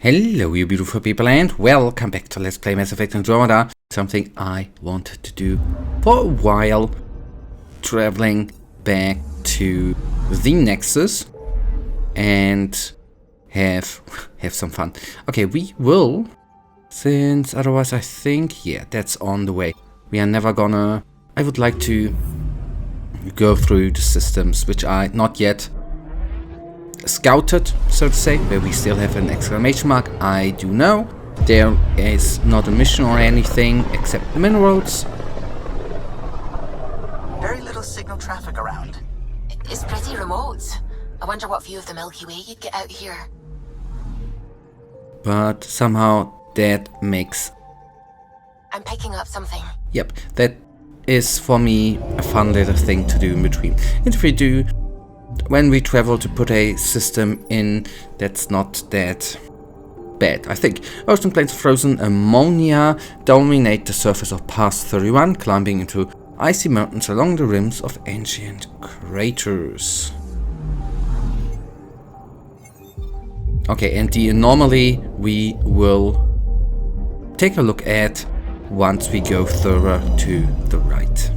Hello you beautiful people and welcome back to Let's Play Mass Effect Andromeda. Something I wanted to do for a while. Traveling back to the Nexus and have some fun. Okay, we will, since otherwise I think, yeah, that's on the way. We are never gonna, I would like to go through the systems which I not yet scouted, so to say, where we still have an exclamation mark. I do know there is not a mission or anything except the minerals. Very little signal traffic around. It's pretty remote. I wonder what view of the Milky Way you'd get out here. But somehow that makes... I'm picking up something. Yep, that is for me a fun little thing to do in between. And if we do, when we travel, to put a system in that's not that bad, I think. Ocean plains of frozen ammonia dominate the surface of Path 31, climbing into icy mountains along the rims of ancient craters. Okay, and the anomaly we will take a look at once we go further to the right.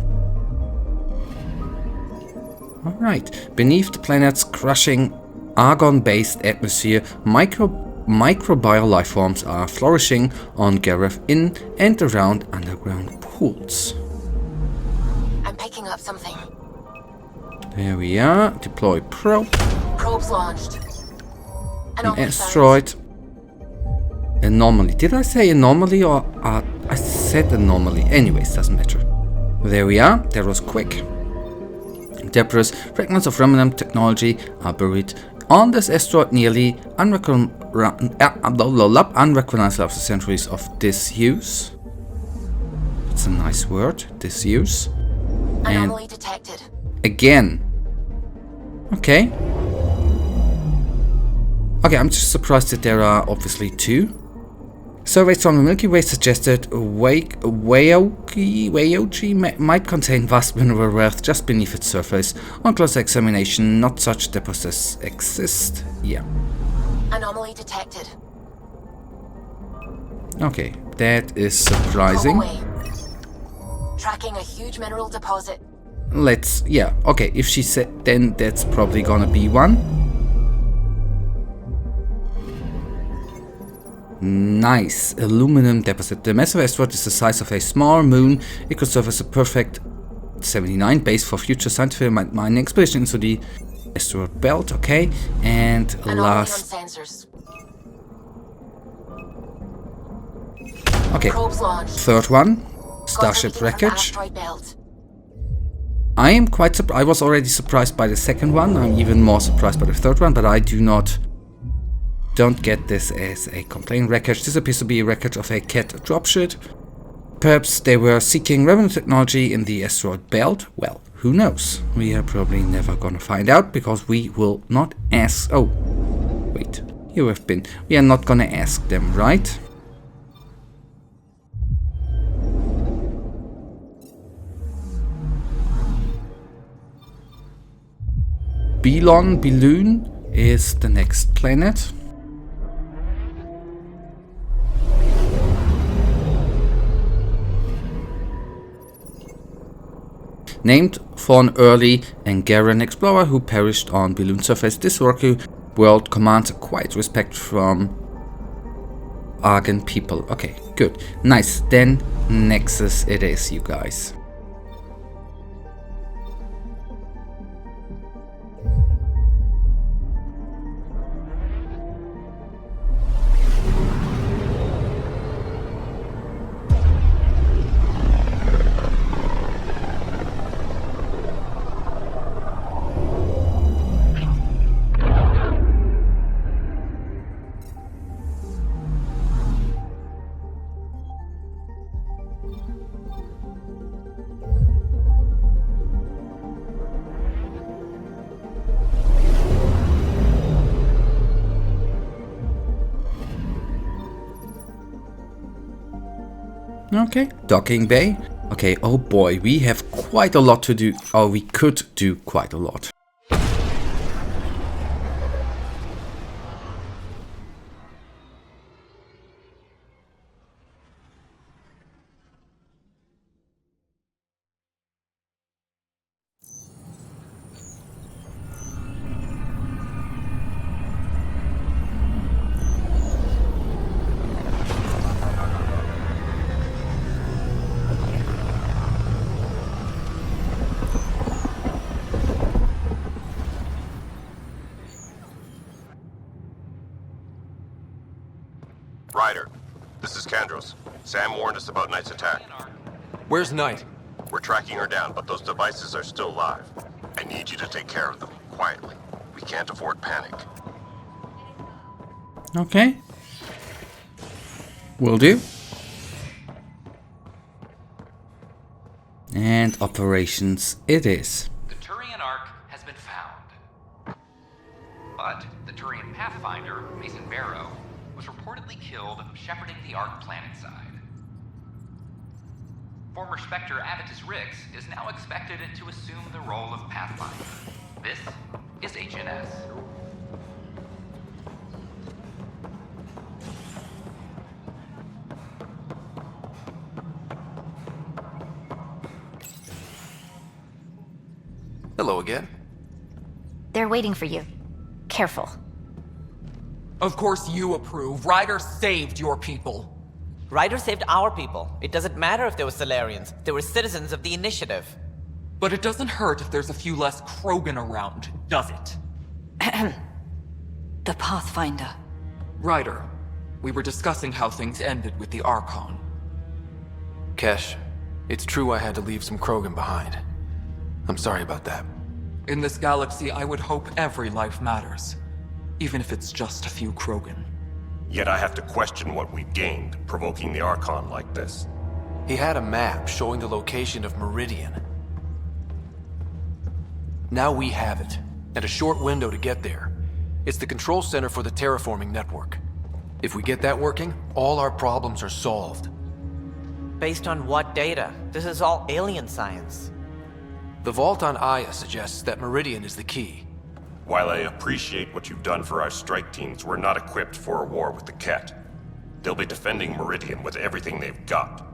Alright, beneath the planet's crushing argon-based atmosphere, microbial life forms are flourishing on Gareth in and around underground pools. I'm picking up something. There we are. Deploy probe. Probes launched. An asteroid. Anomaly. Did I say anomaly or I said anomaly? Anyways, doesn't matter. There we are. That was quick. Debris, fragments of Remnant technology are buried on this asteroid, nearly unrecognizable after centuries of disuse. That's a nice word, disuse. Anomaly detected. Again. Okay. Okay, I'm just surprised that there are obviously two. Surveys from the Milky Way suggested Wayoji might contain vast mineral wealth just beneath its surface. On closer examination, not such deposits exist. Yeah. Anomaly detected. Okay, that is surprising. Tracking a huge mineral deposit. Let's, yeah, okay, if she said, then that's probably gonna be one. Nice. Aluminum deposit. The massive asteroid is the size of a small moon. It could serve as a perfect 79 base for future scientific mining expedition into the asteroid belt. Okay. And last... Okay. Third one. Starship wreckage. I am quite surprised. I was already surprised by the second one. I'm even more surprised by the third one, but I don't get this as a complaint. Wreckage. This appears to be a wreckage of a Kett dropship. Perhaps they were seeking Remnant technology in the asteroid belt. Well, who knows? We are probably never gonna find out because we will not ask. Oh, wait. You have been. We are not gonna ask them, right? Balloon is the next planet. Named for an early Angaran explorer who perished on Balloon surface, this rocky world commands a quiet respect from Argan people. Okay, good. Nice. Then Nexus it is, you guys. Okay, docking bay. Okay, oh boy, we have quite a lot to do. Or we could do quite a lot. Ryder, this is Kandros. Sam warned us about Knight's attack. Where's Knight? We're tracking her down, but those devices are still live. I need you to take care of them, quietly. We can't afford panic. Okay. Will do. And operations it is. The Turian Ark has been found. But the Turian Pathfinder, Mason Barrow, was reportedly killed shepherding the Ark planetside. Former Spectre Avitus Rix is now expected to assume the role of Pathfinder. This is HNS. Hello again. They're waiting for you. Careful. Of course you approve. Ryder saved your people. Ryder saved our people. It doesn't matter if they were Solarians. They were citizens of the Initiative. But it doesn't hurt if there's a few less Krogan around, does it? The Pathfinder. Ryder, we were discussing how things ended with the Archon. Kesh, it's true I had to leave some Krogan behind. I'm sorry about that. In this galaxy, I would hope every life matters. Even if it's just a few Krogan. Yet I have to question what we've gained, provoking the Archon like this. He had a map showing the location of Meridian. Now we have it, and a short window to get there. It's the control center for the terraforming network. If we get that working, all our problems are solved. Based on what data? This is all alien science. The vault on Aya suggests that Meridian is the key. While I appreciate what you've done for our strike teams, we're not equipped for a war with the Kett. They'll be defending Meridian with everything they've got.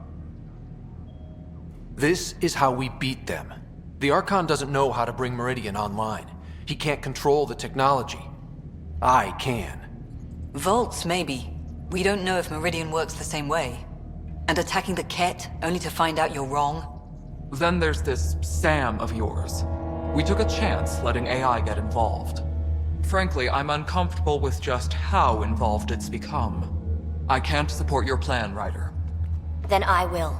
This is how we beat them. The Archon doesn't know how to bring Meridian online. He can't control the technology. I can. Vaults, maybe. We don't know if Meridian works the same way. And attacking the Kett, only to find out you're wrong? Then there's this Sam of yours. We took a chance letting AI get involved. Frankly, I'm uncomfortable with just how involved it's become. I can't support your plan, Ryder. Then I will.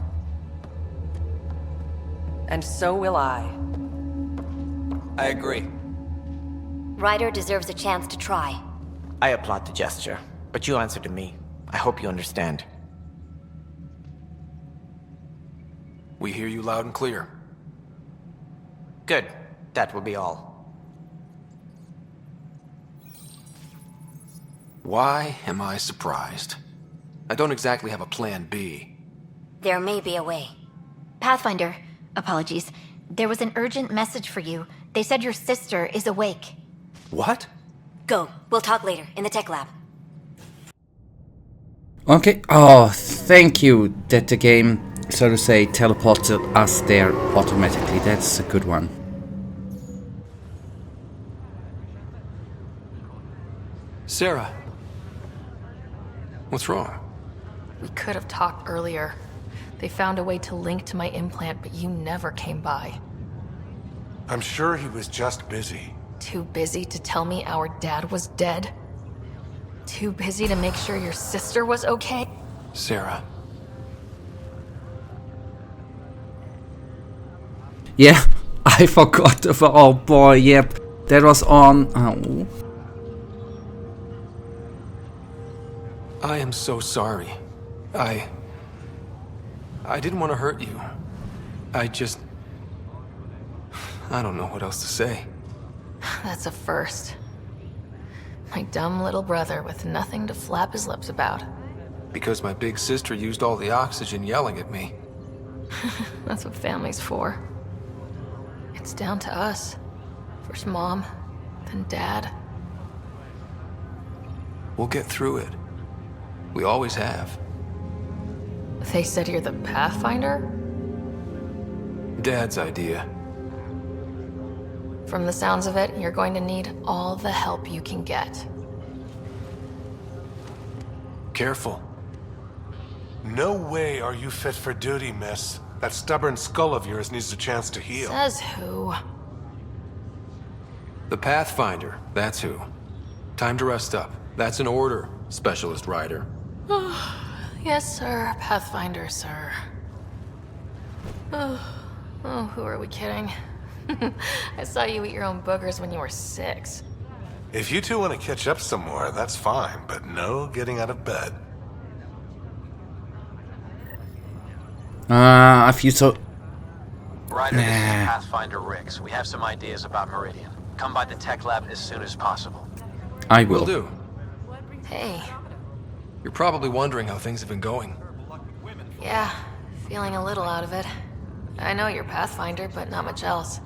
And so will I. I agree. Ryder deserves a chance to try. I applaud the gesture, but you answered to me. I hope you understand. We hear you loud and clear. Good. That will be all. Why am I surprised? I don't exactly have a plan B. There may be a way. Pathfinder, apologies. There was an urgent message for you. They said your sister is awake. What? Go. We'll talk later, in the tech lab. Okay. Oh, thank you that the game, so to say, teleported us there automatically. That's a good one. Sara. What's wrong? We could have talked earlier. They found a way to link to my implant, but you never came by. I'm sure he was just busy. Too busy to tell me our dad was dead? Too busy to make sure your sister was okay? Sara. Yeah, I forgot about. Oh boy, yep. That was on. Oh. I am so sorry. I didn't want to hurt you. I don't know what else to say. That's a first. My dumb little brother with nothing to flap his lips about. Because my big sister used all the oxygen yelling at me. That's what family's for. It's down to us. First Mom, then Dad. We'll get through it. We always have. They said you're the Pathfinder? Dad's idea. From the sounds of it, you're going to need all the help you can get. Careful. No way are you fit for duty, miss. That stubborn skull of yours needs a chance to heal. Says who? The Pathfinder, that's who. Time to rest up. That's an order, Specialist Ryder. Yes, sir. Pathfinder, sir. Oh, who are we kidding? I saw you eat your own boogers when you were 6. If you two want to catch up some more, that's fine, but no getting out of bed. I feel so... Ryder, this is Pathfinder Rix. We have some ideas about Meridian. Come by the tech lab as soon as possible. I will. Will do. Hey. You're probably wondering how things have been going. Yeah, feeling a little out of it. I know you're Pathfinder, but not much else.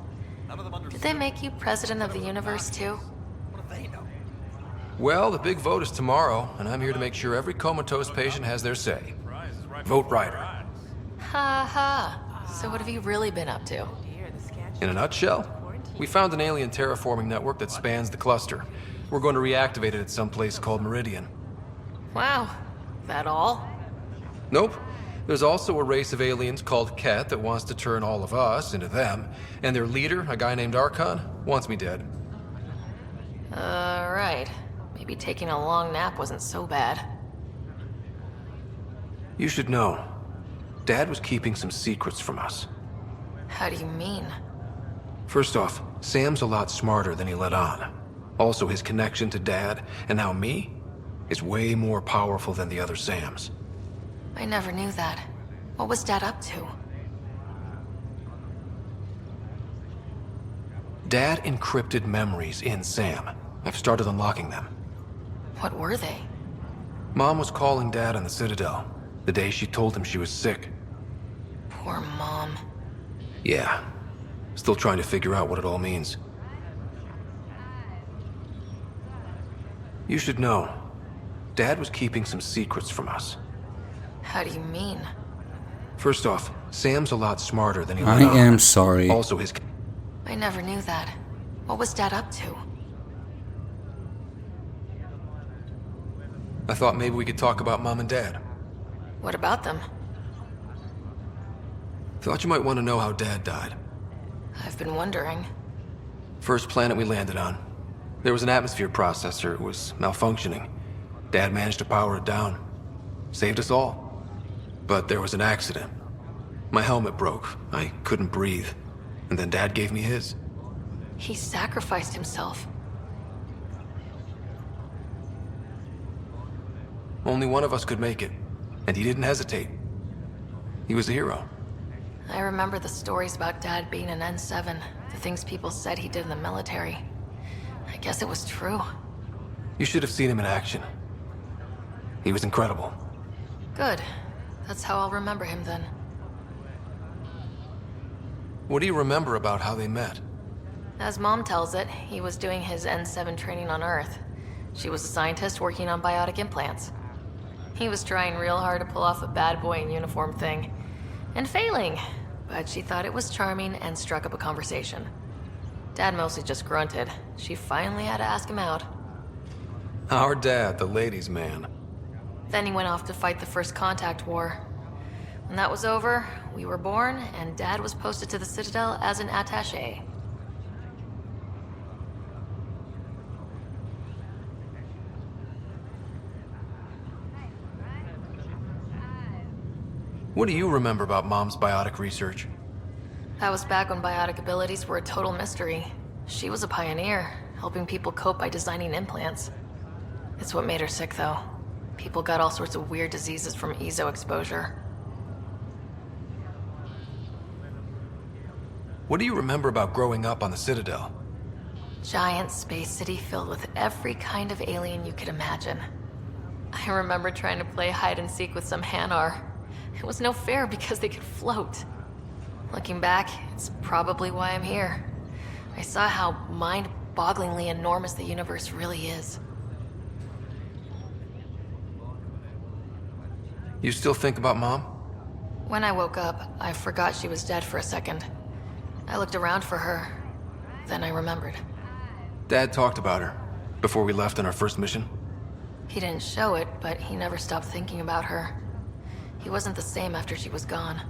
Did they make you president of the universe, too? Well, the big vote is tomorrow, and I'm here to make sure every comatose patient has their say. Vote Ryder. Ha ha. So what have you really been up to? In a nutshell, we found an alien terraforming network that spans the cluster. We're going to reactivate it at some place called Meridian. Wow. That all? Nope. There's also a race of aliens called Kett that wants to turn all of us into them, and their leader, a guy named Archon, wants me dead. Right. Maybe taking a long nap wasn't so bad. You should know, Dad was keeping some secrets from us. How do you mean? First off, Sam's a lot smarter than he let on. Also, his connection to Dad, and now me, is way more powerful than the other Sams. I never knew that. What was Dad up to? Dad encrypted memories in Sam. I've started unlocking them. What were they? Mom was calling Dad on the Citadel, the day she told him she was sick. Poor Mom. Yeah. Still trying to figure out what it all means. You should know, Dad was keeping some secrets from us. How do you mean? First off, Sam's a lot smarter than he I let on. am sorry. Also, his... I never knew that. What was Dad up to? I thought maybe we could talk about Mom and Dad. What about them? Thought you might want to know how Dad died. I've been wondering. First planet we landed on. There was an atmosphere processor. It was malfunctioning. Dad managed to power it down. Saved us all. But there was an accident. My helmet broke. I couldn't breathe. And then Dad gave me his. He sacrificed himself. Only one of us could make it. And he didn't hesitate. He was a hero. I remember the stories about Dad being an N7, the things people said he did in the military. I guess it was true. You should have seen him in action. He was incredible. Good. That's how I'll remember him then. What do you remember about how they met? As Mom tells it, he was doing his N7 training on Earth. She was a scientist working on biotic implants. He was trying real hard to pull off a bad boy in uniform thing. And failing, but she thought it was charming and struck up a conversation. Dad mostly just grunted. She finally had to ask him out. Our dad, the ladies' man. Then he went off to fight the First Contact War. When that was over, we were born, and Dad was posted to the Citadel as an attaché. What do you remember about Mom's biotic research? That was back when biotic abilities were a total mystery. She was a pioneer, helping people cope by designing implants. It's what made her sick, though. People got all sorts of weird diseases from EZO exposure. What do you remember about growing up on the Citadel? Giant space city filled with every kind of alien you could imagine. I remember trying to play hide and seek with some Hanar. It was no fair because they could float. Looking back, it's probably why I'm here. I saw how mind-bogglingly enormous the universe really is. You still think about Mom? When I woke up, I forgot she was dead for a second. I looked around for her. Then I remembered. Dad talked about her before we left on our first mission. He didn't show it, but he never stopped thinking about her. He wasn't the same after she was gone.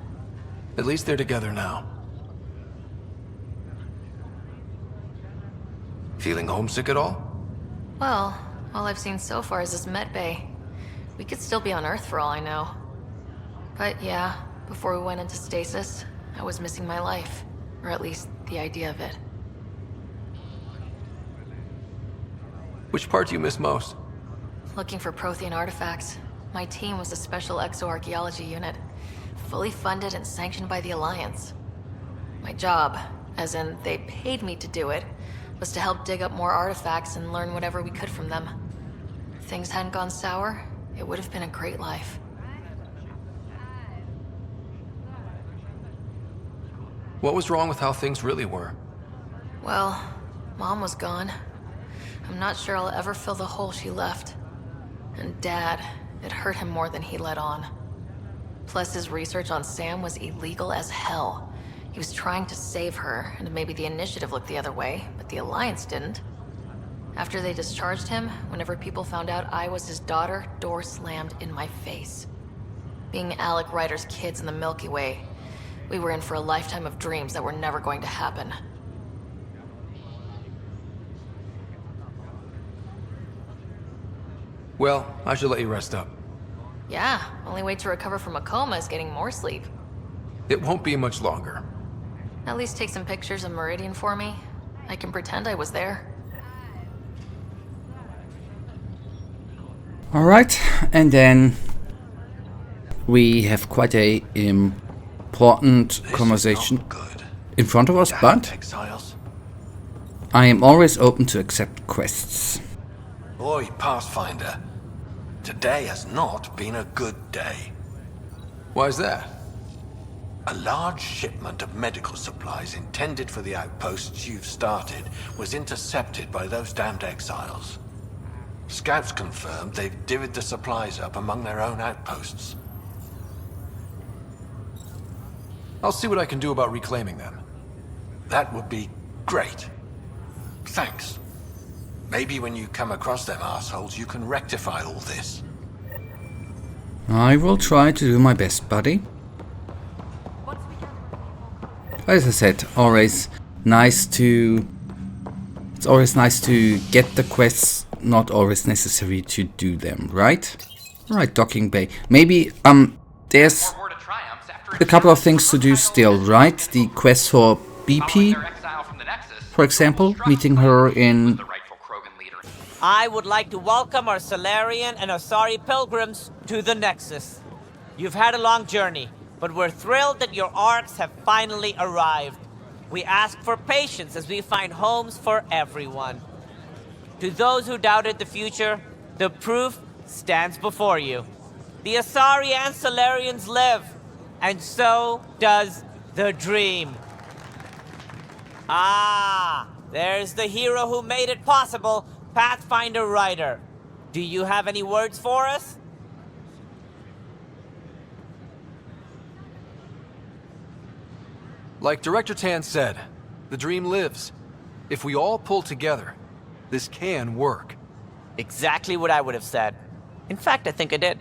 At least they're together now. Feeling homesick at all? Well, all I've seen so far is this med bay. We could still be on Earth for all I know. But yeah, before we went into stasis, I was missing my life. Or at least the idea of it. Which part do you miss most? Looking for Prothean artifacts. My team was a special exoarchaeology unit, fully funded and sanctioned by the Alliance. My job, as in they paid me to do it, was to help dig up more artifacts and learn whatever we could from them. If things hadn't gone sour, it would have been a great life. What was wrong with how things really were? Well, Mom was gone. I'm not sure I'll ever fill the hole she left. And Dad, it hurt him more than he let on. Plus, his research on Sam was illegal as hell. He was trying to save her, and maybe the Initiative looked the other way, but the Alliance didn't. After they discharged him, whenever people found out I was his daughter, door slammed in my face. Being Alec Ryder's kids in the Milky Way, we were in for a lifetime of dreams that were never going to happen. Well, I should let you rest up. Yeah, only way to recover from a coma is getting more sleep. It won't be much longer. At least take some pictures of Meridian for me. I can pretend I was there. Alright, and then we have quite a important conversation in front of us, but I am always open to accept quests. Oi, Pathfinder. Today has not been a good day. Why is that? A large shipment of medical supplies intended for the outposts you've started was intercepted by those damned exiles. Scouts confirmed they've divvied the supplies up among their own outposts. I'll see what I can do about reclaiming them. That would be great. Thanks. Maybe when you come across them assholes, you can rectify all this. I will try to do my best, buddy. As I said, it's always nice to get the quests, not always necessary to do them, right? Right, docking bay. Maybe there's a couple of things to do still, right? The quest for BP, for example, meeting her in... I would like to welcome our Salarian and Asari pilgrims to the Nexus. You've had a long journey, but we're thrilled that your arcs have finally arrived. We ask for patience as we find homes for everyone. To those who doubted the future, the proof stands before you. The Asari and Salarians live, and so does the dream. Ah, there's the hero who made it possible, Pathfinder Ryder. Do you have any words for us? Like Director Tan said, the dream lives. If we all pull together, this can work. Exactly what I would have said. In fact, I think I did.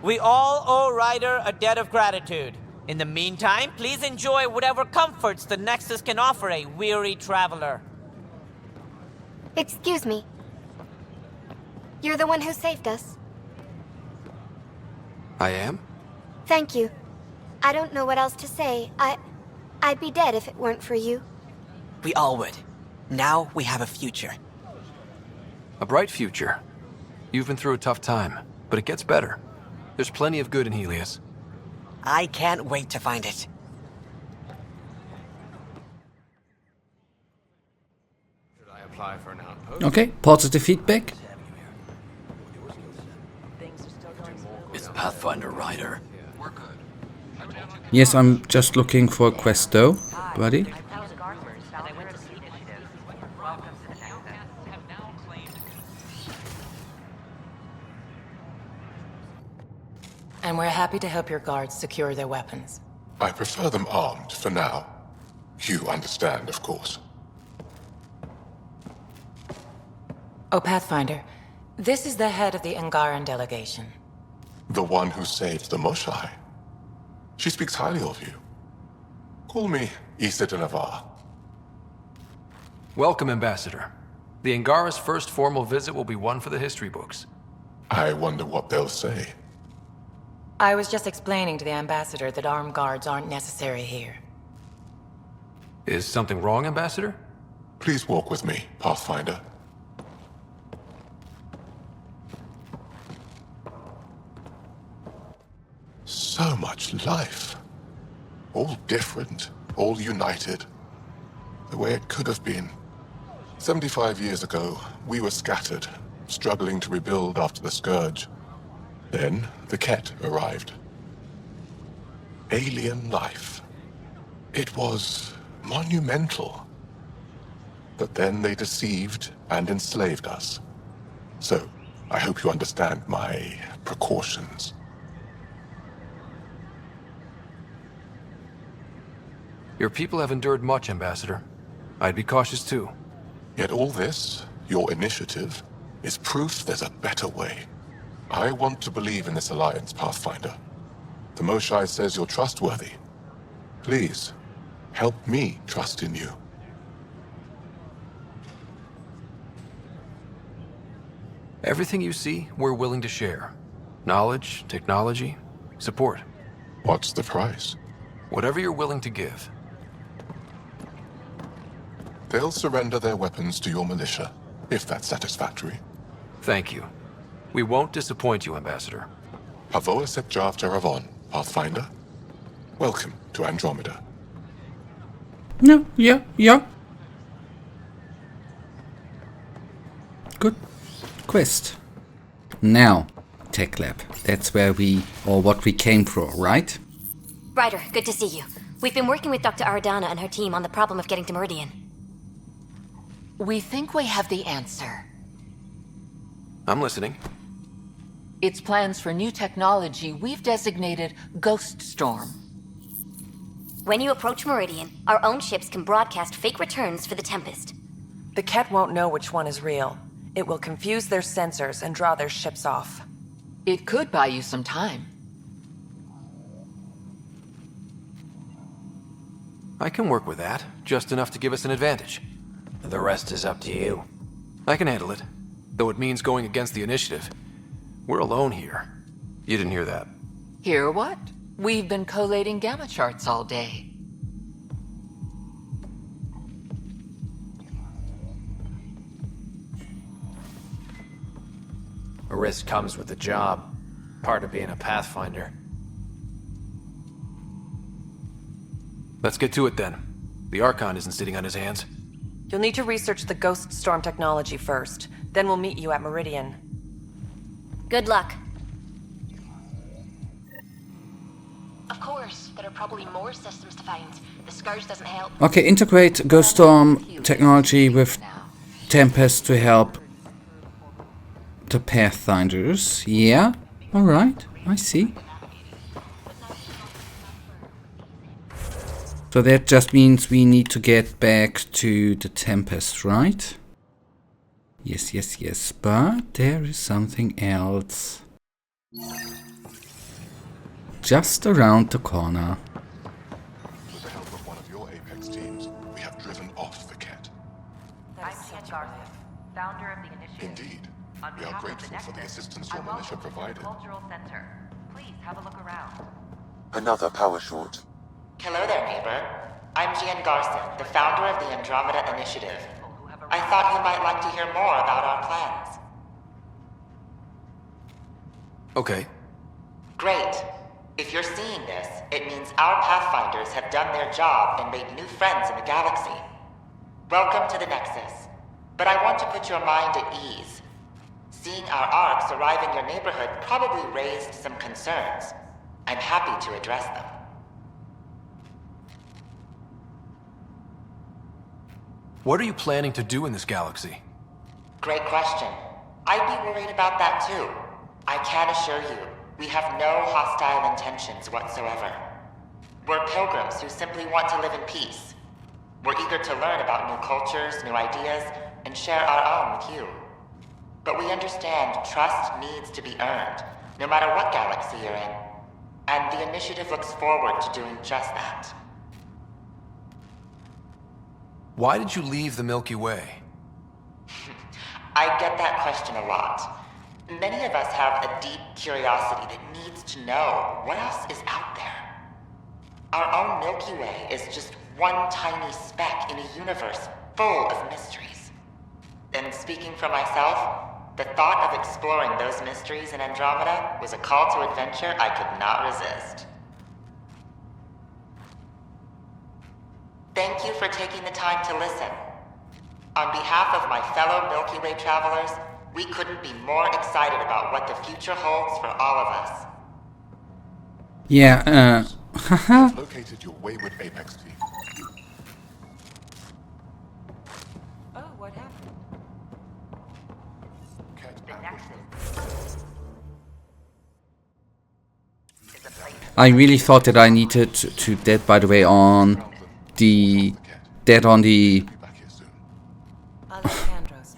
We all owe Ryder a debt of gratitude. In the meantime, please enjoy whatever comforts the Nexus can offer a weary traveler. Excuse me. You're the one who saved us. I am? Thank you. I don't know what else to say. I'd be dead if it weren't for you. We all would. Now we have a future. A bright future. You've been through a tough time, but it gets better. There's plenty of good in Helios. I can't wait to find it. Okay, positive feedback. It's Pathfinder Ryder. Yes, I'm just looking for a quest though, buddy. And we're happy to help your guards secure their weapons. I prefer them armed for now. You understand, of course. Oh, Pathfinder, this is the head of the Angaran delegation. The one who saved the Moshai. She speaks highly of you. Call me Issa de Navarre. Welcome, Ambassador. The Angara's first formal visit will be one for the history books. I wonder what they'll say. I was just explaining to the Ambassador that armed guards aren't necessary here. Is something wrong, Ambassador? Please walk with me, Pathfinder. So much life. All different, all united. The way it could have been. 75 years ago, we were scattered, struggling to rebuild after the Scourge. Then, the Kett arrived. Alien life. It was monumental. But then they deceived and enslaved us. So, I hope you understand my precautions. Your people have endured much, Ambassador. I'd be cautious too. Yet all this, your initiative, is proof there's a better way. I want to believe in this alliance, Pathfinder. The Moshae says you're trustworthy. Please, help me trust in you. Everything you see, we're willing to share. Knowledge, technology, support. What's the price? Whatever you're willing to give. They'll surrender their weapons to your militia, if that's satisfactory. Thank you. We won't disappoint you, Ambassador. Pavoa set Jav Teravon, Pathfinder. Welcome to Andromeda. No, yeah. Good quest. Now, Tech Lab. That's where what we came for, right? Ryder, good to see you. We've been working with Dr. Aradana and her team on the problem of getting to Meridian. We think we have the answer. I'm listening. Its plans for new technology we've designated Ghost Storm. When you approach Meridian, our own ships can broadcast fake returns for the Tempest. The Kett won't know which one is real. It will confuse their sensors and draw their ships off. It could buy you some time. I can work with that, just enough to give us an advantage. The rest is up to you. I can handle it, though it means going against the initiative. We're alone here. You didn't hear that. Hear what? We've been collating gamma charts all day. A risk comes with the job. Part of being a Pathfinder. Let's get to it then. The Archon isn't sitting on his hands. You'll need to research the Ghost Storm technology first. Then we'll meet you at Meridian. Good luck. Of course, there are probably more systems to find. The Scourge doesn't help. Okay, integrate Ghost Storm technology with Tempest to help the Pathfinders. Yeah, alright, I see. So that just means we need to get back to the Tempest, right? Yes. But there is something else. Just around the corner. With the help of one of your Apex teams, we have driven off the Kett. I'm Kett Garza, founder of the Initiative. Indeed. We are grateful for the assistance your militia provided. Cultural Center. Please have a look around. Another power short. Hello there, neighbor. I'm Gian Garson, the founder of the Andromeda Initiative. I thought you might like to hear more about our plans. Okay. Great. If you're seeing this, it means our Pathfinders have done their job and made new friends in the galaxy. Welcome to the Nexus. But I want to put your mind at ease. Seeing our arcs arrive in your neighborhood probably raised some concerns. I'm happy to address them. What are you planning to do in this galaxy? Great question. I'd be worried about that too. I can assure you, we have no hostile intentions whatsoever. We're pilgrims who simply want to live in peace. We're eager to learn about new cultures, new ideas, and share our own with you. But we understand trust needs to be earned, no matter what galaxy you're in. And the Initiative looks forward to doing just that. Why did you leave the Milky Way? I get that question a lot. Many of us have a deep curiosity that needs to know what else is out there. Our own Milky Way is just one tiny speck in a universe full of mysteries. And speaking for myself, the thought of exploring those mysteries in Andromeda was a call to adventure I could not resist. Thank you for taking the time to listen. On behalf of my fellow Milky Way travelers, we couldn't be more excited about what the future holds for all of us. Yeah, I've located your wayward Apex team. Oh, what happened? I really thought that I needed to that, by the way, on the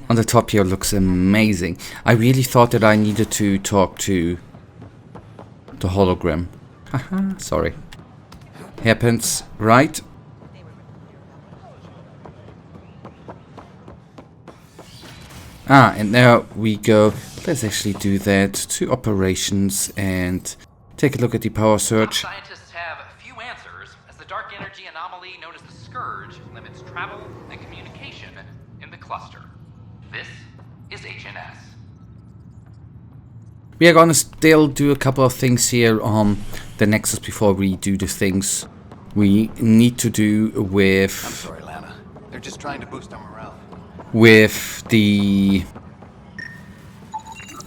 on the top here looks amazing. I really thought that I needed to talk to the hologram. Haha, sorry. Happens, right? Ah, and now we go. Let's actually do that to operations and take a look at the power surge. Scientists have few answers, as the dark energy anomaly known as the Scourge limits travel and communication in the cluster. This is HNS. We are gonna still do a couple of things here on the Nexus before we do the things we need to do with... I'm sorry, Lana. They're just trying to boost our morale. With the...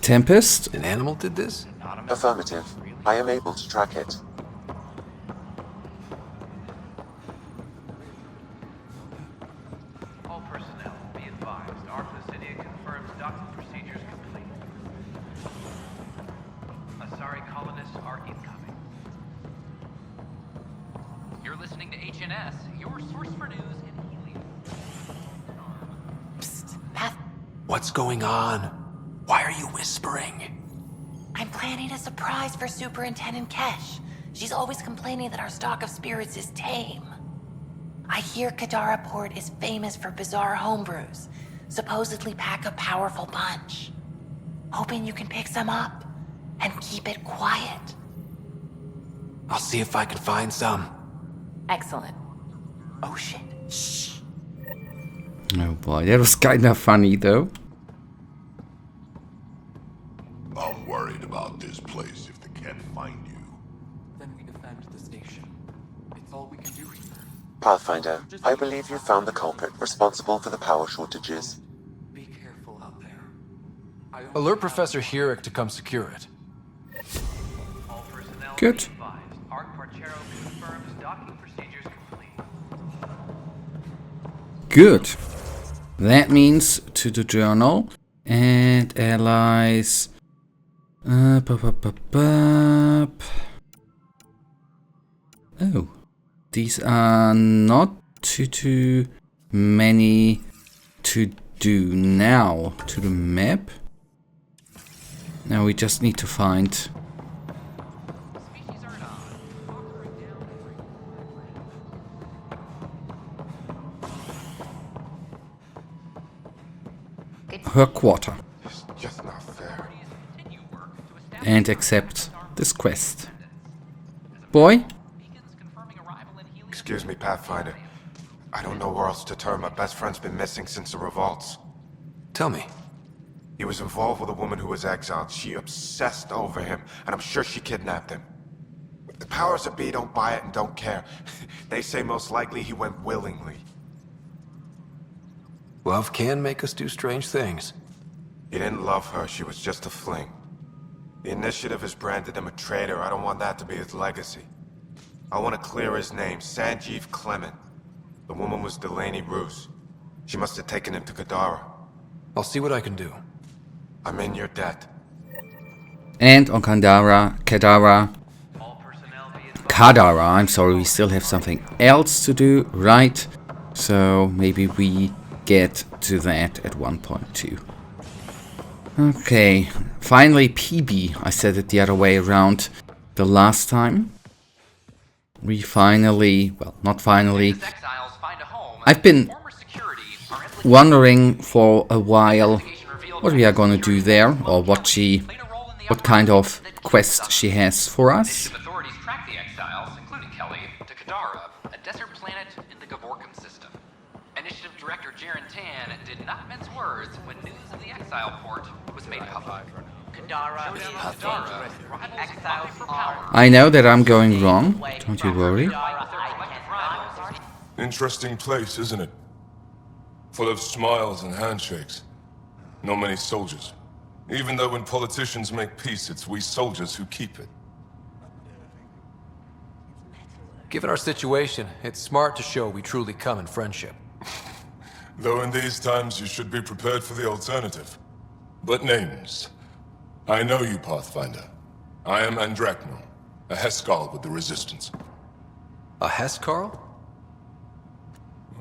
Tempest? An animal did this? Affirmative. I am able to track it. All personnel, be advised. Our Presidia confirms docking procedures complete. Asari colonists are incoming. You're listening to HNS, your source for news in helium. Psst, Path. What's going on? Why are you whispering? I'm planning a surprise for Superintendent Kesh. She's always complaining that our stock of spirits is tame. I hear Kadara Port is famous for bizarre homebrews, supposedly pack a powerful punch. Hoping you can pick some up and keep it quiet. I'll see if I can find some. Excellent. Oh shit. Shh. Oh boy, that was kinda funny though. I'm worried about this place if they can't find you. Then we defend the station. It's all we can do here. Pathfinder, I believe you found the culprit responsible for the power shortages. Be careful out there. Alert Professor Herrick to come secure it. Good. Good. That means to the journal and allies. Oh, these are not too many to do now. To the map. Now we just need to find. Her quarter. It's just not fair. And accept this quest. Boy? Excuse me, Pathfinder. I don't know where else to turn. My best friend's been missing since the revolts. Tell me. He was involved with a woman who was exiled. She obsessed over him, and I'm sure she kidnapped him. The powers that be don't buy it and don't care. They say most likely he went willingly. Love can make us do strange things. He didn't love her, she was just a fling. The Initiative has branded him a traitor. I don't want that to be his legacy. I want to clear his name, Sanjeev Clement. The woman was Delaney Roos. She must have taken him to Kadara. I'll see what I can do. I'm in your debt. And on Kadara, I'm sorry, we still have something else to do, right? So maybe we get to that at 1.2. Okay, finally PB. I said it the other way around the last time. We finally, well, not finally. I've been wondering for a while what we are gonna do there, or what kind of quest she has for us. Authorities tracked the exiles, including Kelly, to Kadara, a desert planet in the Gavorkan system. Initiative Director Jaren Tan did not mince words when news of the exile port was made public. Kadara is exiles for power. I know that I'm going wrong, don't you worry. Interesting place, isn't it? Full of smiles and handshakes. Not many soldiers. Even though when politicians make peace, it's we soldiers who keep it. Given our situation, it's smart to show we truly come in friendship. Though in these times you should be prepared for the alternative. But names. I know you, Pathfinder. I am Andraknor, a Heskal with the Resistance. A Heskal?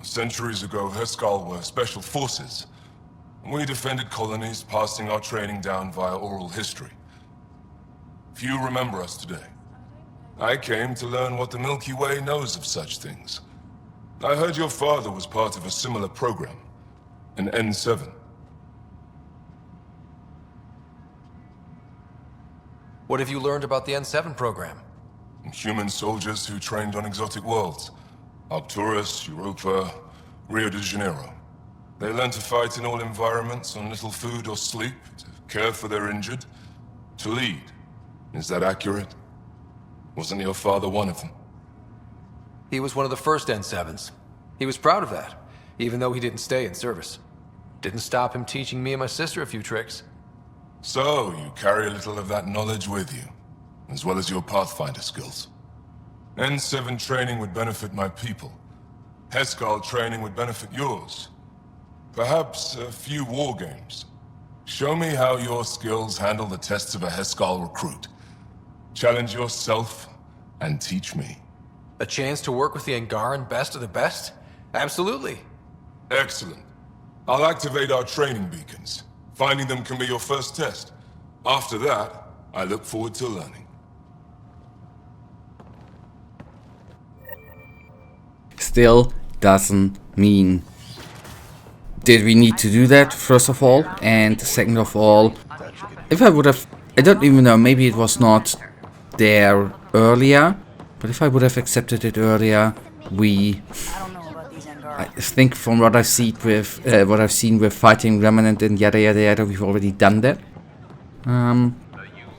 Centuries ago, Heskal were special forces. We defended colonies, passing our training down via oral history. Few remember us today. I came to learn what the Milky Way knows of such things. I heard your father was part of a similar program, an N7. What have you learned about the N7 program? Human soldiers who trained on exotic worlds. Arcturus, Europa, Rio de Janeiro. They learn to fight in all environments, on little food or sleep, to care for their injured, to lead. Is that accurate? Wasn't your father one of them? He was one of the first N7s. He was proud of that, even though he didn't stay in service. Didn't stop him teaching me and my sister a few tricks. So, you carry a little of that knowledge with you, as well as your Pathfinder skills. N7 training would benefit my people. Heskal training would benefit yours. Perhaps a few war games. Show me how your skills handle the tests of a Heskal recruit. Challenge yourself and teach me. A chance to work with the Angaran best of the best? Absolutely. Excellent. I'll activate our training beacons. Finding them can be your first test. After that, I look forward to learning. Still doesn't mean... Did we need to do that, first of all? And second of all, if I would have... I don't even know, maybe it was not there earlier. But if I would have accepted it earlier, I think from what I've seen with fighting Remnant and yada yada yada, we've already done that.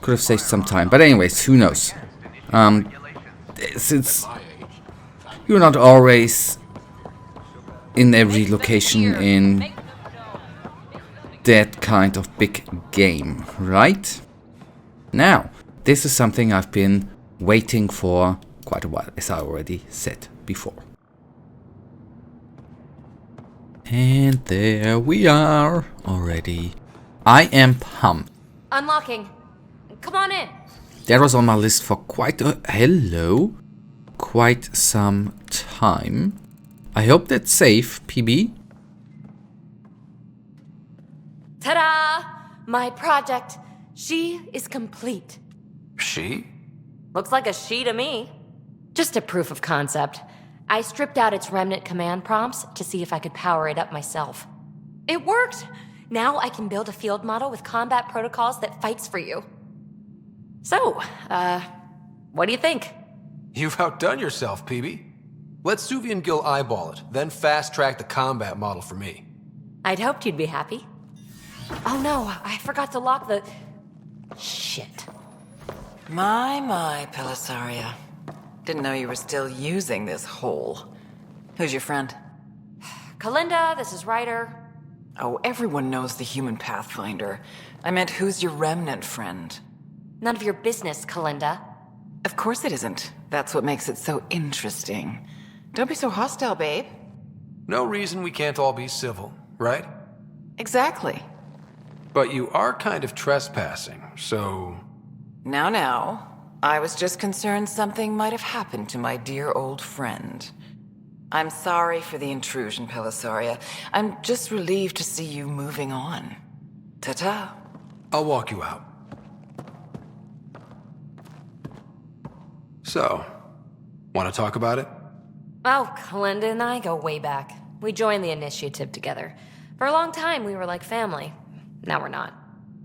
Could have saved some time, but anyways, who knows? Since you're not always in every location in that kind of big game, right? Now, this is something I've been waiting for quite a while, as I already said before. And there we are already. I am pumped. Unlocking. Come on in. That was on my list for quite some time. I hope that's safe, PB. Ta-da! My project. She is complete. She? Looks like a she to me. Just a proof of concept. I stripped out its Remnant command prompts to see if I could power it up myself. It worked! Now I can build a field model with combat protocols that fights for you. So, what do you think? You've outdone yourself, PB. Let Suvian Gil eyeball it, then fast-track the combat model for me. I'd hoped you'd be happy. Oh no, I forgot to lock the... Shit. My, Pelisaria. Didn't know you were still using this hole. Who's your friend? Kalinda, this is Ryder. Oh, everyone knows the human Pathfinder. I meant, who's your Remnant friend? None of your business, Kalinda. Of course it isn't. That's what makes it so interesting. Don't be so hostile, babe. No reason we can't all be civil, right? Exactly. But you are kind of trespassing, so... Now. I was just concerned something might have happened to my dear old friend. I'm sorry for the intrusion, Pelisaria. I'm just relieved to see you moving on. Ta-ta. I'll walk you out. So, want to talk about it? Oh, Kalinda and I go way back. We joined the Initiative together. For a long time, we were like family. now we're not.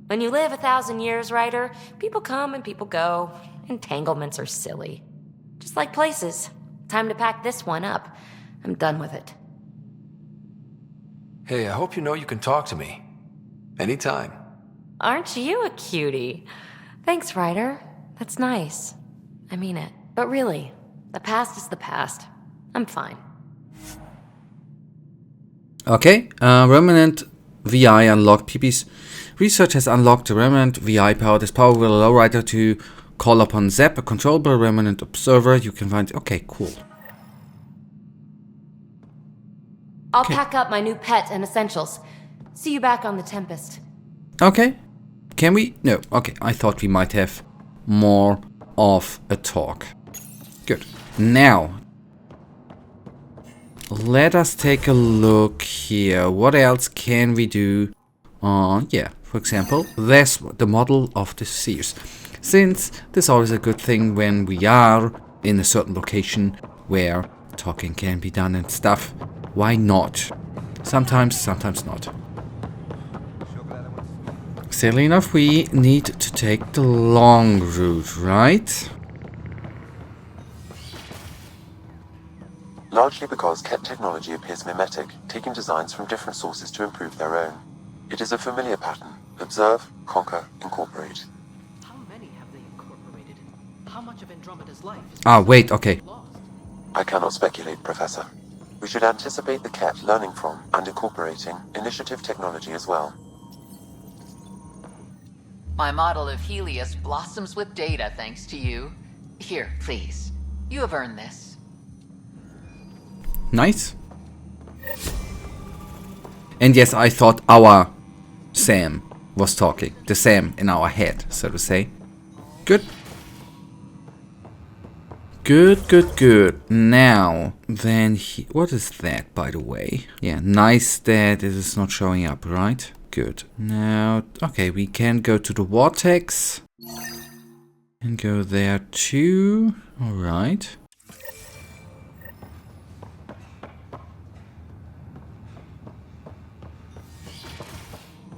When you live 1,000 years, Ryder, people come and people go. Entanglements are silly. Just like places. Time to pack this one up. I'm done with it. Hey, I hope you know you can talk to me. Anytime. Aren't you a cutie? Thanks, Ryder. That's nice. I mean it. But really, the past is the past. I'm fine. Okay, Remnant VI unlocked. PP's research has unlocked the Remnant VI power. This power will allow Ryder to call upon Zep, a controllable Remnant observer. You can find... Okay, cool. I'll pack up my new pet and essentials. See you back on the Tempest. Okay. Can we? No. Okay, I thought we might have more of a talk. Good. Now, let us take a look here. What else can we do? Yeah, for example, there's the model of the Seers. Since this is always a good thing when we are in a certain location where talking can be done and stuff. Why not? Sometimes, sometimes not. Silly enough, we need to take the long route, right? Largely because Kett technology appears mimetic, taking designs from different sources to improve their own. It is a familiar pattern. Observe, conquer, incorporate. How many have they incorporated? How much of Andromeda's life is... Ah, wait, okay. I cannot speculate, Professor. We should anticipate the Kett learning from and incorporating initiative technology as well. My model of Helios blossoms with data thanks to you. Here, please. You have earned this. Nice. And yes, I thought our Sam was talking. The Sam in our head, so to say. Good. Good, good, good. Now, then, what is that, by the way? Yeah, nice that it is not showing up, right? Good. Now, okay, we can go to the vortex. And go there too. Alright.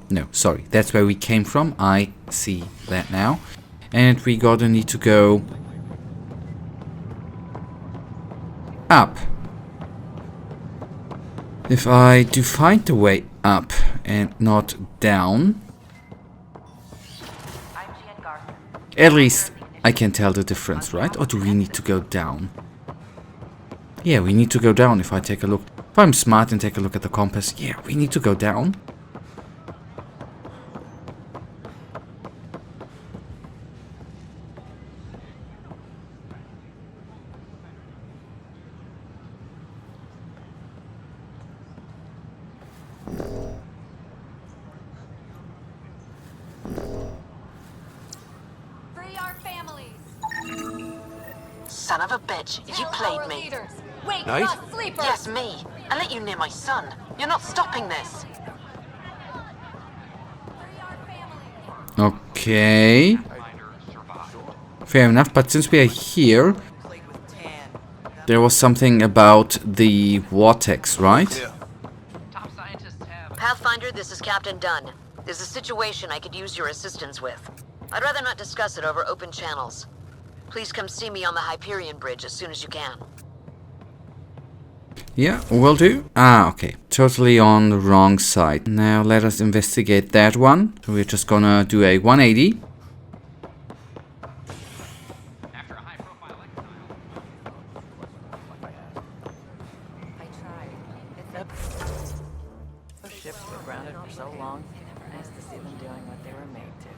No, sorry, that's where we came from. I see that now. And we gotta need to go up. If I do find the way up and not down, at least I can tell the difference, right? Or do we need to go down? Yeah, we need to go down if I take a look. If I'm smart and take a look at the compass, yeah, we need to go down. Son of a bitch, you played me. Wait, Knight? not sleeper! Yes, me. I let you near my son. You're not stopping this. Okay. Fair enough, but since we are here, there was something about the vortex, right? Pathfinder, this is Captain Dunn. There's a situation I could use your assistance with. I'd rather not discuss it over open channels. Please come see me on the Hyperion Bridge as soon as you can. Yeah, will do. Ah, okay. Totally on the wrong side. Now let us investigate that one. So we're just gonna do a 180.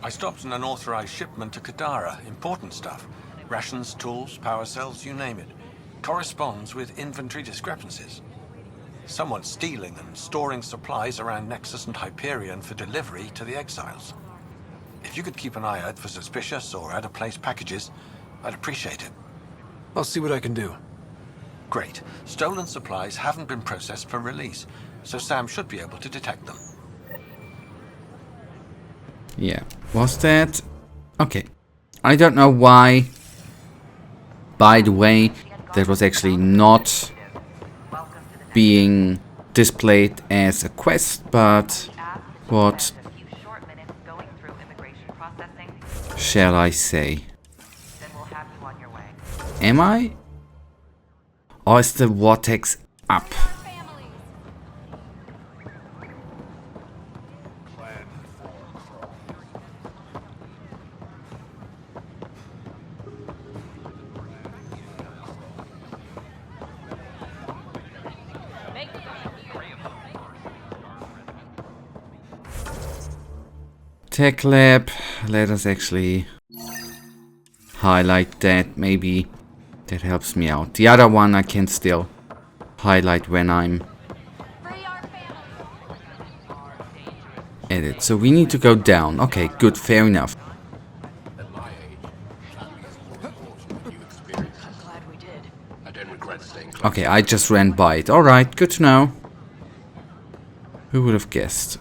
I stopped an unauthorized shipment to Kadara. Important stuff. Rations, tools, power cells, you name it. Corresponds with inventory discrepancies. Someone's stealing and storing supplies around Nexus and Hyperion for delivery to the exiles. If you could keep an eye out for suspicious or out-of-place packages, I'd appreciate it. I'll see what I can do. Great. Stolen supplies haven't been processed for release, so Sam should be able to detect them. Yeah. Was that... Okay. I don't know why... By the way, that was actually not being displayed as a quest, but what shall I say? Am I? Or is the vortex up? Tech lab, let us actually highlight that, maybe that helps me out. The other one I can still highlight when I'm at it. So we need to go down. Okay, good, fair enough. Okay, I just ran by it. Alright, good to know. Who would have guessed?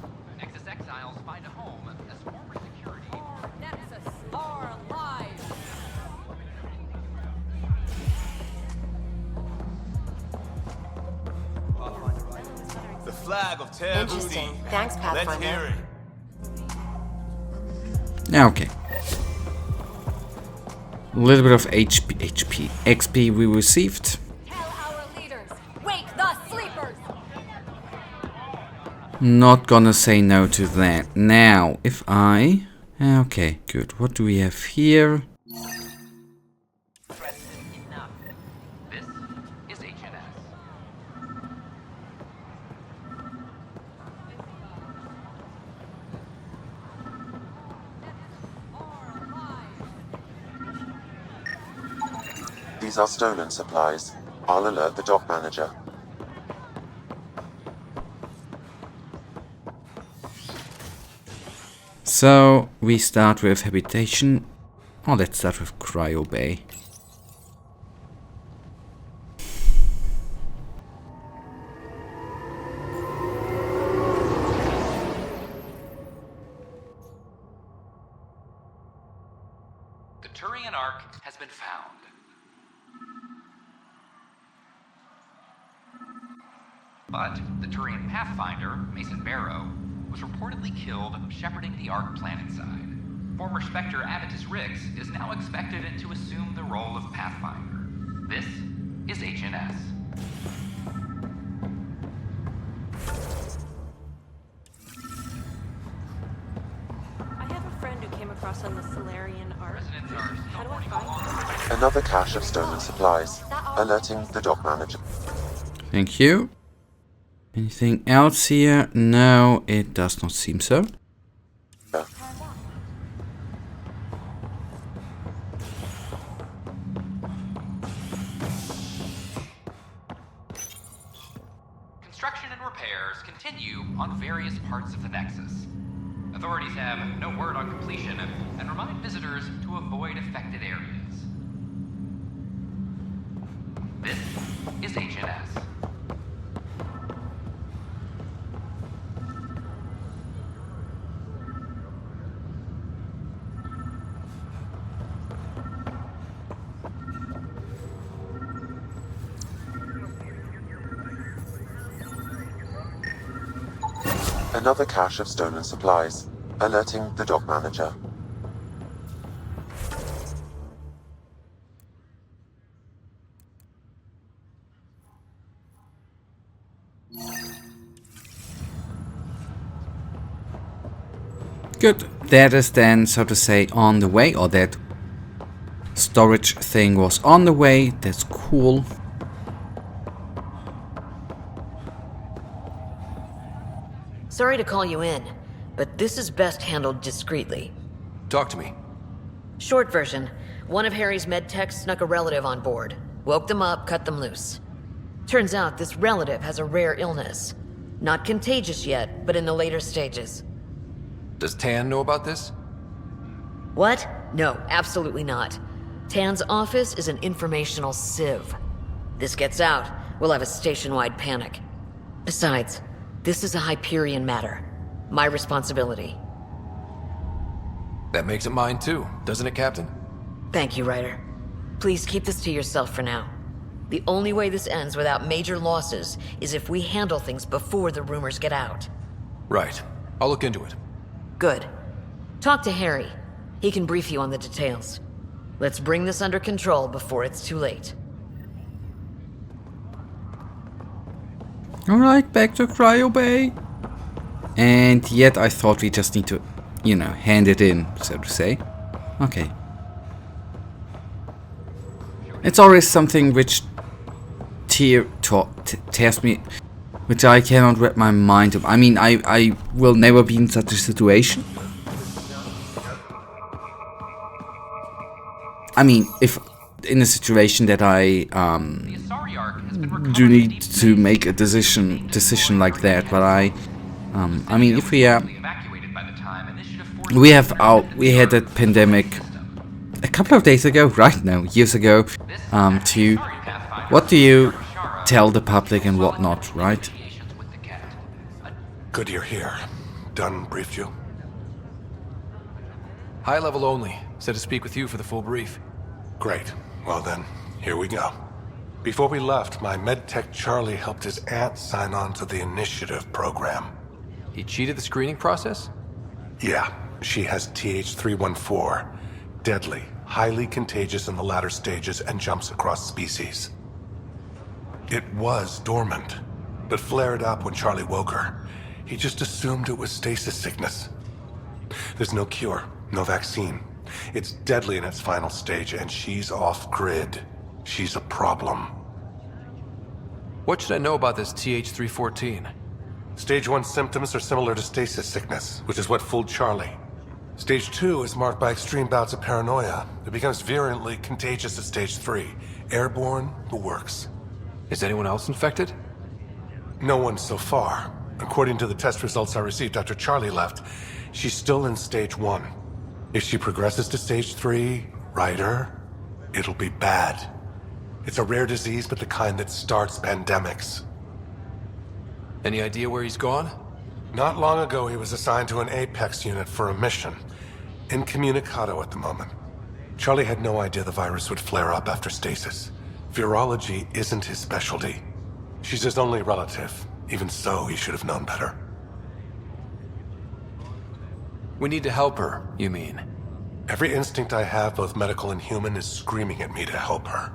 Interesting. Thanks, Pathfinder. Okay. A little bit of XP we received. Tell our leaders, wake the sleepers. Not gonna say no to that. Now, if I... Okay, good. What do we have here? These are stolen supplies. I'll alert the dock manager. So, we start with habitation. Oh, let's start with Cryo Bay. The Turian Ark has been found. But the Turian Pathfinder, Mason Barrow, was reportedly killed shepherding the Ark planetside. Former Spectre Avitus Rix is now expected to assume the role of Pathfinder. This is HNS. I have a friend who came across on the Solarian Ark. How do I find him? Another cache of stolen supplies. Alerting the dock manager. Thank you. Anything else here? No, it does not seem so. Yeah. Construction and repairs continue on various parts of the Nexus. Authorities have no word on completion and remind visitors to avoid affected areas. This is HNS. Another cache of stolen supplies. Alerting the dock manager. Good. That is then, so to say, on the way, or that storage thing was on the way. That's cool. Sorry to call you in, but this is best handled discreetly. Talk to me. Short version, one of Harry's med techs snuck a relative on board. Woke them up, cut them loose. Turns out this relative has a rare illness. Not contagious yet, but in the later stages. Does Tan know about this? What? No, absolutely not. Tan's office is an informational sieve. This gets out, we'll have a station-wide panic. Besides, this is a Hyperion matter. My responsibility. That makes it mine too, doesn't it, Captain? Thank you, Ryder. Please keep this to yourself for now. The only way this ends without major losses is if we handle things before the rumors get out. Right. I'll look into it. Good. Talk to Harry. He can brief you on the details. Let's bring this under control before it's too late. Alright, back to Cryo Bay. And yet I thought we just need to, you know, hand it in, so to say. Okay. It's always something which tears me, which I cannot wrap my mind up. I mean, I will never be in such a situation. I mean, if in a situation that I do need to make a decision like that, but I mean, if we had that pandemic a couple of days ago, right? No, years ago. What do you tell the public and whatnot, right? Good you're here. Dunn briefed you? High level only. Said to speak with you for the full brief. Great. Well then, here we go. Before we left, my medtech Charlie helped his aunt sign on to the Initiative program. He cheated the screening process? Yeah, she has TH314. Deadly, highly contagious in the latter stages and jumps across species. It was dormant, but flared up when Charlie woke her. He just assumed it was stasis sickness. There's no cure, no vaccine. It's deadly in its final stage, and she's off-grid. She's a problem. What should I know about this TH314? Stage 1 symptoms are similar to stasis sickness, which is what fooled Charlie. Stage 2 is marked by extreme bouts of paranoia. It becomes virulently contagious at Stage 3. Airborne, the works. Is anyone else infected? No one so far. According to the test results I received after Charlie left, she's still in Stage 1. If she progresses to Stage 3, Ryder, it'll be bad. It's a rare disease, but the kind that starts pandemics. Any idea where he's gone? Not long ago, he was assigned to an Apex unit for a mission. Incommunicado at the moment. Charlie had no idea the virus would flare up after stasis. Virology isn't his specialty. She's his only relative. Even so, he should have known better. We need to help her, you mean? Every instinct I have, both medical and human, is screaming at me to help her.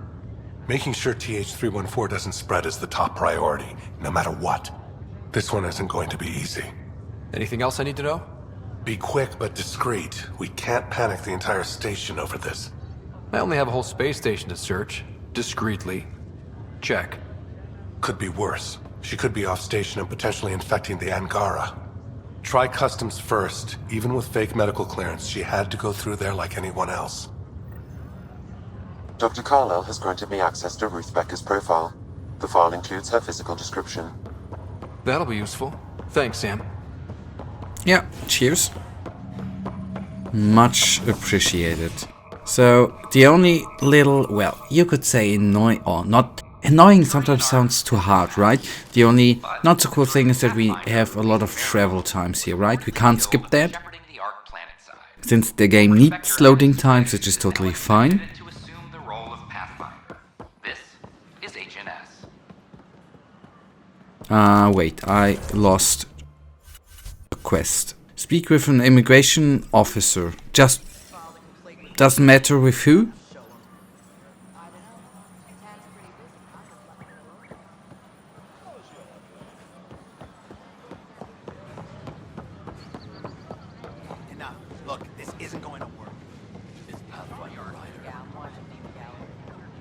Making sure TH314 doesn't spread is the top priority, no matter what. This one isn't going to be easy. Anything else I need to know? Be quick but discreet. We can't panic the entire station over this. I only have a whole space station to search. Discreetly. Check. Could be worse. She could be off station and potentially infecting the Angara. Try customs first. Even with fake medical clearance, she had to go through there like anyone else. Dr. Carlyle has granted me access to Ruth Becker's profile. The file includes her physical description. That'll be useful. Thanks, Sam. Yeah, cheers. Much appreciated. So, the only little, well, you could say annoying, or not, annoying sometimes sounds too hard, right? The only not so cool thing is that we have a lot of travel times here, right? We can't skip that. Since the game needs loading times, which is totally fine. Wait, I lost a quest. Speak with an immigration officer. Just doesn't matter with who. Enough. Look, this isn't going to work.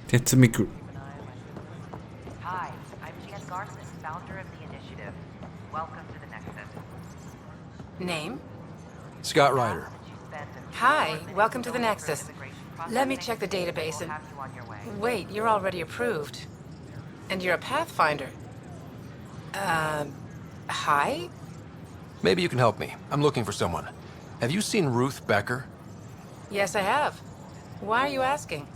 That's a micro. Hi, I'm Jan Garson, founder of the Initiative. Welcome to the Nexus. Name? Scott Ryder. Hi, welcome to the Nexus. Let me check the database and... Wait, you're already approved. And you're a Pathfinder. Hi? Maybe you can help me. I'm looking for someone. Have you seen Ruth Becker? Yes, I have. Why are you asking?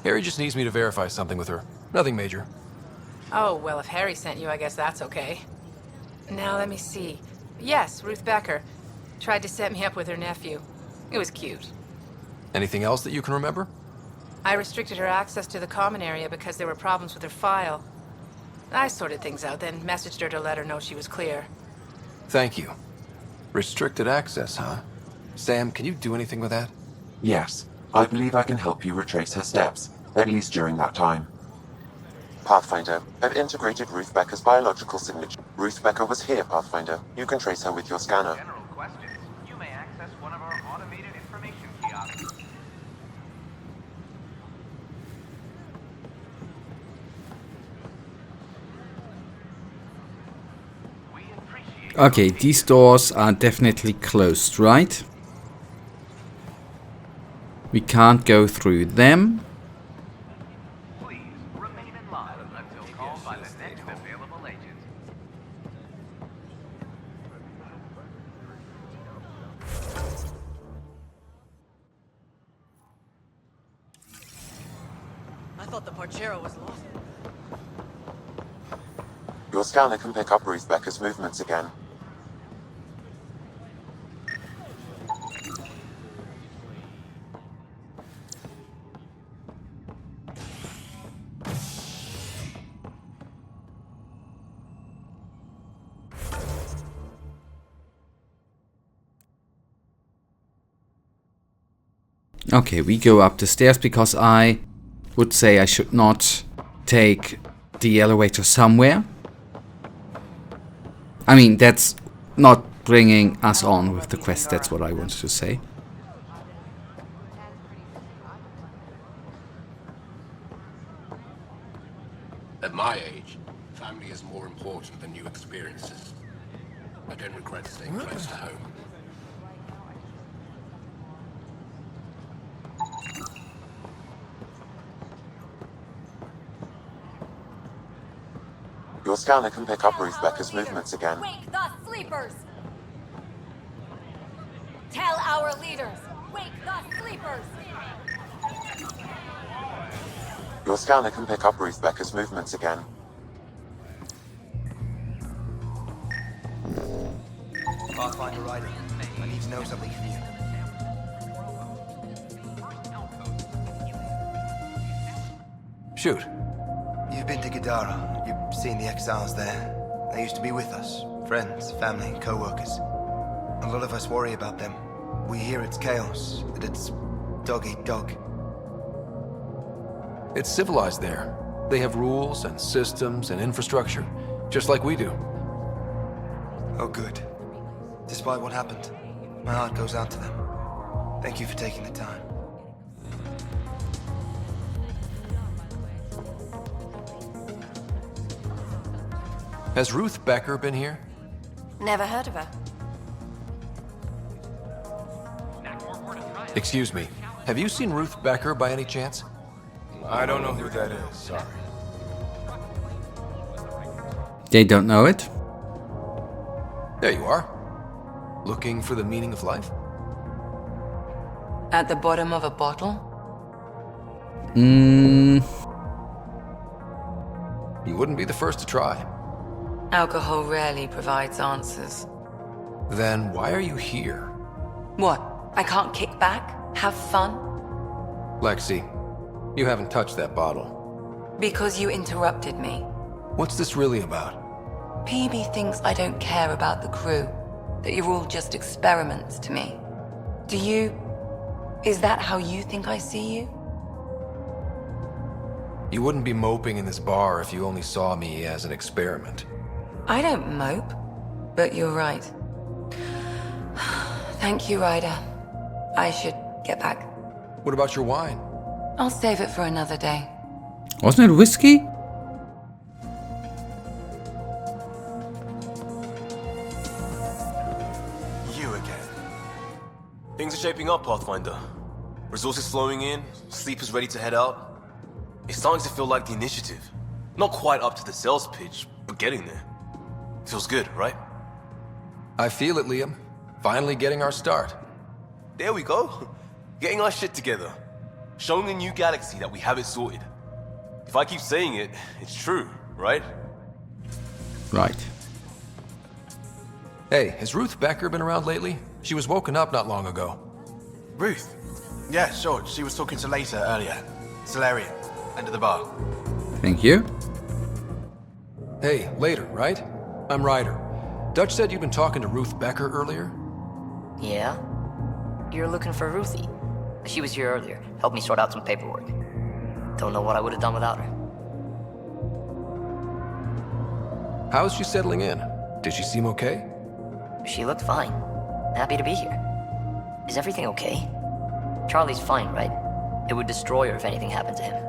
Harry just needs me to verify something with her. Nothing major. Oh, well, if Harry sent you, I guess that's okay. Now, let me see. Yes, Ruth Becker. Tried to set me up with her nephew. It was cute. Anything else that you can remember? I restricted her access to the common area because there were problems with her file. I sorted things out, then messaged her to let her know she was clear. Thank you. Restricted access, huh? Sam, can you do anything with that? Yes, I believe I can help you retrace her steps, at least during that time. Pathfinder, I've integrated Ruth Becker's biological signature. Ruth Becker was here, Pathfinder. You can trace her with your scanner. General questions. You may access one of our automated information kiosks. Okay, these doors are definitely closed, right? We can't go through them. Please remain in line until called by the next available agent. I thought the Parchero was lost. Your scanner can pick up Ruth Becker's movements again. Okay, we go up the stairs because I would say I should not take the elevator somewhere. I mean, that's not bringing us on with the quest, that's what I wanted to say. At my age, family is more important than new experiences. I don't regret staying close to home. Your scanner can pick up Ruth Becker's movements again. Wake the sleepers! Tell our leaders, wake the sleepers! Your scanner can pick up Ruth Becker's movements again. Pathfinder Ryder, I need to know something from you. Shoot. You've been to Gadara. You've seen the exiles there. They used to be with us. Friends, family, co-workers. A lot of us worry about them. We hear it's chaos, that it's dog-eat-dog. It's civilized there. They have rules and systems and infrastructure, just like we do. Oh, good. Despite what happened, my heart goes out to them. Thank you for taking the time. Has Ruth Becker been here? Never heard of her. Excuse me. Have you seen Ruth Becker by any chance? I don't know who that is, sorry. They don't know it. There you are. Looking for the meaning of life? At the bottom of a bottle? You wouldn't be the first to try. Alcohol rarely provides answers. Then why are you here? What? I can't kick back? Have fun? Lexi, you haven't touched that bottle. Because you interrupted me. What's this really about? PB thinks I don't care about the crew. That you're all just experiments to me. Do you... Is that how you think I see you? You wouldn't be moping in this bar if you only saw me as an experiment. I don't mope, but you're right. Thank you, Ryder. I should get back. What about your wine? I'll save it for another day. Wasn't it whiskey? You again. Things are shaping up, Pathfinder. Resources flowing in, sleepers ready to head out. It's starting to feel like the initiative. Not quite up to the sales pitch, but getting there. Feels good, right? I feel it, Liam. Finally getting our start. There we go. Getting our shit together. Showing the new galaxy that we have it sorted. If I keep saying it, it's true, right? Right. Hey, has Ruth Becker been around lately? She was woken up not long ago. Ruth? Yeah, sure. She was talking to Later earlier. Solarian. End of the bar. Thank you. Hey, Later, right? I'm Ryder. Dutch said you've been talking to Ruth Becker earlier? Yeah? you're looking for Ruthie. She was here earlier, helped me sort out some paperwork. Don't know what I would have done without her. How's she settling in? Did she seem okay? She looked fine. Happy to be here. Is everything okay? Charlie's fine, right? It would destroy her if anything happened to him.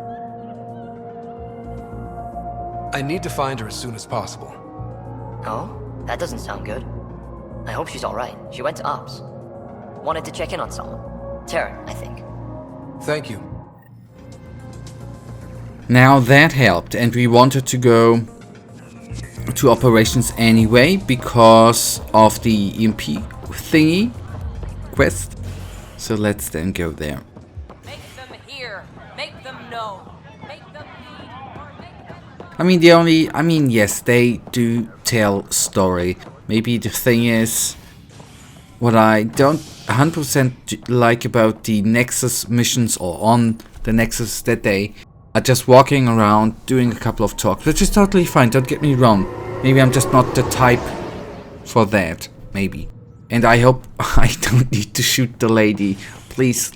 I need to find her as soon as possible. Oh? That doesn't sound good. I hope she's alright. She went to Ops. Wanted to check in on someone. Taryn, I think. Thank you. Now that helped, and we wanted to go to operations anyway because of the EMP thingy quest. So let's then go there. Make them hear. Make them know. Make them heed. Or make them... yes, they do tell story. Maybe the thing is, what I don't 100% like about the Nexus missions or on the Nexus that they are just walking around doing a couple of talks, which is totally fine, don't get me wrong. Maybe I'm just not the type for that, maybe. And I hope I don't need to shoot the lady. Please,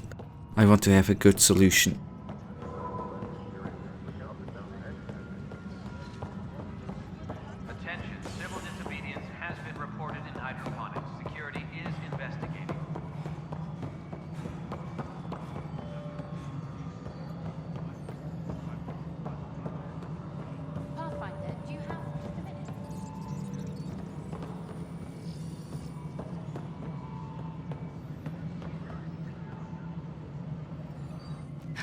I want to have a good solution. Attention, civil disobedience has been reported in hydroponics. Security is investigating. Pathfinder, do you have a minute?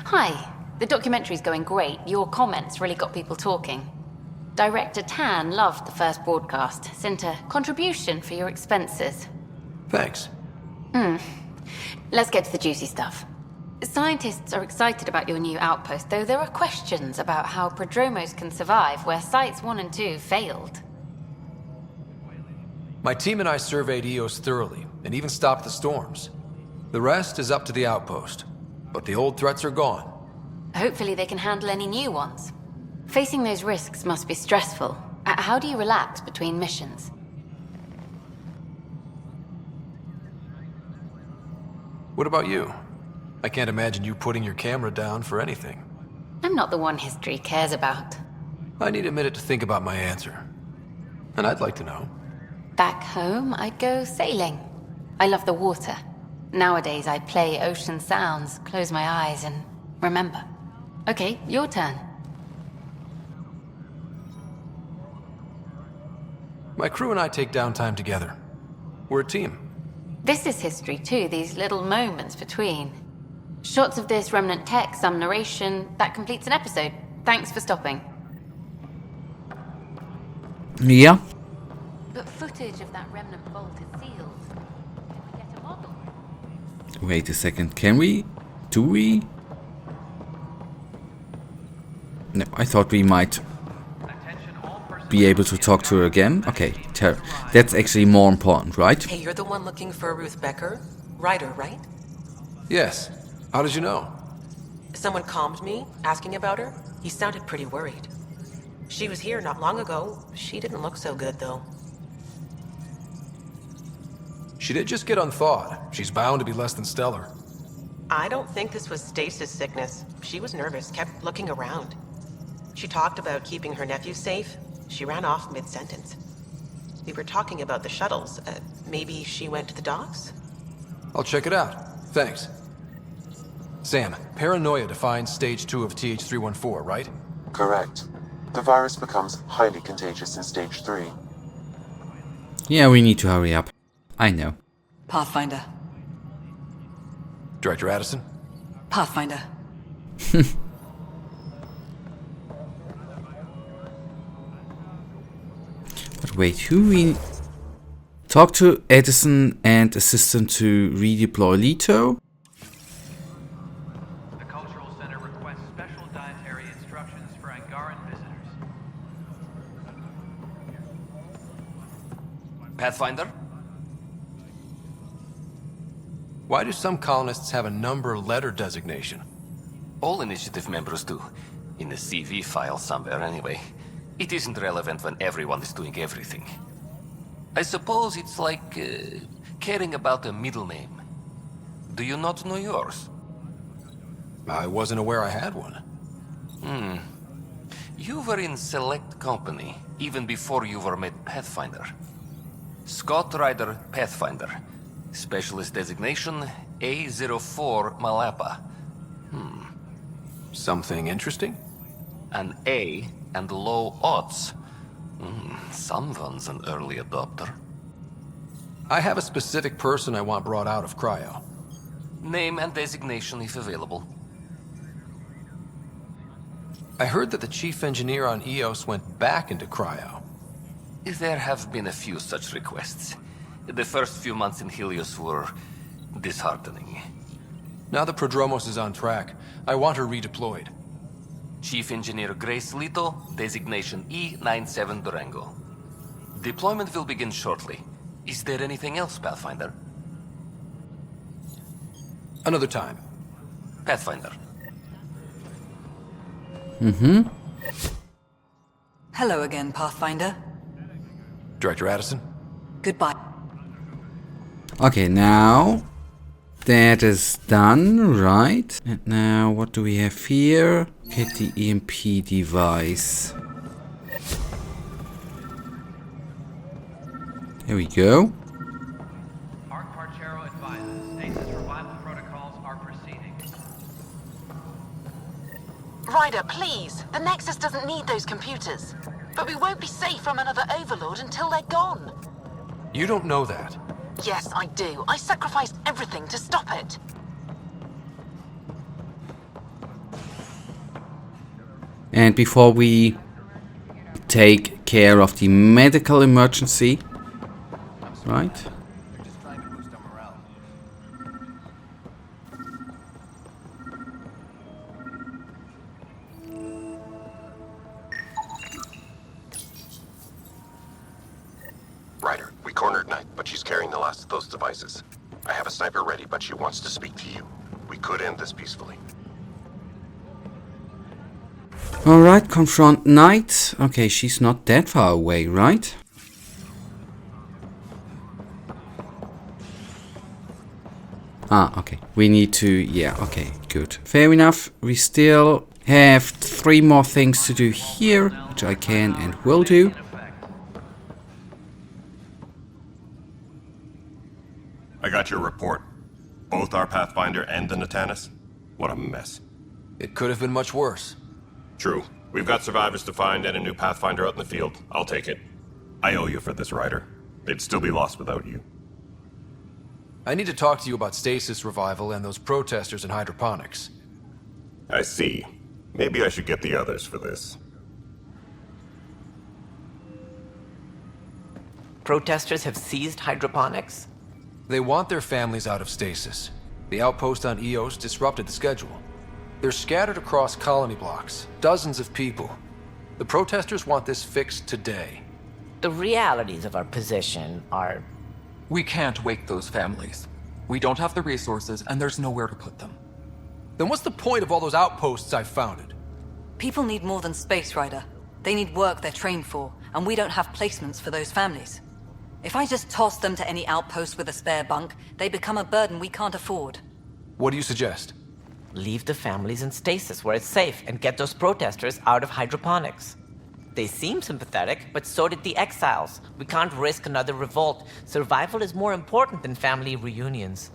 Hi. The documentary's going great. Your comments really got people talking. Director Tan loved the first broadcast. Sent a contribution for your expenses. Thanks. Let's get to the juicy stuff. Scientists are excited about your new outpost, though there are questions about how prodromos can survive where Sites 1 and 2 failed. My team and I surveyed EOS thoroughly, and even stopped the storms. The rest is up to the outpost, but the old threats are gone. Hopefully they can handle any new ones. Facing those risks must be stressful. How do you relax between missions? What about you? I can't imagine you putting your camera down for anything. I'm not the one history cares about. I need a minute to think about my answer. And I'd like to know. Back home, I'd go sailing. I love the water. Nowadays, I play ocean sounds, close my eyes, and remember. Okay, your turn. My crew and I take downtime together. We're a team. This is history too, these little moments between. Shots of this Remnant tech, some narration, that completes an episode. Thanks for stopping. Yeah. But footage of that Remnant vault is sealed. Can we get a model? Wait a second, can we? Do we? No, I thought we might be able to talk to her again. Okay, that's actually more important, right? Hey, you're the one looking for Ruth Becker? Ryder, right? Yes. How did you know? Someone calmed me, asking about her. He sounded pretty worried. She was here not long ago. She didn't look so good, though. She did just get unthawed. She's bound to be less than stellar. I don't think this was stasis sickness. She was nervous, kept looking around. She talked about keeping her nephew safe. She ran off mid-sentence. We were talking about the shuttles. Maybe she went to the docks? I'll check it out. Thanks. Sam, paranoia defines stage 2 of TH314, right? Correct. The virus becomes highly contagious in stage 3. Yeah, we need to hurry up. I know. Pathfinder. Director Addison? Pathfinder. But wait, who we... Talk to Edison and assistant to redeploy Leto? The Cultural Center requests special dietary instructions for Angaran visitors. Pathfinder? Why do some colonists have a number letter designation? All initiative members do. In the CV file somewhere anyway. It isn't relevant when everyone is doing everything. I suppose it's like caring about a middle name. Do you not know yours? I wasn't aware I had one. You were in select company, even before you were made Pathfinder. Scott Ryder, Pathfinder. Specialist designation, A04 Malapa. Something interesting? An A and low odds. Someone's an early adopter. I have a specific person I want brought out of cryo. Name and designation if available. I heard that the chief engineer on EOS went back into cryo. There have been a few such requests. The first few months in Helios were disheartening. Now that Prodromos is on track, I want her redeployed. Chief Engineer Grace Lito, designation E97 Durango. Deployment will begin shortly. Is there anything else, Pathfinder? Another time. Pathfinder. Hello again, Pathfinder. Director Addison? Goodbye. Okay, now that is done, right? And now what do we have here? Get the EMP device. There we go. Arc Parchero advises stasis revival protocols are proceeding. Ryder, please. The Nexus doesn't need those computers. But we won't be safe from another Overlord until they're gone. You don't know that. Yes, I do. I sacrificed everything to stop it. And before we take care of the medical emergency, right? Ryder, we cornered Knight, but she's carrying the last of those devices. I have a sniper ready, but she wants to speak to you. We could end this peacefully. Alright, confront Knight. Okay, she's not that far away, right? Ah, okay. We need to... yeah, okay, good. Fair enough. We still have 3 more things to do here, which I can and will do. I got your report. Both our Pathfinder and the Natanus. What a mess. It could have been much worse. True. We've got survivors to find and a new Pathfinder out in the field. I'll take it. I owe you for this, Ryder. They'd still be lost without you. I need to talk to you about stasis revival and those protesters in hydroponics. I see. Maybe I should get the others for this. Protesters have seized hydroponics? They want their families out of stasis. The outpost on EOS disrupted the schedule. They're scattered across colony blocks, dozens of people. The protesters want this fixed today. The realities of our position are... We can't wake those families. We don't have the resources, and there's nowhere to put them. Then what's the point of all those outposts I've founded? People need more than space, Ryder. They need work they're trained for, and we don't have placements for those families. If I just toss them to any outpost with a spare bunk, they become a burden we can't afford. What do you suggest? Leave the families in stasis where it's safe and get those protesters out of hydroponics. They seem sympathetic, but so did the exiles. We can't risk another revolt. Survival is more important than family reunions.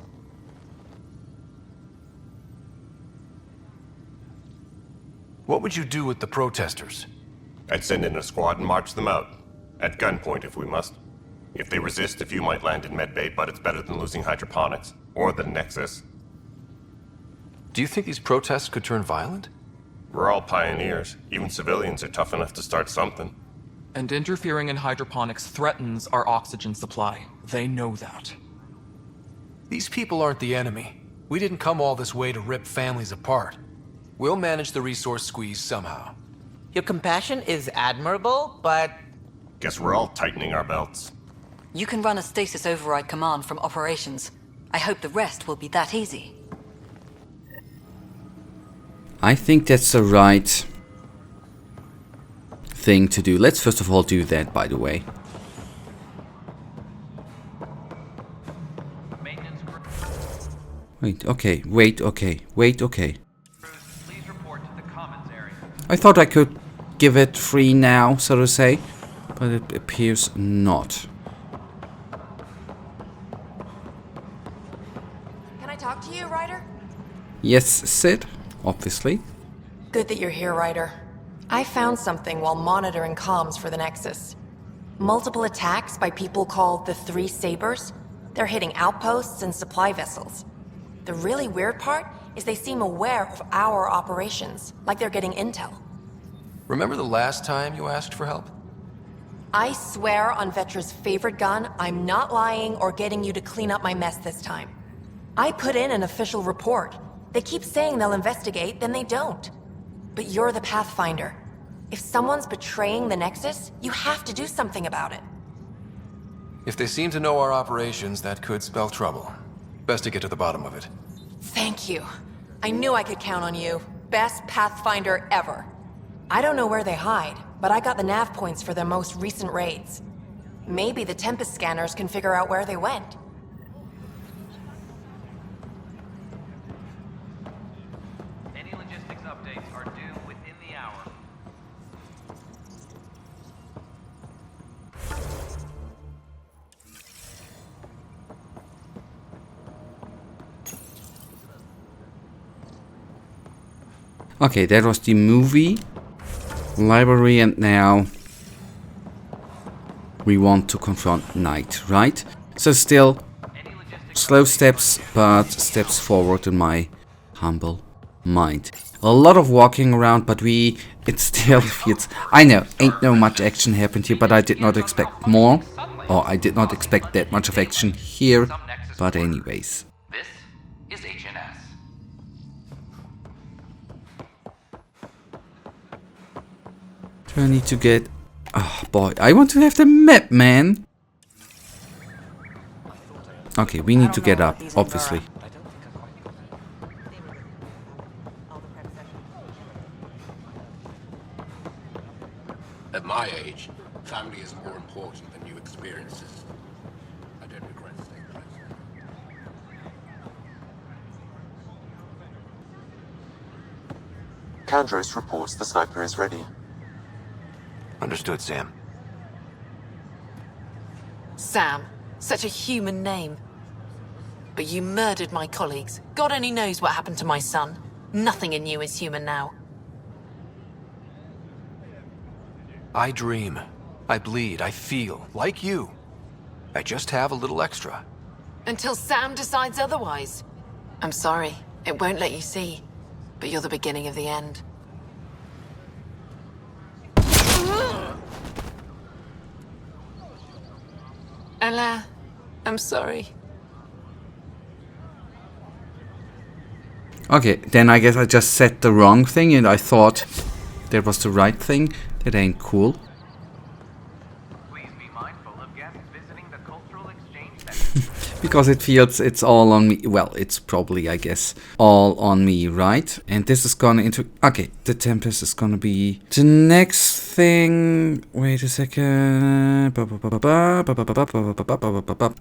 What would you do with the protesters? I'd send in a squad and march them out. At gunpoint if we must. If they resist, a few might land in medbay, but it's better than losing hydroponics. Or the Nexus. Do you think these protests could turn violent? We're all pioneers. Even civilians are tough enough to start something. And interfering in hydroponics threatens our oxygen supply. They know that. These people aren't the enemy. We didn't come all this way to rip families apart. We'll manage the resource squeeze somehow. Your compassion is admirable, but... Guess we're all tightening our belts. You can run a stasis override command from operations. I hope the rest will be that easy. I think that's the right thing to do. Let's first of all do that, by the way. Wait, okay, wait, okay, wait, okay. I thought I could give it free now, so to say, but it appears not. Can I talk to you, Ryder? Yes, Sid, obviously. Good that you're here, Ryder. I found something while monitoring comms for the Nexus. Multiple attacks by people called the Three Sabers. They're hitting outposts and supply vessels. The really weird part is they seem aware of our operations, like they're getting intel. Remember the last time you asked for help? I swear on Vetra's favorite gun, I'm not lying or getting you to clean up my mess this time. I put in an official report. They keep saying they'll investigate, then they don't. But you're the Pathfinder. If someone's betraying the Nexus, you have to do something about it. If they seem to know our operations, that could spell trouble. Best to get to the bottom of it. Thank you. I knew I could count on you. Best Pathfinder ever. I don't know where they hide, but I got the nav points for their most recent raids. Maybe the Tempest scanners can figure out where they went. Any logistics updates are due within the hour. Okay, that was the movie library, and now we want to confront Knight, right? So still slow steps, but steps forward in my humble mind. A lot of walking around, but it still feels... I know, ain't no much action happened here, but I did not expect more. Or I did not expect that much of action here, but anyways. This is HNS. Do I need to get... Oh boy, I want to have the map, man! Okay, we need to get up, obviously. At my age, family is more important than new experiences. I don't regret staying close. Kandros reports the sniper is ready. Understood, Sam. Sam. Such a human name. But you murdered my colleagues. God only knows what happened to my son. Nothing in you is human now. I dream. I bleed. I feel. Like you. I just have a little extra. Until Sam decides otherwise. I'm sorry. It won't let you see. But you're the beginning of the end. Allah, I'm sorry. Okay, then I guess I just said the wrong thing and I thought that was the right thing. That ain't cool. Please be mindful of guests visiting the cultural exchange center. Because it feels it's all on me. Well, it's probably, I guess, all on me, right? And this is gonna okay, the Tempest is gonna be the next thing. Wait a second.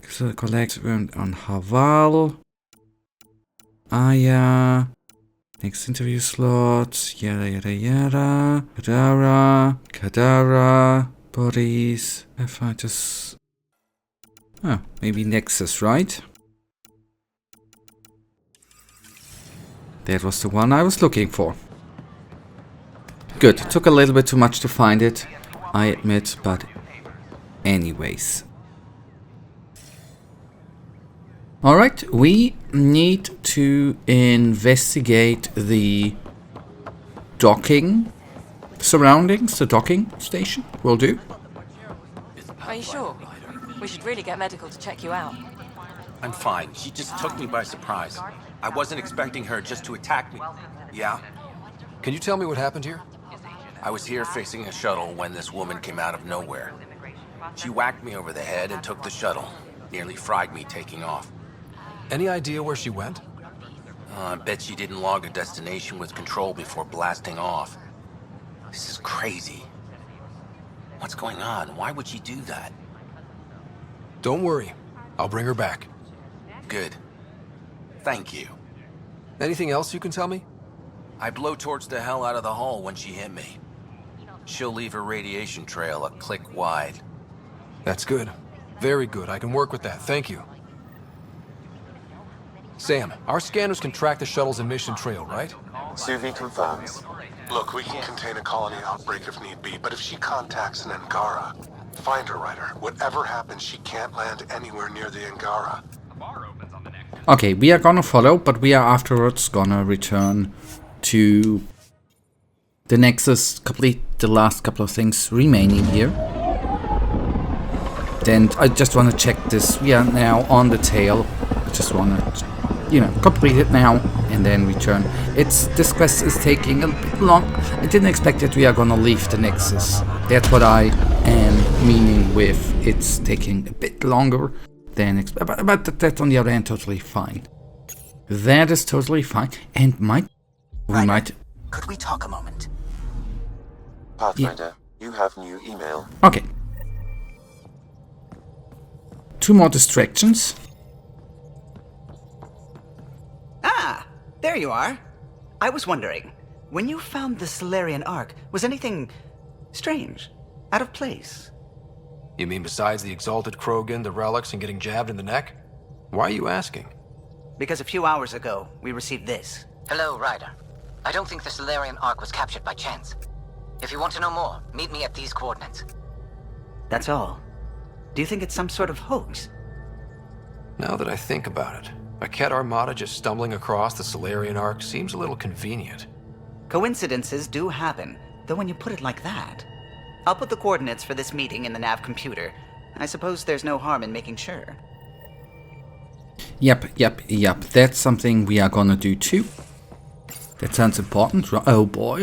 So collect on Haval. Aya. Next interview slot. Yada yada yada. Kadara. Bodies. If I just... Oh, maybe Nexus, right? That was the one I was looking for. Good. Took a little bit too much to find it, I admit, but anyways. Alright, we need to investigate the docking surroundings, the docking station. Will do. Are you sure? We should really get medical to check you out. I'm fine. She just took me by surprise. I wasn't expecting her just to attack me. Yeah? Can you tell me what happened here? I was here fixing a shuttle when this woman came out of nowhere. She whacked me over the head and took the shuttle. Nearly fried me taking off. Any idea where she went? I bet she didn't log a destination with control before blasting off. This is crazy. What's going on? Why would she do that? Don't worry. I'll bring her back. Good. Thank you. Anything else you can tell me? I blowtorched the hell out of the hull when she hit me. She'll leave her radiation trail a click wide. That's good. Very good. I can work with that. Thank you. Sam, our scanners can track the shuttle's emission trail, right? Suvi confirms. Look, we can contain a colony outbreak if need be, but if she contacts an Angara, find her, Ryder. Whatever happens, she can't land anywhere near the Angara. Okay, we are gonna follow, but we are afterwards gonna return to the Nexus, complete the last couple of things remaining here. Then I just want to check this. We are now on the tail. I just want to, you know, complete it now and then return. This quest is taking a bit long. I didn't expect that we are gonna leave the Nexus. That's what I am meaning with it's taking a bit longer than expected. But that's on the other hand totally fine. That is totally fine. And Could we talk a moment? Pathfinder, you have new email. Okay. 2 more distractions. Ah, there you are. I was wondering, when you found the Solarian Ark, was anything strange, out of place? You mean besides the exalted Krogan, the relics, and getting jabbed in the neck? Why are you asking? Because a few hours ago, we received this. Hello, Ryder. I don't think the Solarian Ark was captured by chance. If you want to know more, meet me at these coordinates. That's all. Do you think it's some sort of hoax? Now that I think about it, a Kett armada just stumbling across the Solarian Ark seems a little convenient. Coincidences do happen, though when you put it like that. I'll put the coordinates for this meeting in the nav computer. I suppose there's no harm in making sure. Yep. That's something we are gonna do too. That sounds important. Oh boy.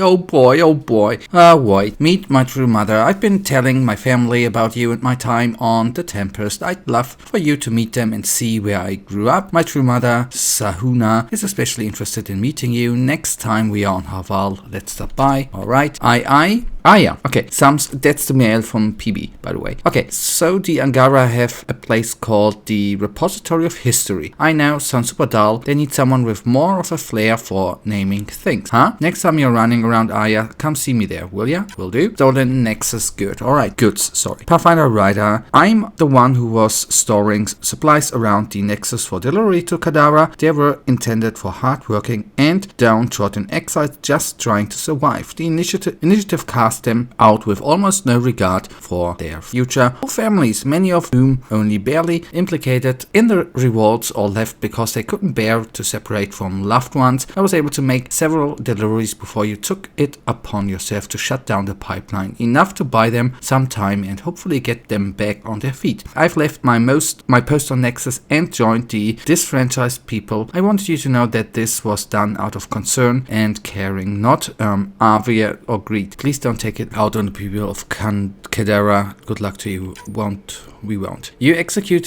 Wait. Meet my true mother. I've been telling my family about you and my time on the Tempest. I'd love for you to meet them and see where I grew up. My true mother, Sahuna, is especially interested in meeting you. Next time we are on Haval, let's stop by. Alright. Yeah. Okay. That's the mail from PB, by the way. Okay. So the Angara have a place called the Repository of History. I know, sounds super dull. They need someone with more of a flair for naming things. Huh? Next time you're running around Aya, come see me there, will ya? Will do. Stolen Nexus, good. Alright, goods, sorry. Pathfinder Ryder, I'm the one who was storing supplies around the Nexus for delivery to Kadara. They were intended for hardworking and downtrodden exiles just trying to survive. The initiative cast them out with almost no regard for their future. Whole families, many of whom only barely implicated in the revolts or left because they couldn't bear to separate from loved ones. I was able to make several deliveries before you took it upon yourself to shut down the pipeline, enough to buy them some time and hopefully get them back on their feet. I've left my post on Nexus and joined the disfranchised people. I wanted you to know that this was done out of concern and caring, not avarice or greed. Please don't take it out on the people of Kadara. Good luck to you. We won't. You execute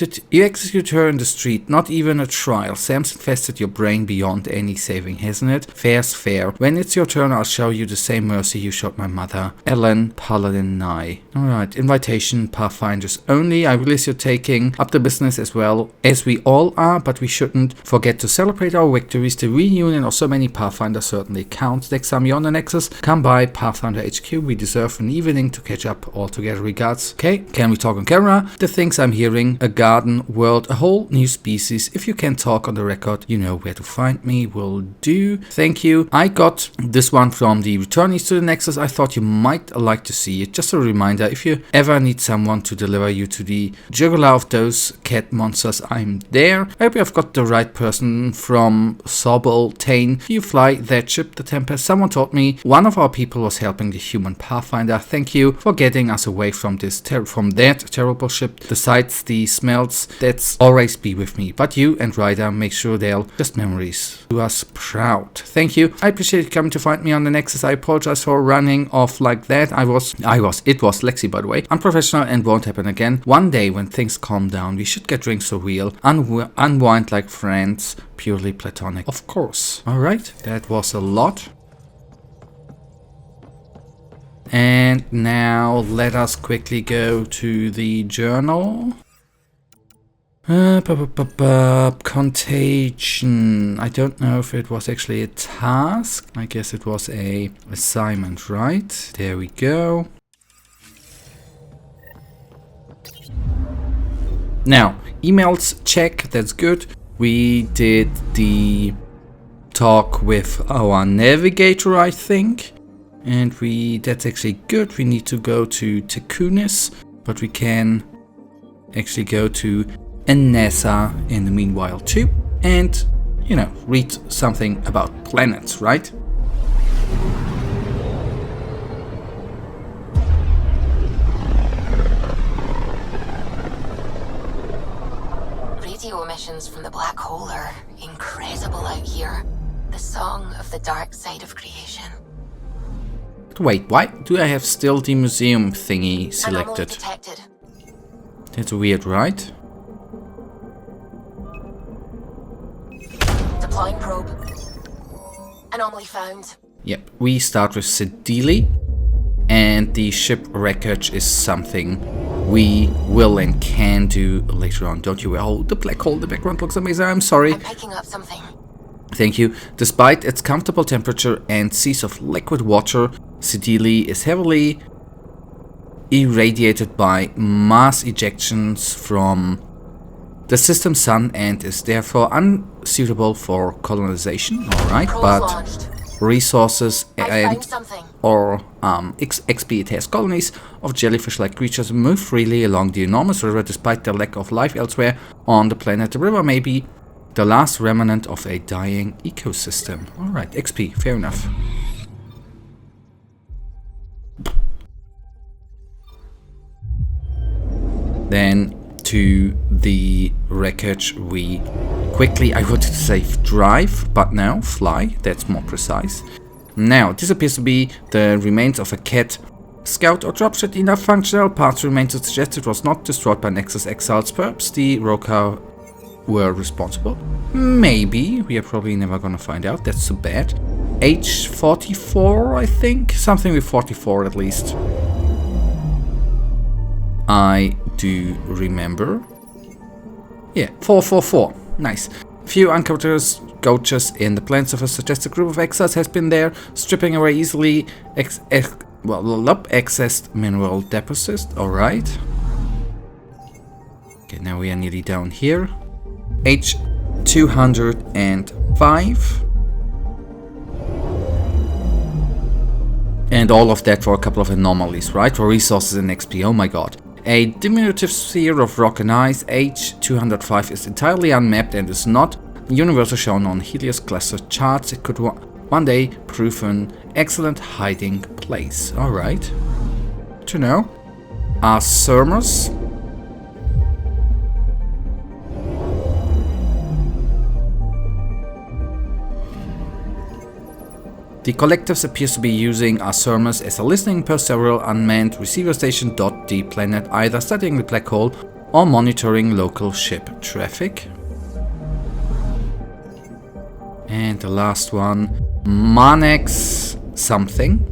her in the street, not even a trial. Sam's infested your brain beyond any saving, hasn't it? Fair's fair. When it's your turn, I'll show you the same mercy you showed my mother. Ellen Paladin Nye. Alright, invitation, Pathfinders only. I realize you're taking up the business as well as we all are, but we shouldn't forget to celebrate our victories. The reunion of so many Pathfinders certainly counts. Next time you're on the Nexus, come by Pathfinder HQ. We deserve an evening to catch up all together. Regards. Okay, can we talk on camera? The things I'm hearing, a garden world, a whole new species. If you can talk on the record, you know where to find me. Will do. Thank you. I got this one from the returnees to the Nexus. I thought you might like to see it. Just a reminder, if you ever need someone to deliver you to the jugular of those Kett monsters, I'm there. I hope I've got the right person from Sobel Tane. You fly that ship, the Tempest. Someone told me one of our people was helping the human Pathfinder. Thank you for getting us away from that terrible ship. The sights, the smells, that's always be with me. But you and Ryder, make sure they'll just memories. Do us proud. Thank you. I appreciate you coming to find me on the Nexus. I apologize for running off like that. It was Lexi, by the way. Unprofessional and won't happen again. One day when things calm down, we should get drinks for real. Unwind like friends. Purely platonic. Of course. Alright, that was a lot. And now let us quickly go to the journal. Contagion. I don't know if it was actually a task. I guess it was a assignment, right? There we go. Now, emails, check, that's good. We did the talk with our navigator, I think. And that's actually good. We need to go to Takunis, but we can actually go to NASA in the meanwhile too. And, you know, read something about planets, right? Radio emissions from the black hole are incredible out here. The song of the dark side of creation. Wait, why do I have still the museum thingy selected? Detected. That's weird, right? Deploying probe. Anomaly found. Yep, we start with Sedili, and the ship wreckage is something we will and can do later on. Don't you worry. Oh, the black hole in the background looks amazing. I'm sorry. I'm picking up something. Thank you. Despite its comfortable temperature and seas of liquid water, Sedili is heavily irradiated by mass ejections from the system sun and is therefore unsuitable for colonization. Alright, but launched. Resources and or XP it has colonies of jellyfish-like creatures move freely along the enormous river despite the lack of life elsewhere on the planet. The river may be the last remnant of a dying ecosystem. Alright, XP, fair enough. Then to the wreckage we quickly, I wanted to say drive, but no, fly, that's more precise. Now, this appears to be the remains of a Kett scout or dropship. Enough functional parts remain to suggest it was not destroyed by Nexus exiles. Perhaps the Roka were responsible. Maybe, we are probably never gonna find out, that's so bad. H44, I think, something with 44 at least. I do remember. Yeah, 444. Nice. Few uncounters gouges in the planet surface suggest a group of exiles has been there, stripping away easily accessed mineral deposits. Alright. Okay, now we are nearly down here. H205. And all of that for a couple of anomalies, right? For resources and XP, oh my god. A diminutive sphere of rock and ice, H205, is entirely unmapped and is not universally shown on Helios cluster charts. It could one day prove an excellent hiding place. Alright. Good to know. Sermers. The collectives appears to be using Sermers as a listening post several unmanned receiver stations dot the planet, either studying the black hole or monitoring local ship traffic. And the last one, Manex something.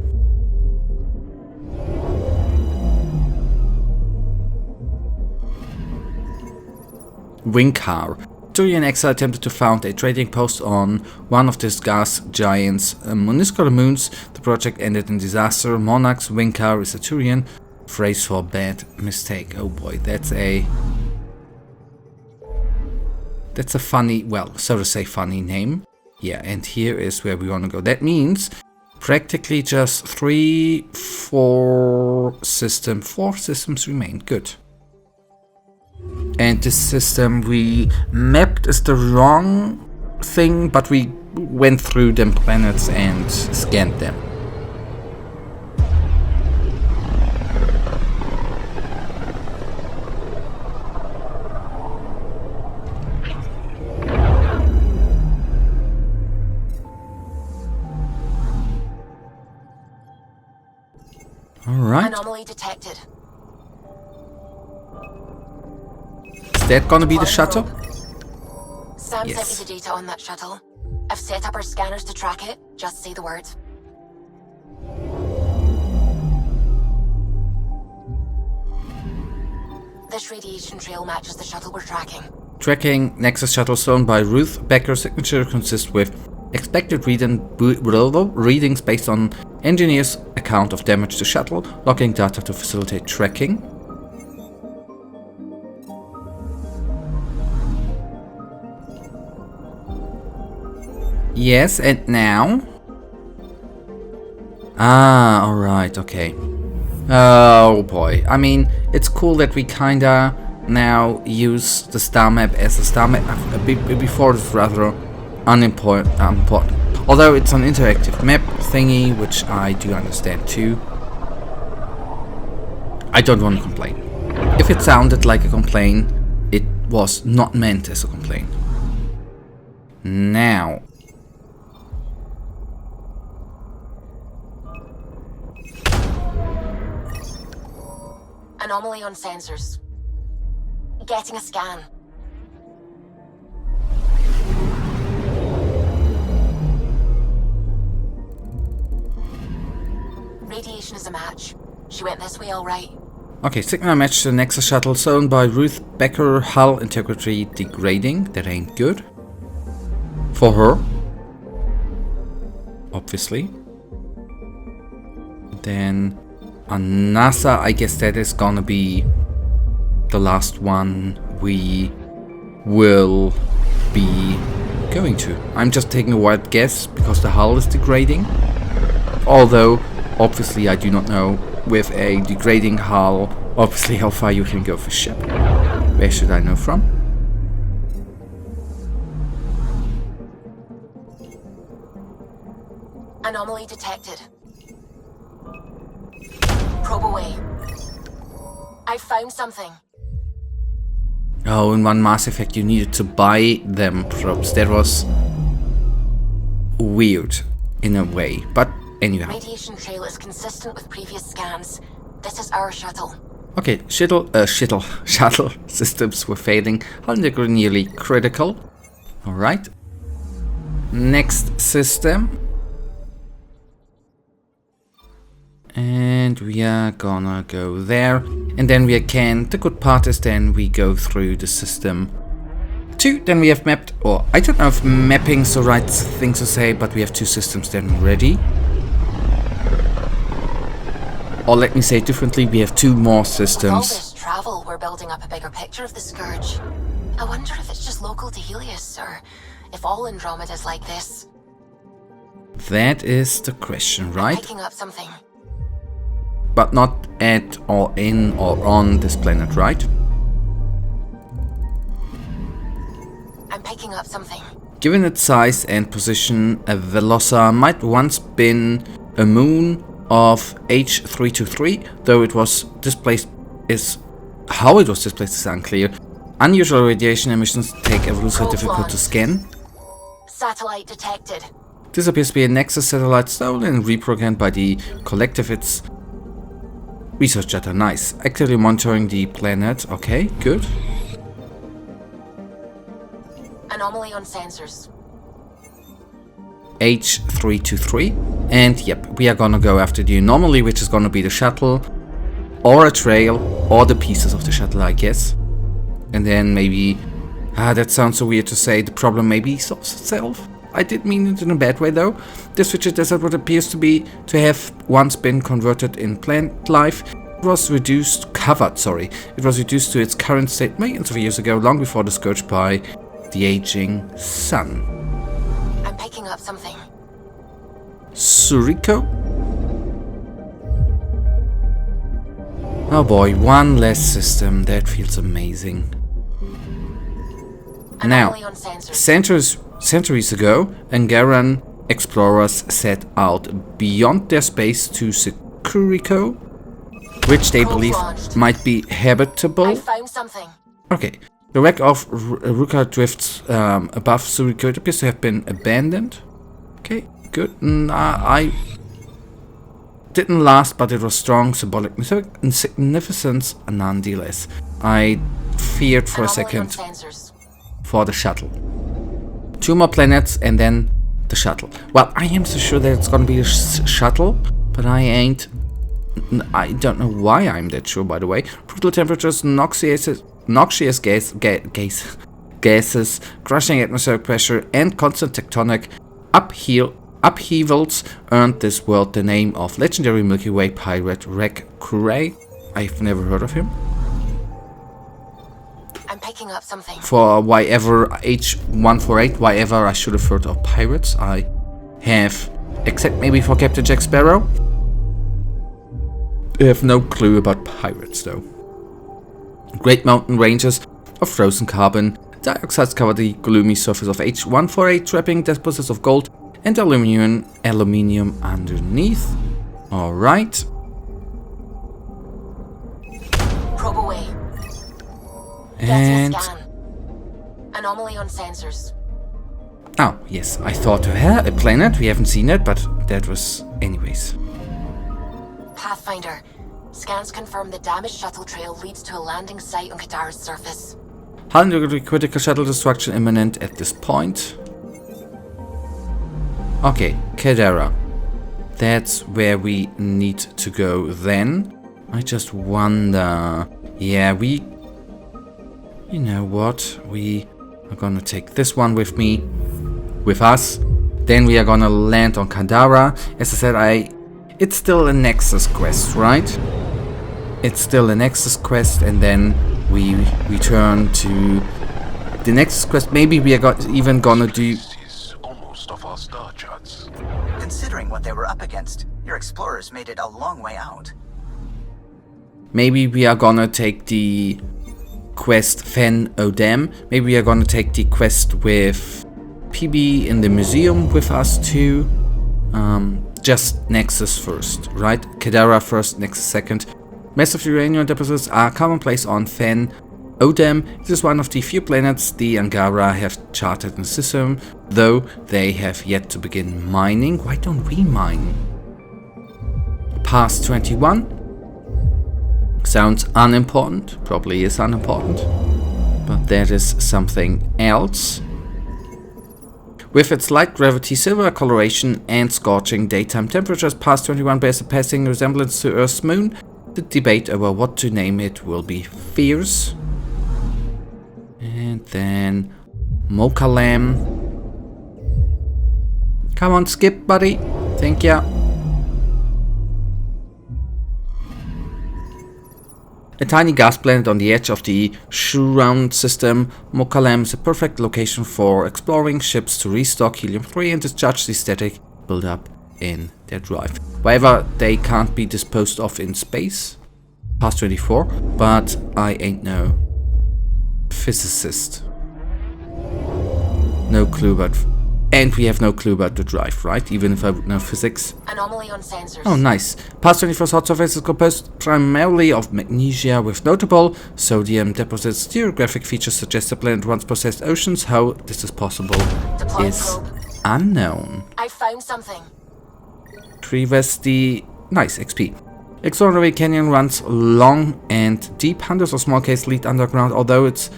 Winkar. Turian exile attempted to found a trading post on one of this gas giant's minuscule moons. The project ended in disaster. Monarch's Winkar is a Turian phrase for bad mistake. Oh boy, that's a funny, well, so to say funny name. Yeah, and here is where we want to go. That means practically just four systems remain. Good. And this system we mapped is the wrong thing, but we went through them planets and scanned them. All right. Anomaly detected. Is that gonna be the shuttle? Sam Yes. sent me the data on that shuttle. I've set up our scanners to track it. Just say the word. This radiation trail matches the shuttle we're tracking. Tracking Nexus shuttle stolen by Ruth Becker's signature consists with expected readings based on engineer's account of damage to shuttle, logging data to facilitate tracking. Yes, and now? Ah, alright, okay. Oh boy. I mean, it's cool that we kinda now use the star map as a star map. Before it was rather unimportant. Although it's an interactive map thingy, which I do understand too. I don't want to complain. If it sounded like a complaint, it was not meant as a complaint. Now. Anomaly on sensors. Getting a scan. Radiation is a match. She went this way all right. Okay, signal match to the Nexus shuttle zone by Ruth Becker, hull integrity degrading. That ain't good. For her. Obviously. Then on NASA, I guess that is gonna be the last one we will be going to. I'm just taking a wild guess because the hull is degrading. Although, obviously I do not know with a degrading hull, obviously how far you can go for ship. Where should I know from? Anomaly detected. Probe away. I found something. Oh, in one Mass Effect you needed to buy them probes. That was weird in a way, but anyhow. Radiation trail is consistent with previous scans. This is our shuttle. Okay, shuttle systems were failing. Hull nearly critical. Alright. Next system. And we are gonna go there. And then we can, the good part is then we go through the system 2. Then we have mapped, or I don't know if mapping's the right thing to say, but we have 2 systems then ready. Or let me say it differently, we have 2 more systems. With all this travel, we're building up a bigger picture of the Scourge. I wonder if it's just local to Helios, or if all Andromeda is like this. That is the question, right? I'm picking up something. But not at or in or on this planet, right? I'm picking up something. Given its size and position, a Velosa might once been a moon of H323, though it was displaced how it was displaced is unclear. Unusual radiation emissions make a Velosa difficult to scan. Satellite detected. This appears to be a Nexus satellite stolen and reprogrammed by the collective its research data. Nice. Actively monitoring the planet. Okay, good. Anomaly on sensors. H323. And yep, we are gonna go after the anomaly, which is gonna be the shuttle, or a trail, or the pieces of the shuttle, I guess. And then maybe... that sounds so weird to say, the problem maybe solves itself. I did mean it in a bad way though. This frigid desert, what appears to have once been converted in plant life, it was reduced to its current state millions of years ago, long before the Scourge by the aging sun. I'm picking up something. Suriko? Oh boy, one less system. That feels amazing. Now, centuries ago, Angaran explorers set out beyond their space to Suriko, which they believe might be habitable. I found something. Okay, the wreck of Ruka drifts above Suriko. It appears to have been abandoned. Okay, good. I didn't last, but it was strong, symbolic significance nonetheless. I feared for a second for the shuttle. 2 more planets and then the shuttle. Well, I am so sure that it's gonna be the shuttle, but I don't know why I'm that sure, by the way. Brutal temperatures, noxious gases, crushing atmospheric pressure, and constant tectonic upheavals earned this world the name of legendary Milky Way pirate Rek Kuray. I've never heard of him. I'm picking up something. For whatever H148, whatever I should have heard of pirates, I have, except maybe for Captain Jack Sparrow. I have no clue about pirates though. Great mountain ranges of frozen carbon dioxide cover the gloomy surface of H148, trapping deposits of gold and aluminium underneath. Alright. Probe away. And... scan. Anomaly on sensors. Oh, yes, I thought we had a planet. We haven't seen it, but that was anyways. Pathfinder. Scans confirm the damaged shuttle trail leads to a landing site on Kadara's surface. Highly critical shuttle destruction imminent at this point. Okay, Kadara. That's where we need to go then. I just wonder... Yeah, we... You know what? We are gonna take this one with me. With us. Then we are gonna land on Kadara. As I said, it's still a Nexus quest, right? It's still a Nexus quest, and then we return to the Nexus quest. Maybe we are even gonna do... Almost off our star charts. Considering what they were up against, your explorers made it a long way out. Maybe we are gonna take the quest Fen Odem. Maybe we are gonna take the quest with PB in the museum with us too. Just Nexus first, right? Kadara first, Nexus second. Massive uranium deposits are commonplace on Fen Odem. It is one of the few planets the Angara have charted in the system, though they have yet to begin mining. Why don't we mine? Past 21. Sounds unimportant. Probably is unimportant. But that is something else. With its light gravity, silver coloration, and scorching daytime temperatures, past 21 bears a passing resemblance to Earth's moon. The debate over what to name it will be fierce. And then Mokalam. Come on, skip, buddy. Thank ya. A tiny gas planet on the edge of the Shuround system, Mokalam is a perfect location for exploring ships to restock helium-3 and discharge the static buildup in their drive. However, they can't be disposed of in space. Past 24, but I ain't no physicist. No clue about... And we have no clue about the drive, right? Even if I would know physics. Anomaly on sensors. Oh, nice. Past 24's hot surface is composed primarily of magnesia with notable sodium deposits. Geographic features suggest the planet once possessed oceans. How this is possible is unknown. I found something. Trivesti. Nice, XP. Extraordinary canyon runs long and deep. Hundreds of small caves lead underground. Although its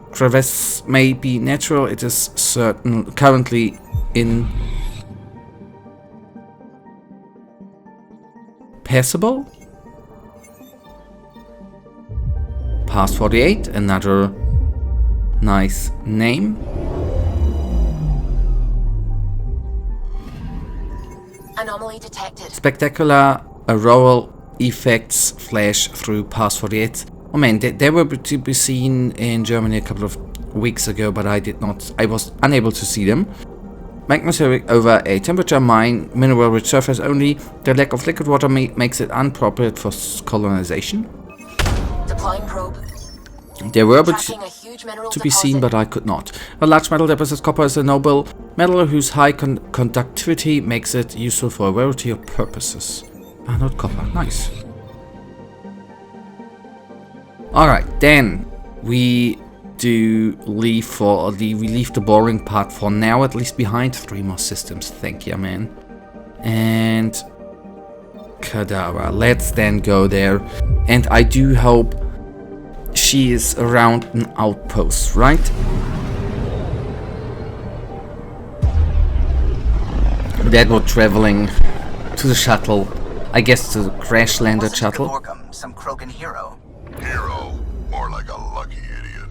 crevasse may be natural, it is currently impassable. Past 48, another nice name. Anomaly detected. Spectacular auroral effects flash through past 48. Oh man, they were to be seen in Germany a couple of weeks ago, but I was unable to see them. Magnospheric over a temperature mine, mineral-rich surface only. The lack of liquid water makes it unappropriate for colonization. Deploying probe. They were to be seen, but I could not. A large metal deposit. Copper is a noble metal whose high conductivity makes it useful for a variety of purposes. Ah, not copper. Nice. Alright, then we do leave the boring part for now, at least behind. 3 more systems, thank you, man. And Kadara, let's then go there. And I do hope she is around an outpost, right? That we're traveling to the shuttle, I guess to the crash landed shuttle. Some Krogan hero. Hero, more like a lucky idiot.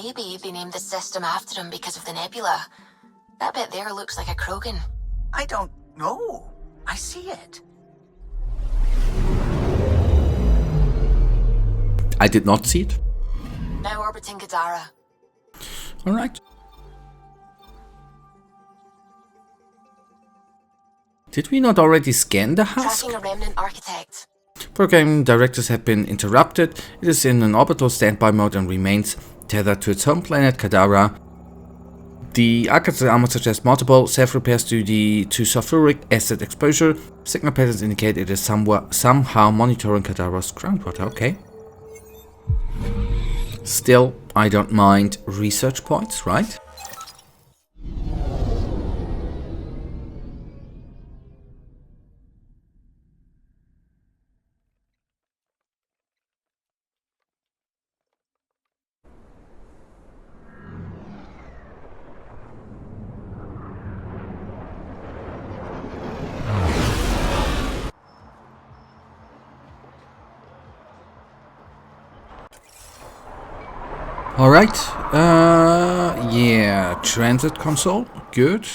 Maybe they named the system after him because of the nebula. That bit there looks like a Krogan. I don't know. I see it. I did not see it. Now orbiting Kadara. Alright. Did we not already scan the husk? Tracking a Remnant architect. Program directors have been interrupted. It is in an orbital standby mode and remains tethered to its home planet, Kadara. The archive's armor suggests multiple self-repairs due to sulfuric acid exposure. Signal patterns indicate it is somehow monitoring Kadara's groundwater. Okay. Still, I don't mind research points, right? Alright, yeah, transit console, good.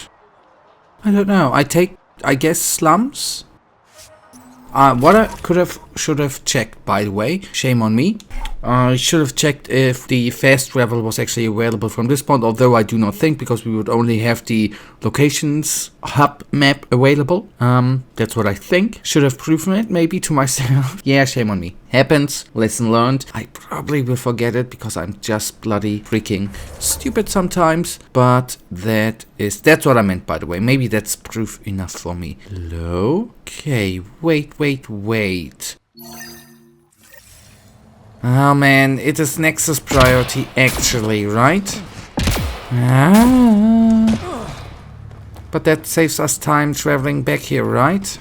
I don't know, I guess slums? What I should have checked, by the way, shame on me. I should have checked if the fast travel was actually available from this point, although I do not think, because we would only have the locations hub map available. That's what I think. Should have proven it, maybe, to myself. Yeah, shame on me. Happens, lesson learned. I probably will forget it, because I'm just bloody freaking stupid sometimes. But that's what I meant, by the way. Maybe that's proof enough for me. Hello? Okay, wait. Oh man, it is Nexus priority actually, right? But that saves us time traveling back here, right?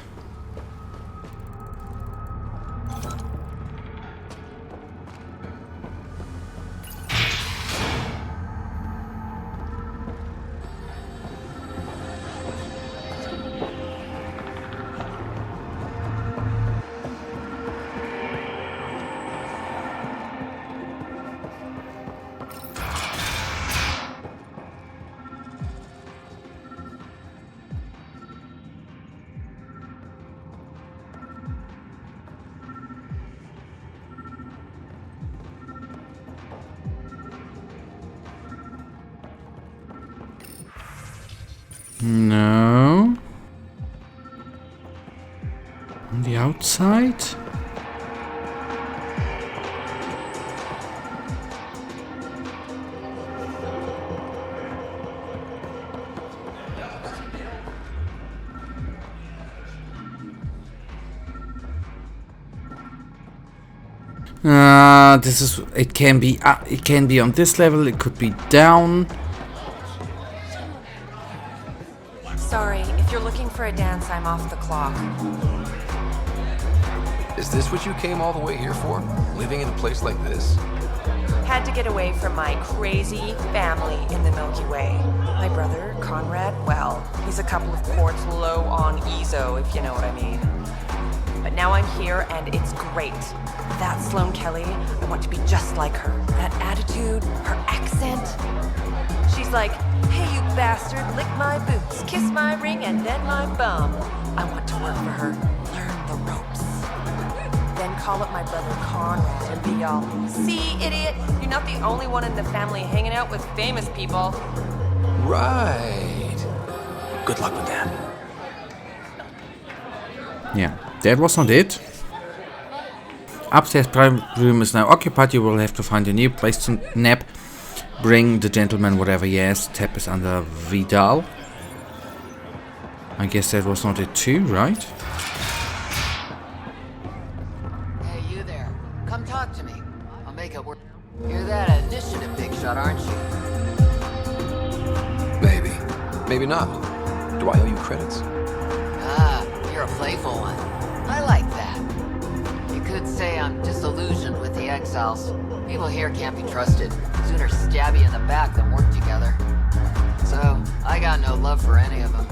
No. On the outside? It can be on this level, it could be down. Sorry, if you're looking for a dance, I'm off the clock. Is this what you came all the way here for? Living in a place like this? Had to get away from my crazy family in the Milky Way. My brother, Conrad, well, he's a couple of quarts low on EZO, if you know what I mean. But now I'm here, and it's great. That Sloane Kelly, I want to be just like her. That attitude, her accent. She's like, hey, you bastard, lick my boots, kiss my ring, and then my bum. I want to work for her, learn the ropes. Then call up my brother Conrad and be all, see, idiot, you're not the only one in the family hanging out with famous people. Right. Good luck with that. Yeah, that was not it. Upstairs private room is now occupied. You will have to find a new place to nap. Bring the gentleman whatever he has. Tap is under Vidal. I guess that was not it too, right? Hey, you there. Come talk to me. I'll make it work. You're that initiative big shot, aren't you? Maybe. Maybe not. Do I owe you credits? Ah, you're a playful one. I like that. You could say I'm disillusioned with the exiles. People here can't be trusted. Sooner stab you in the back than work together. So, I got no love for any of them.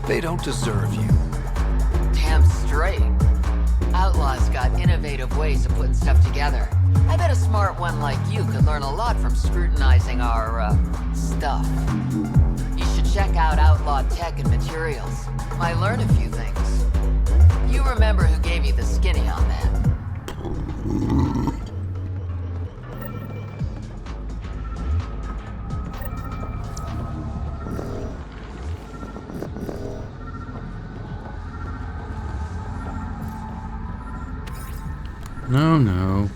They don't deserve you. Damn straight. Outlaws got innovative ways of putting stuff together. I bet a smart one like you could learn a lot from scrutinizing our, stuff. You should check out Outlaw Tech and Materials. Might learn a few things. You remember who gave you the skinny on that? No, no.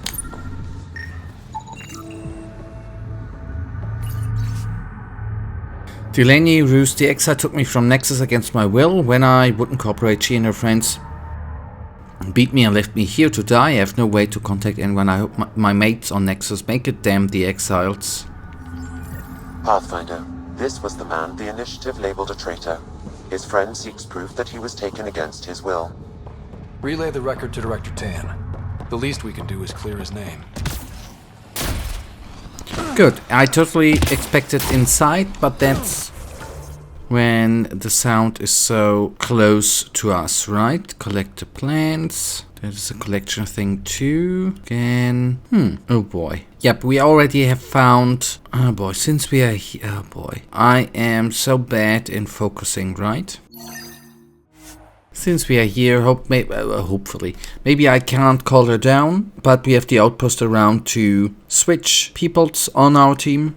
Delaney Roos, the exile, took me from Nexus against my will. When I wouldn't cooperate, she and her friends beat me and left me here to die. I have no way to contact anyone. I hope my mates on Nexus make it. Damn the exiles. Pathfinder, this was the man the Initiative labeled a traitor. His friend seeks proof that he was taken against his will. Relay the record to Director Tan. The least we can do is clear his name. Good. I totally expected inside, but that's when the sound is so close to us, right? Collect the plants. There's a collection thing too. Again. Oh boy. Yep, we already have found... Oh boy, since we are here... Oh boy. I am so bad in focusing, right? Since we are here, hopefully. Maybe I can't call her down, but we have the outpost around to switch peoples on our team.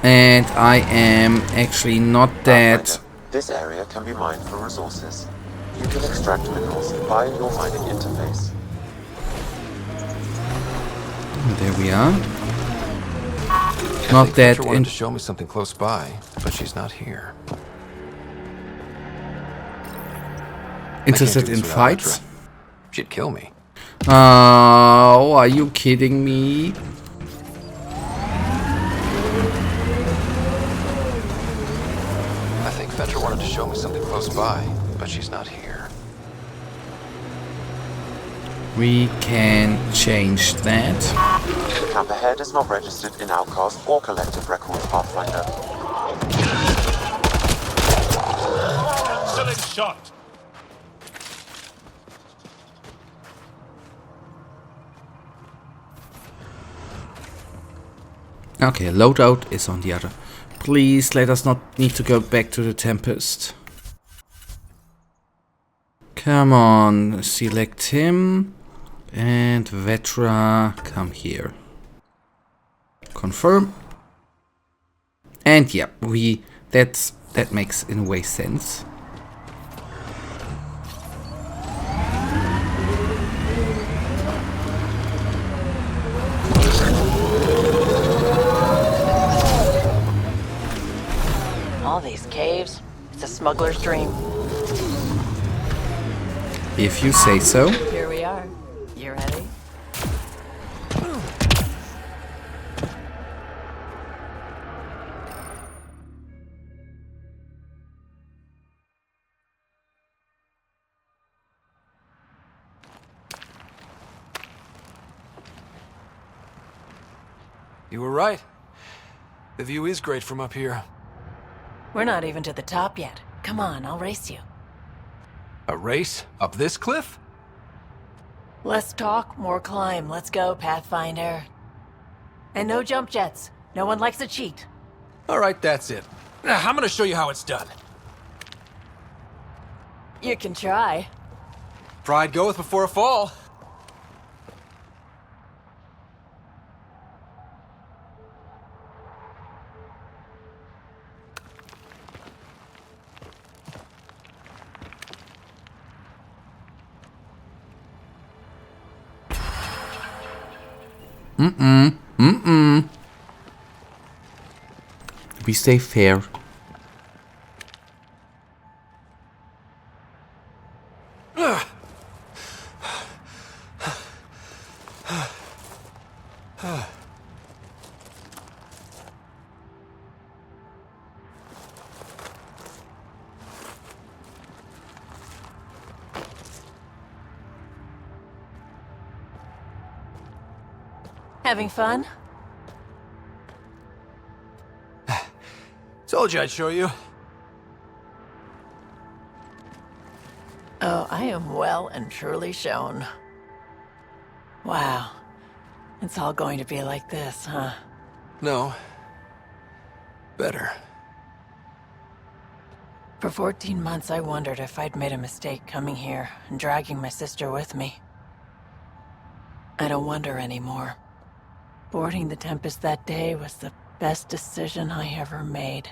And I am actually not that... This area can be mined for resources. You can extract minerals via your mining interface. There we are. Not that. Traitor wanted to show me something close by, but she's not here. Interested in fights? She'd kill me. Oh, are you kidding me? I think Vetra wanted to show me something close by, but she's not here. We can change that. The camp ahead is not registered in Outcast or Collective Records, Pathfinder. Still in shot! Okay, loadout is on the other. Please let us not need to go back to the Tempest. Come on, select him. And Vetra, come here. Confirm. And yeah, that makes in a way sense. All these caves, it's a smuggler's dream. If you say so. Here we are. You ready? You were right. The view is great from up here. We're not even to the top yet. Come on, I'll race you. A race? Up this cliff? Less talk, more climb. Let's go, Pathfinder. And no jump jets. No one likes a cheat. Alright, that's it. Now, I'm gonna show you how it's done. You can try. Pride goeth before a fall. We stay fair. Having fun? Told you I'd show you. am well and truly shown. Wow. It's all going to be like this, huh? No. Better. For 14 months, I wondered if I'd made a mistake coming here and dragging my sister with me. I don't wonder anymore. Boarding the Tempest that day was the best decision I ever made.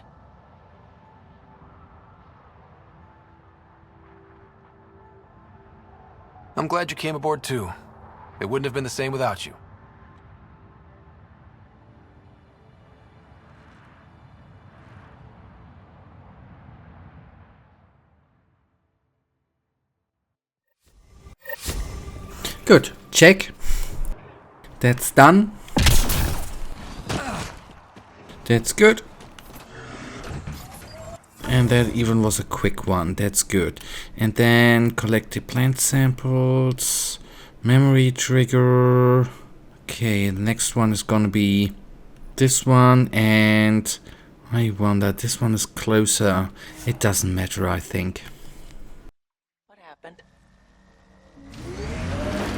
I'm glad you came aboard too. It wouldn't have been the same without you. Good. Check. That's done. That's good. And that even was a quick one. That's good. And then collect the plant samples. Memory trigger. Okay, the next one is gonna be this one. And I wonder, this one is closer. It doesn't matter, I think. What happened?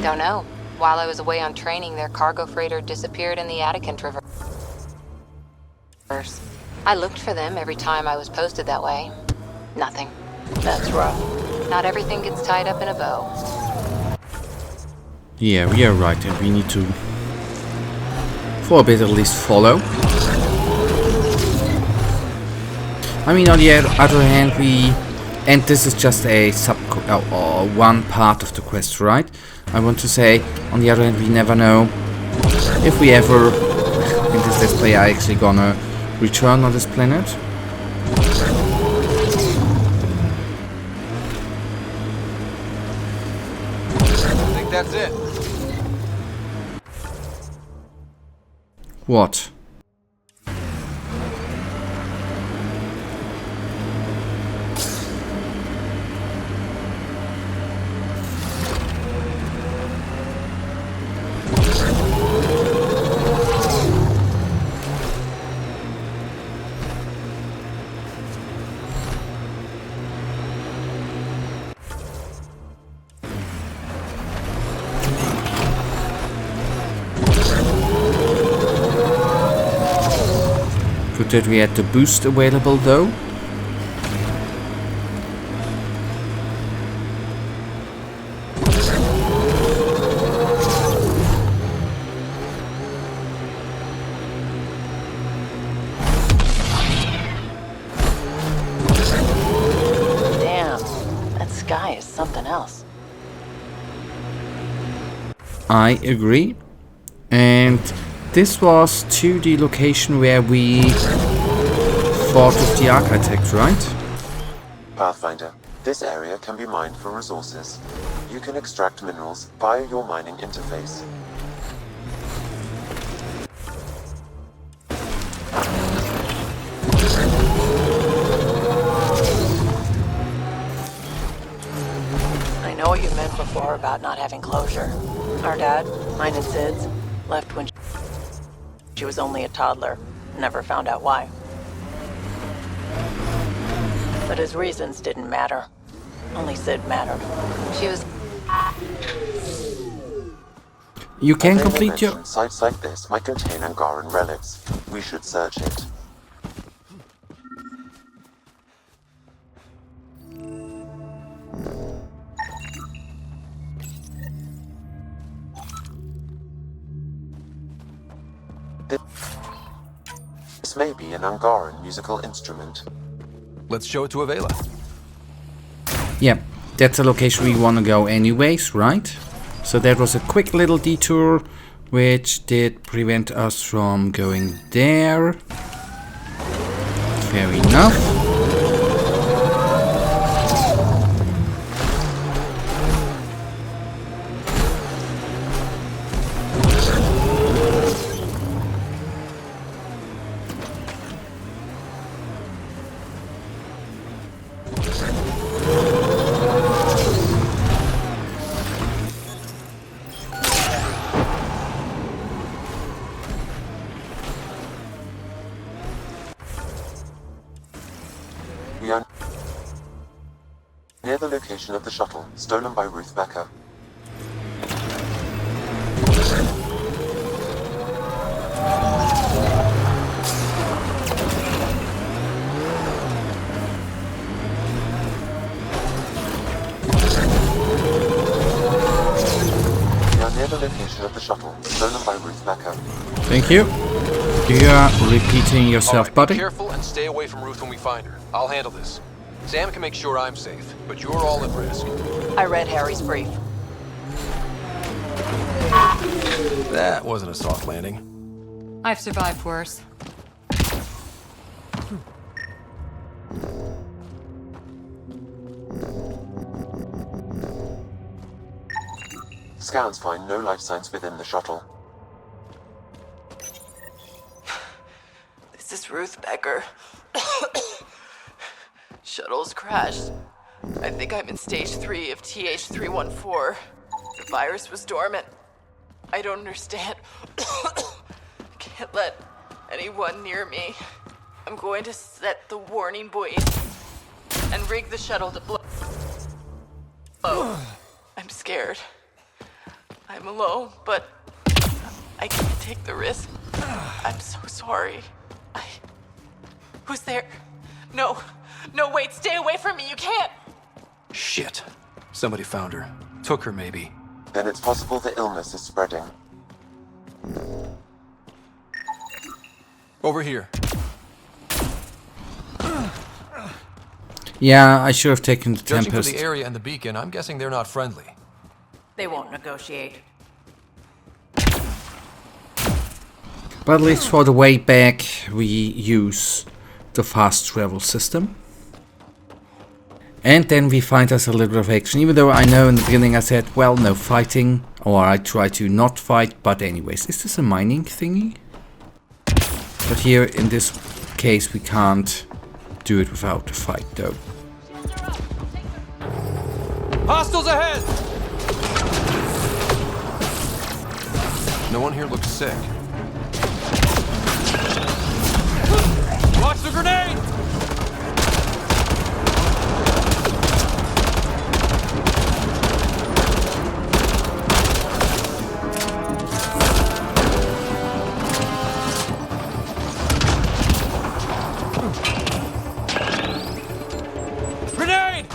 Don't know. While I was away on training, their cargo freighter disappeared in the Attican Traverse. I looked for them every time I was posted that way. Nothing. That's rough. Not everything gets tied up in a bow. Yeah, we are right, and we need to, for a bit at least, follow. I mean, on the other hand, and this is just a or one part of the quest, right? I want to say, on the other hand, we never know if we ever, in this Let's Play, are actually gonna return on this planet. I think that's it. What? Good that we had the boost available though. Damn, that sky is something else. I agree. And this was to the location where we fought with the architect, right? Pathfinder, this area can be mined for resources. You can extract minerals via your mining interface. I know what you meant before about not having closure. Our dad, mine and Sid's, left when she was only a toddler. Never found out why. But his reasons didn't matter. Only Sid mattered. She was... You can complete your... Sites like this might contain Angaran relics. We should search it. This may be an Angaran musical instrument. Let's show it to Avela. Yeah, that's a location we want to go anyways, right? So that was a quick little detour, which did prevent us from going there. Fair enough. near the location of the shuttle, stolen by Ruth Becker. Near the location of the shuttle, stolen by Ruth Becker. Thank you. You are repeating yourself, buddy. Be careful and stay away from Ruth when we find her. I'll handle this. Sam can make sure I'm safe, but you're all at risk. I read Harry's brief. That wasn't a soft landing. I've survived worse. Scans find no life signs within the shuttle. This is Ruth Becker. Shuttle's crashed. I think I'm in stage 3 of TH314. The virus was dormant. I don't understand. Can't let anyone near me. I'm going to set the warning buoy and rig the shuttle to blow. I'm scared. I'm alone, but I can't take the risk. I'm so sorry. Who's there? No, wait, stay away from me, you can't! Shit. Somebody found her. Took her, maybe. Then it's possible the illness is spreading. Over here. Yeah, I should have taken the Judging Tempest. from the area and the beacon, I'm guessing they're not friendly. They won't negotiate. But at least for the way back, we use the fast travel system. And then we find us a little bit of action, even though I know in the beginning I said, well, no fighting, or I try to not fight, but anyways. Is this a mining thingy? But here, in this case, we can't do it without a fight, though. Hostiles ahead! No one here looks sick. Watch the grenade! Grenade!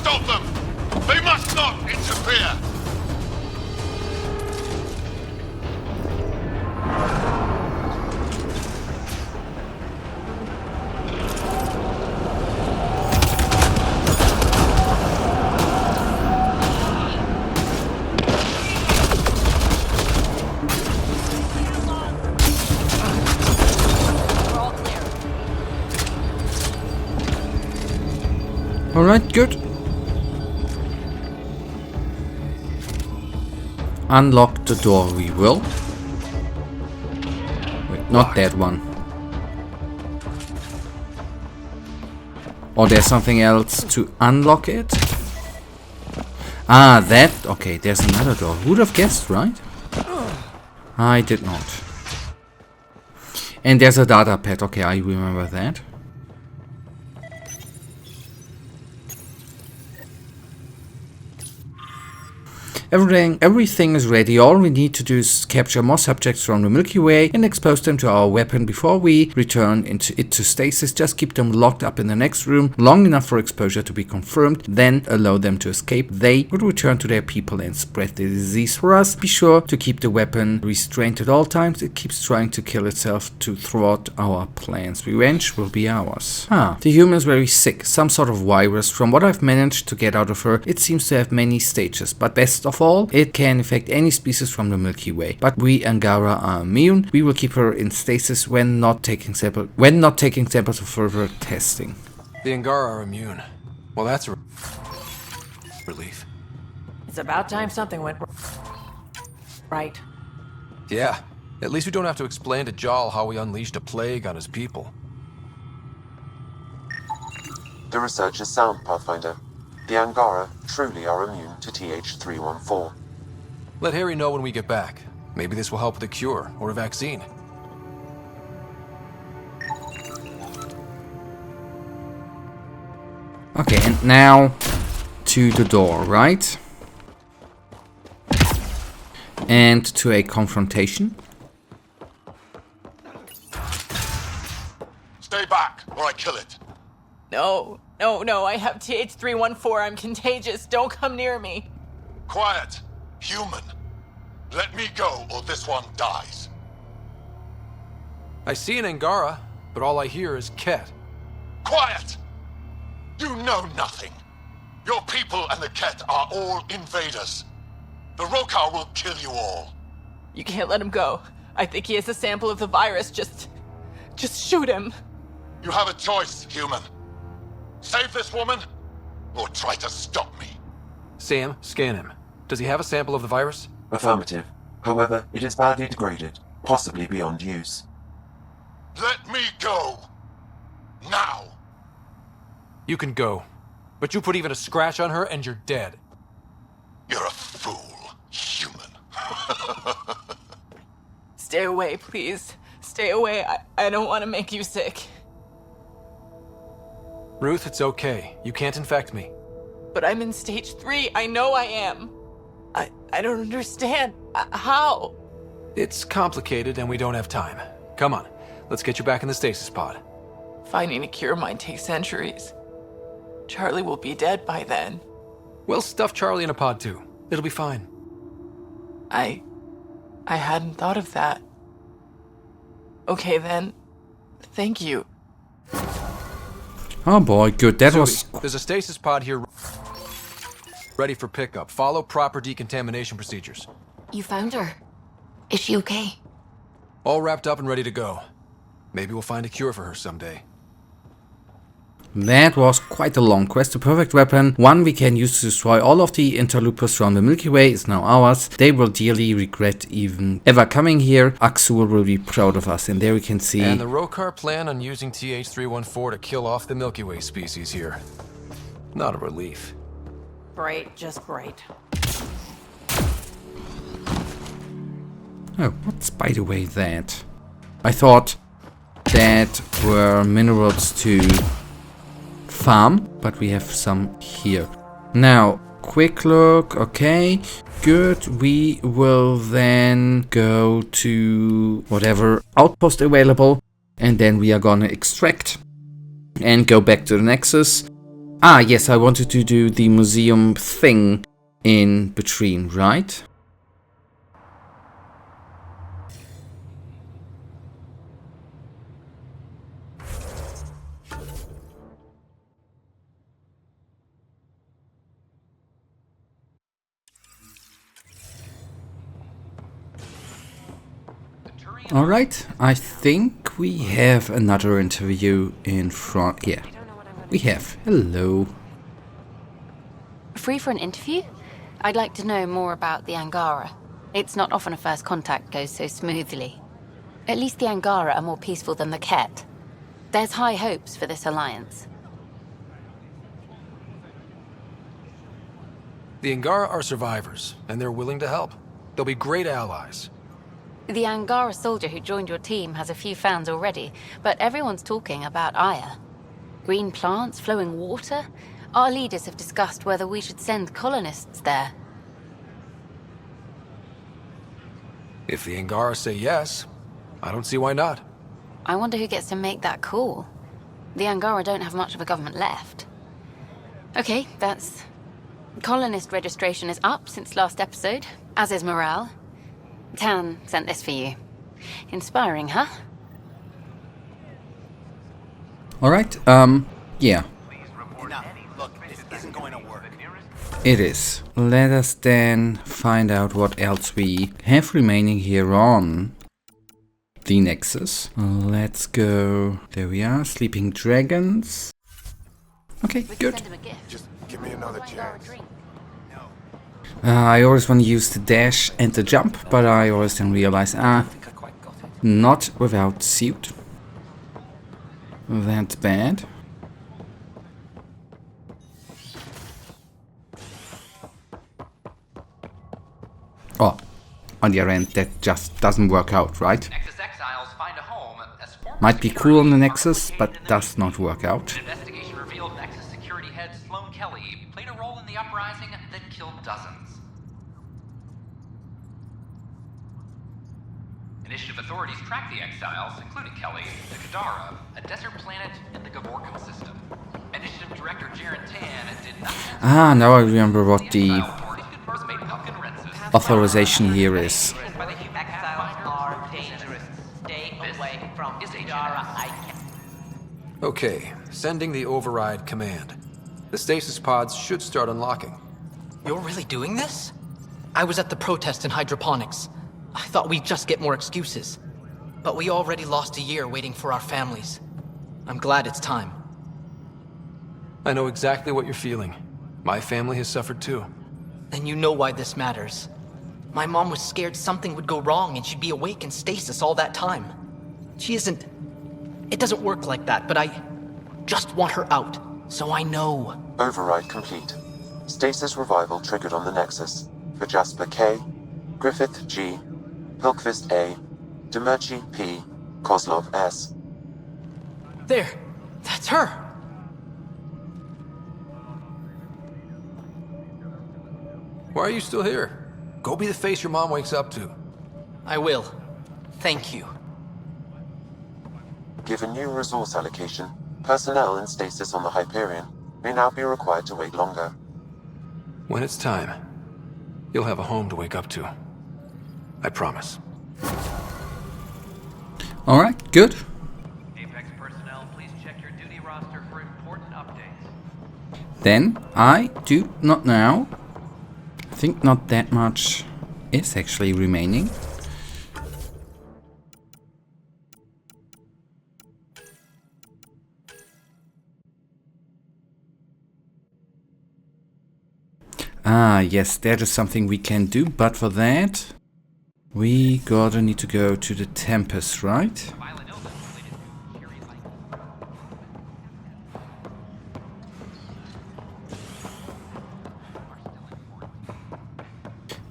Stop them! They must not interfere! Alright, good. Unlock the door, we will. Wait, not that one. Or there's something else to unlock it? Ah, that. Okay, there's another door. Who'd have guessed, right? I did not. And there's a data pad. Okay, I remember that. Everything is ready. All we need to do is capture more subjects from the Milky Way and expose them to our weapon before we return to stasis. Just keep them locked up in the next room long enough for exposure to be confirmed, then allow them to escape. They would return to their people and spread the disease for us. Be sure to keep the weapon restrained at all times. It keeps trying to kill itself to thwart our plans. Revenge will be ours. The human is very sick. Some sort of virus. From what I've managed to get out of her, it seems to have many stages, but best of all, it can infect any species from the Milky Way. But we Angara are immune. We will keep her in stasis when not taking samples for further testing. The Angara are immune. Well, that's a relief. It's about time something went right. Yeah, at least we don't have to explain to Jal how we unleashed a plague on his people. The research is sound, Pathfinder. The Angara truly are immune to TH314. Let Harry know when we get back. Maybe this will help with a cure or a vaccine. Okay, and now to the door, right? And to a confrontation. Stay back, or I kill it. No, no, no, I have TH314. I'm contagious. Don't come near me. Quiet. Human. Let me go, or this one dies. I see an Angara, but all I hear is Kett. Quiet! You know nothing. Your people and the Kett are all invaders. The Rokar will kill you all. You can't let him go. I think he has a sample of the virus. Just shoot him. You have a choice, human. Save this woman, or try to stop me. Sam, scan him. Does he have a sample of the virus? Affirmative. However, it is badly degraded, possibly beyond use. Let me go. Now. You can go. But you put even a scratch on her and you're dead. You're a fool, human. Stay away, please. Stay away. I don't want to make you sick. Ruth, it's okay. You can't infect me. But I'm in stage 3. I know I am. I don't understand. How? It's complicated and we don't have time. Come on, let's get you back in the stasis pod. Finding a cure might take centuries. Charlie will be dead by then. We'll stuff Charlie in a pod too. It'll be fine. I hadn't thought of that. Okay then. Thank you. Oh boy, good. That Zoe, was... There's a stasis pod here ready for pickup. Follow proper decontamination procedures. You found her. Is she okay? All wrapped up and ready to go. Maybe we'll find a cure for her someday. That was quite a long quest. The perfect weapon, one we can use to destroy all of the interlopers from the Milky Way, is now ours. They will dearly regret even ever coming here. Axur will be proud of us, and there we can see... And the Rokar plan on using TH314 to kill off the Milky Way species here. Not a relief. Great, just great. Oh, what's by the way that? I thought that were minerals to farm, but we have some here. Now, quick look, okay, good. We will then go to whatever outpost available, and then we are gonna extract and go back to the Nexus. Ah, yes, I wanted to do the museum thing in between, right? Alright, I think we have another interview in front. Yeah, we have. Hello. Free for an interview? I'd like to know more about the Angara. It's not often a first contact goes so smoothly. At least the Angara are more peaceful than the Kett. There's high hopes for this alliance. The Angara are survivors, and they're willing to help. They'll be great allies. The Angara soldier who joined your team has a few fans already, but everyone's talking about Aya. Green plants, flowing water? Our leaders have discussed whether we should send colonists there. If the Angara say yes, I don't see why not. I wonder who gets to make that call. The Angara don't have much of a government left. Okay, that's... Colonist registration is up since last episode, as is morale. Tan sent this for you. Inspiring, huh? Alright, yeah. Look, this isn't going to work. It is. Let us then find out what else we have remaining here on the Nexus. Let's go. There we are. Sleeping Dragons. Okay, good. Just give me another chance. I always want to use the dash and the jump, but I always then realize, not without suit. That's bad. on the other end, that just doesn't work out, right? Might be cool on the Nexus, but does not work out. Investigation revealed Nexus security head Sloan Kelly played a role in the uprising that killed dozens. Initiative authorities tracked the exiles, including Kelly, to Kadara, a desert planet in the Gavorkan system. Initiative Director Jaren Tan did not... Now I remember what the authorization here is. Okay, sending the override command. The stasis pods should start unlocking. You're really doing this? I was at the protest in hydroponics. I thought we'd just get more excuses. But we already lost a year waiting for our families. I'm glad it's time. I know exactly what you're feeling. My family has suffered too. And you know why this matters. My mom was scared something would go wrong and she'd be awake in stasis all that time. She isn't... It doesn't work like that, but I just want her out, so I know. Override complete. Stasis revival triggered on the Nexus. For Jasper K, Griffith G, Pilkvist A, Demerchi P, Kozlov S. There! That's her! Why are you still here? Go be the face your mom wakes up to. I will. Thank you. Given new resource allocation, personnel in stasis on the Hyperion may now be required to wait longer. When it's time, you'll have a home to wake up to. I promise. Alright, good. Apex personnel, please check your duty roster for important updates. Then, I do not know. I think not that much is actually remaining. Yes, that is something we can do, but for that, we gotta need to go to the Tempest, right?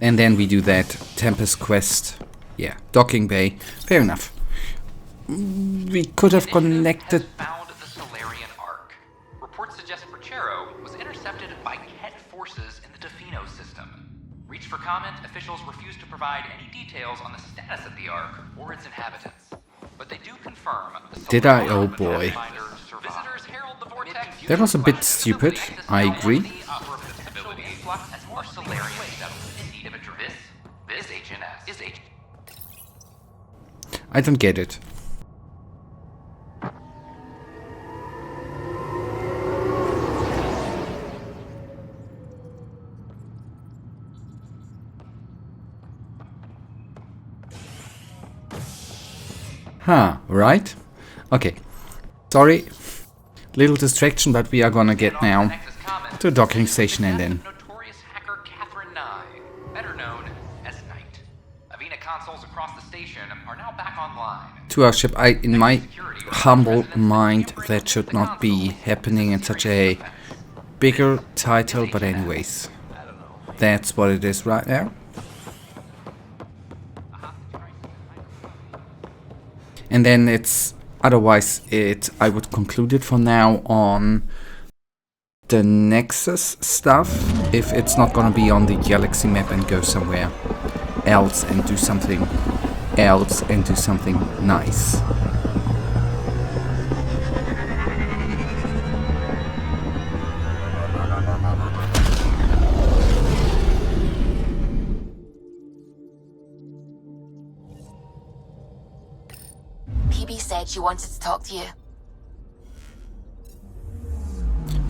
And then we do that Tempest quest. Yeah, docking bay. Fair enough. We could have connected. Found the Solarian Ark. Reports suggest Traitor was intercepted by Kett forces in the Defino system. Reached for comment, officials refused to provide any details on the status of the Ark or its inhabitants. But they do confirm the Did I? Oh boy. Visitors herald the vortex. That was a bit stupid. I agree. I don't get it. Huh, right? Okay. Sorry. Little distraction, but we are gonna get now to the docking station and then. To our ship. In my humble mind, that should not be happening in such a bigger title, but anyways. That's what it is right now. And then it's otherwise I would conclude it for now on the Nexus stuff, if it's not gonna be on the Galaxy map, and go somewhere else and do something else and do something nice. PB said she wanted to talk to you.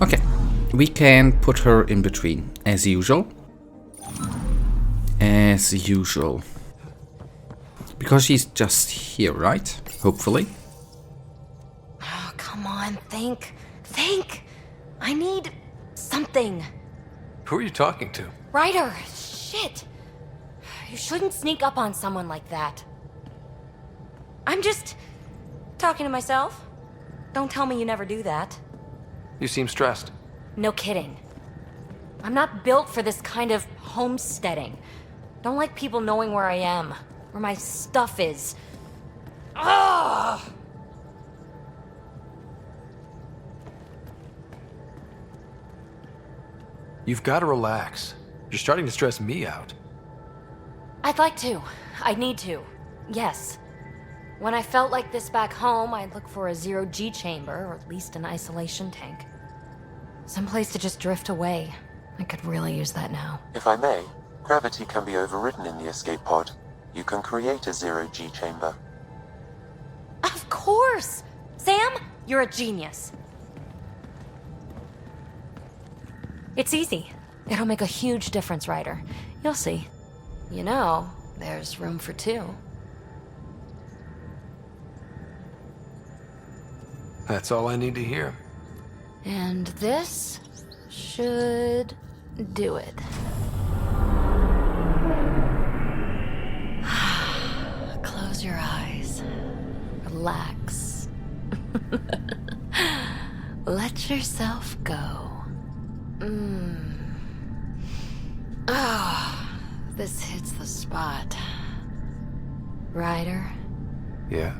Okay, we can put her in between, as usual. As usual. Because she's just here, right? Hopefully. Oh, come on, think. Think! I need something. Who are you talking to? Ryder, shit! You shouldn't sneak up on someone like that. I'm just talking to myself. Don't tell me you never do that. You seem stressed. No kidding. I'm not built for this kind of homesteading. Don't like people knowing where I am, where my stuff is. Ugh! You've got to relax. You're starting to stress me out. I'd like to. I need to. Yes. When I felt like this back home, I'd look for a zero-G chamber, or at least an isolation tank. Someplace to just drift away. I could really use that now. If I may, gravity can be overridden in the escape pod. You can create a zero-G chamber. Of course! Sam, you're a genius. It's easy. It'll make a huge difference, Ryder. You'll see. You know, there's room for two. That's all I need to hear. And this should do it. Close your eyes. Relax. Let yourself go. Oh, this hits the spot. Ryder? Yeah?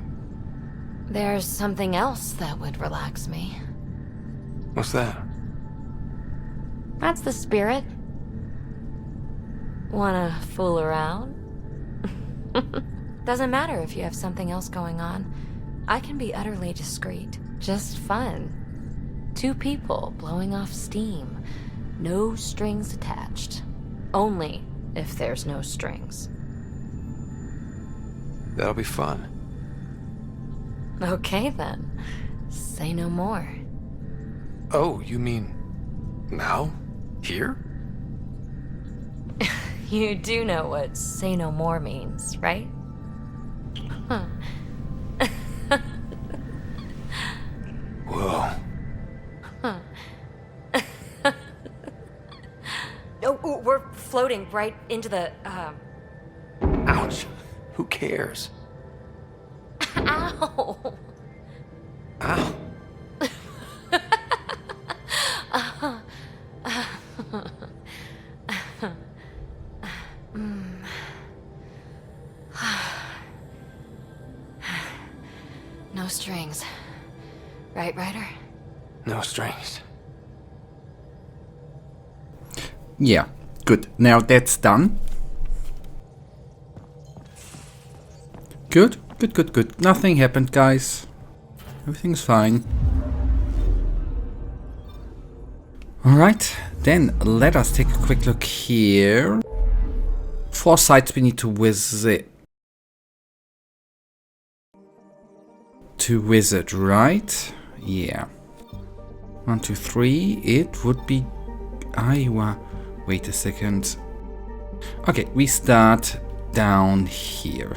There's something else that would relax me. What's that? That's the spirit. Wanna fool around? Doesn't matter if you have something else going on. I can be utterly discreet. Just fun. Two people blowing off steam. No strings attached. Only if there's no strings. That'll be fun. Okay then. Say no more. Oh, you mean... now? Here? You do know what say no more means, right? Huh. Whoa. Huh. Oh, we're floating right into the, Ouch. Who cares? Ow! Ow. No strings. Right, Ryder? No strings. Yeah, good. Now that's done. Good, good, good, good. Nothing happened, guys. Everything's fine. Alright, then let us take a quick look here. 4 sites we need to visit. Right? Yeah. 1, 2, 3. It would be Iowa. Wait a second. Okay, we start down here.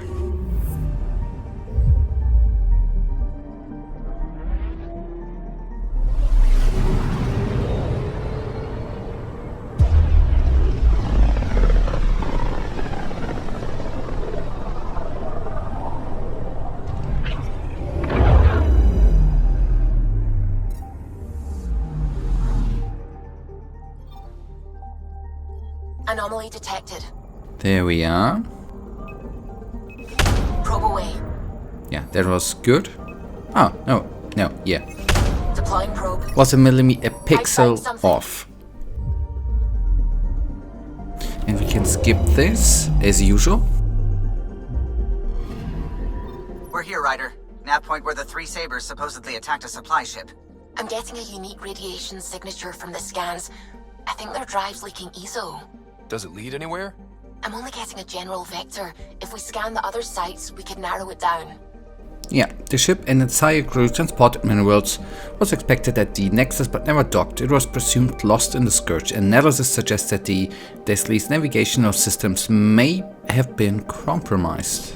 Anomaly detected. There we are. Probe away. Yeah, that was good. Oh, no, yeah. Deploying probe. Was a pixel off. And we can skip this, as usual. We're here, Ryder. Nav point where the 3 Sabers supposedly attacked a supply ship. I'm getting a unique radiation signature from the scans. I think their drive's leaking ESO. Does it lead anywhere? I'm only getting a general vector. If we scan the other sites, we could narrow it down. Yeah, the ship and its entire crew transported minerals. Was expected at the Nexus but never docked. It was presumed lost in the Scourge. Analysis suggests that the Desley's navigational systems may have been compromised.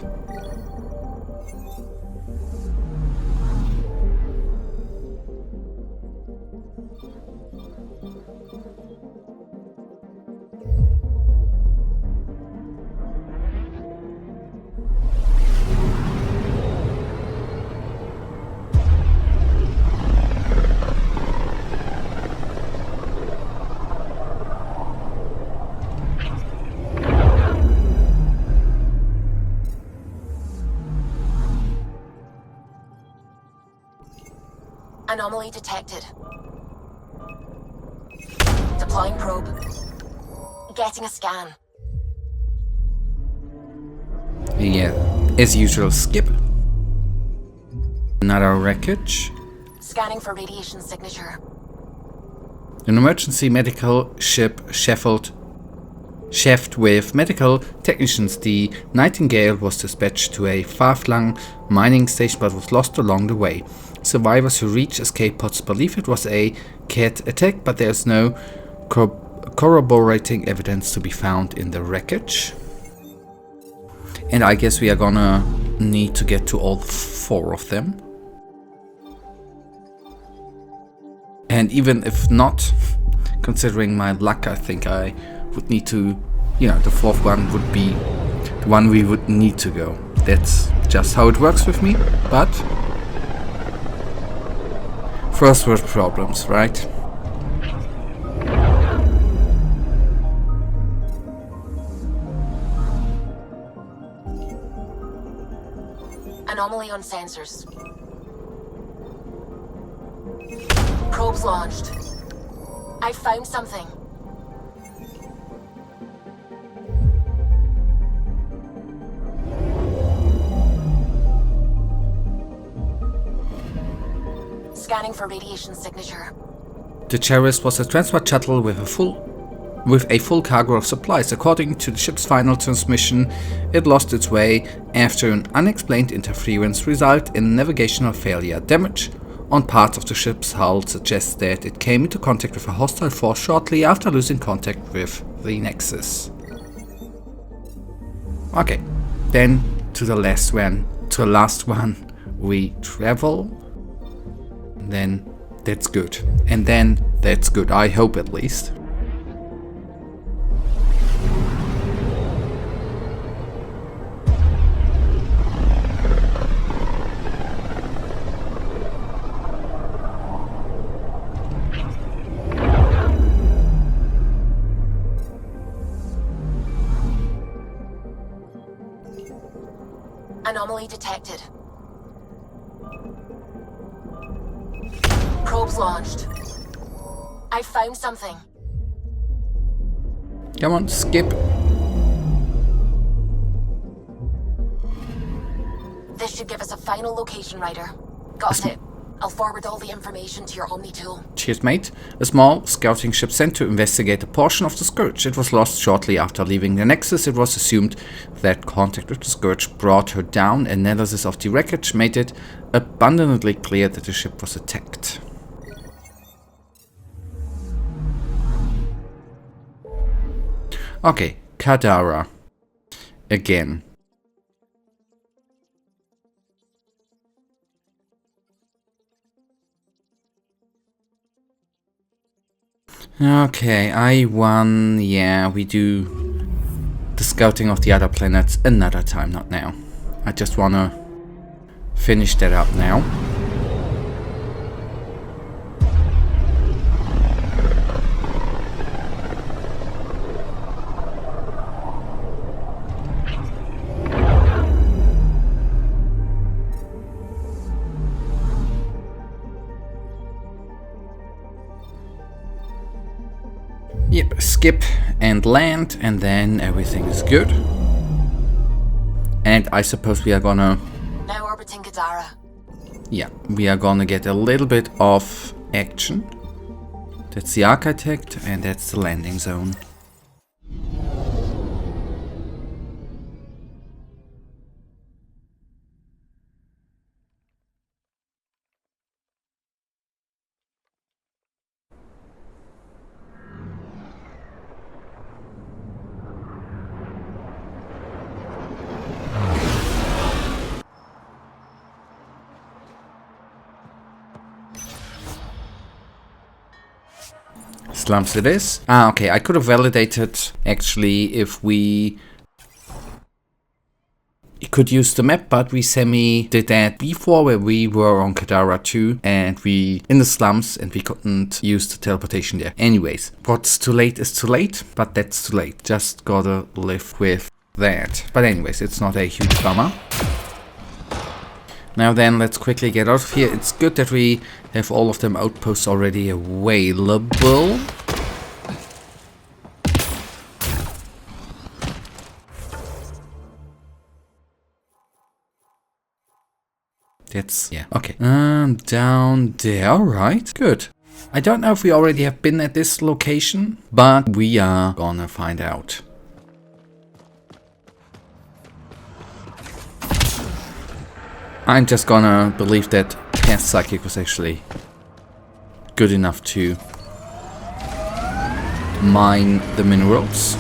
Anomaly detected. Deploying probe. Getting a scan. Yeah, as usual, skip. Another wreckage. Scanning for radiation signature. An emergency medical ship chefed with medical technicians. The Nightingale was dispatched to a far-flung mining station but was lost along the way. Survivors who reached escape pods believe it was a Kett attack, but there is no corroborating evidence to be found in the wreckage. And I guess we are gonna need to get to all 4 of them. And even if not, considering my luck, I think I would need to, the 4th one would be the one we would need to go. That's just how it works with me, but first world problems, right? Anomaly on sensors. Probes launched. I found something. Scanning for radiation signature. The Cherries was a transport shuttle with a full cargo of supplies. According to the ship's final transmission, it lost its way after an unexplained interference resulted in navigational failure. Damage on parts of the ship's hull suggests that it came into contact with a hostile force shortly after losing contact with the Nexus. Okay, then to the last one we travel. Then that's good. And then that's good, I hope at least. Anomaly detected. Probes launched. I found something. Come on, skip. This should give us a final location, Ryder. Got it. I'll forward all the information to your Omni tool. Cheers, mate. A small scouting ship sent to investigate a portion of the Scourge. It was lost shortly after leaving the Nexus. It was assumed that contact with the Scourge brought her down. Analysis of the wreckage made it abundantly clear that the ship was attacked. Okay, Kadara. Again. Okay, I1, yeah, we do the scouting of the other planets another time, not now. I just wanna finish that up now. Yep, skip and land, and then everything is good. And I suppose we are gonna... Now orbiting Kadara. Yeah, we are gonna get a little bit of action. That's the Architect, and that's the landing zone. Slumps it is. Ah, okay, I could have validated actually if we could use the map, but we did that before where we were on Kadara 2 and we in the slums and we couldn't use the teleportation there. Anyways, what's too late is too late, but that's too late. Just gotta live with that. But anyways, it's not a huge bummer. Now then, let's quickly get out of here. It's good that we have all of them outposts already available. That's, yeah, okay. Down there, right? Good. I don't know if we already have been at this location, but we are gonna find out. I'm just gonna believe that Past Psychic was actually good enough to mine the minerals.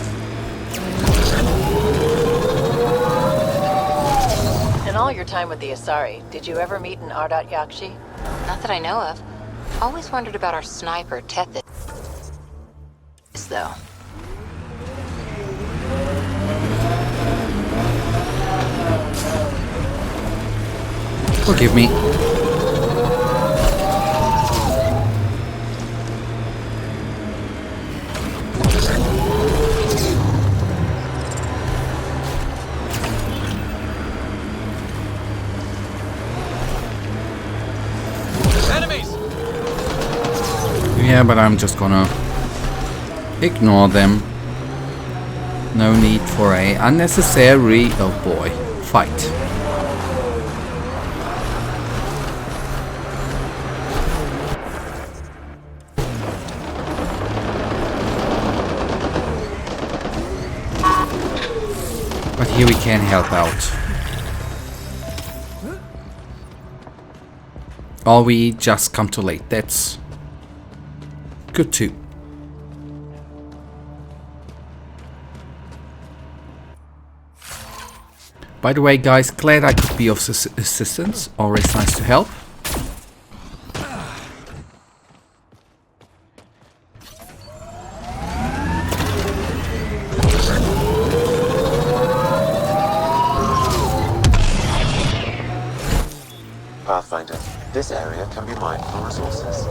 In all your time with the Asari, did you ever meet an Ardat Yakshi? Not that I know of. Always wondered about our sniper, Tethys, though. Forgive me. Enemies! Yeah, but I'm just gonna ignore them. No need for a unnecessary, oh boy, fight. But here we can help out. Or we just come too late. That's good too. By the way, guys, glad I could be of assistance. Always nice to help. Pathfinder, this area can be mined for resources.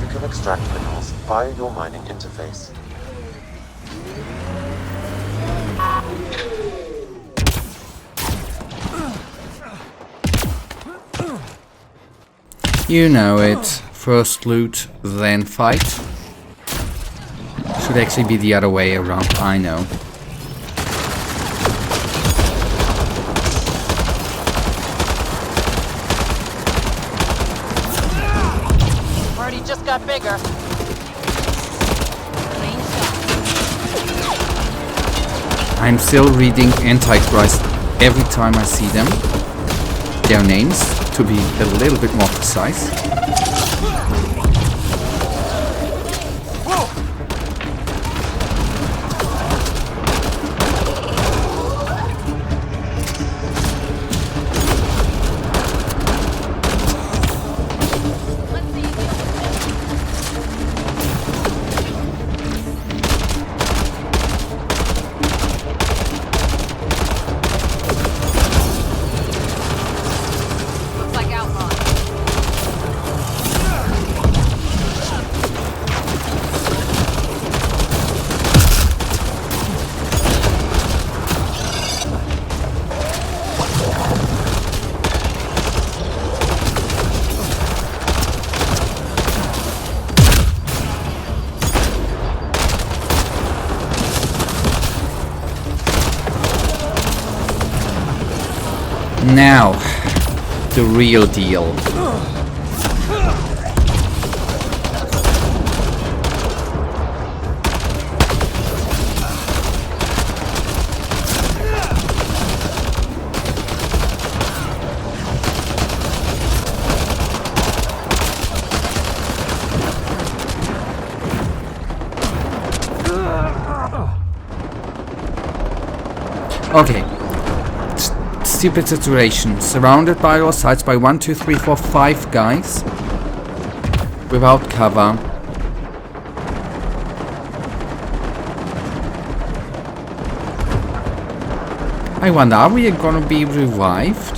You can extract minerals via your mining interface. You know it. First loot, then fight. Should actually be the other way around, I know. Party just got bigger. I'm still reading Antichrist every time I see them. Their names, to be a little bit more precise. Now, the real deal. Okay. Stupid situation. Surrounded by all sides by 1, 2, 3, 4, 5 guys. Without cover. I wonder, are we gonna be revived?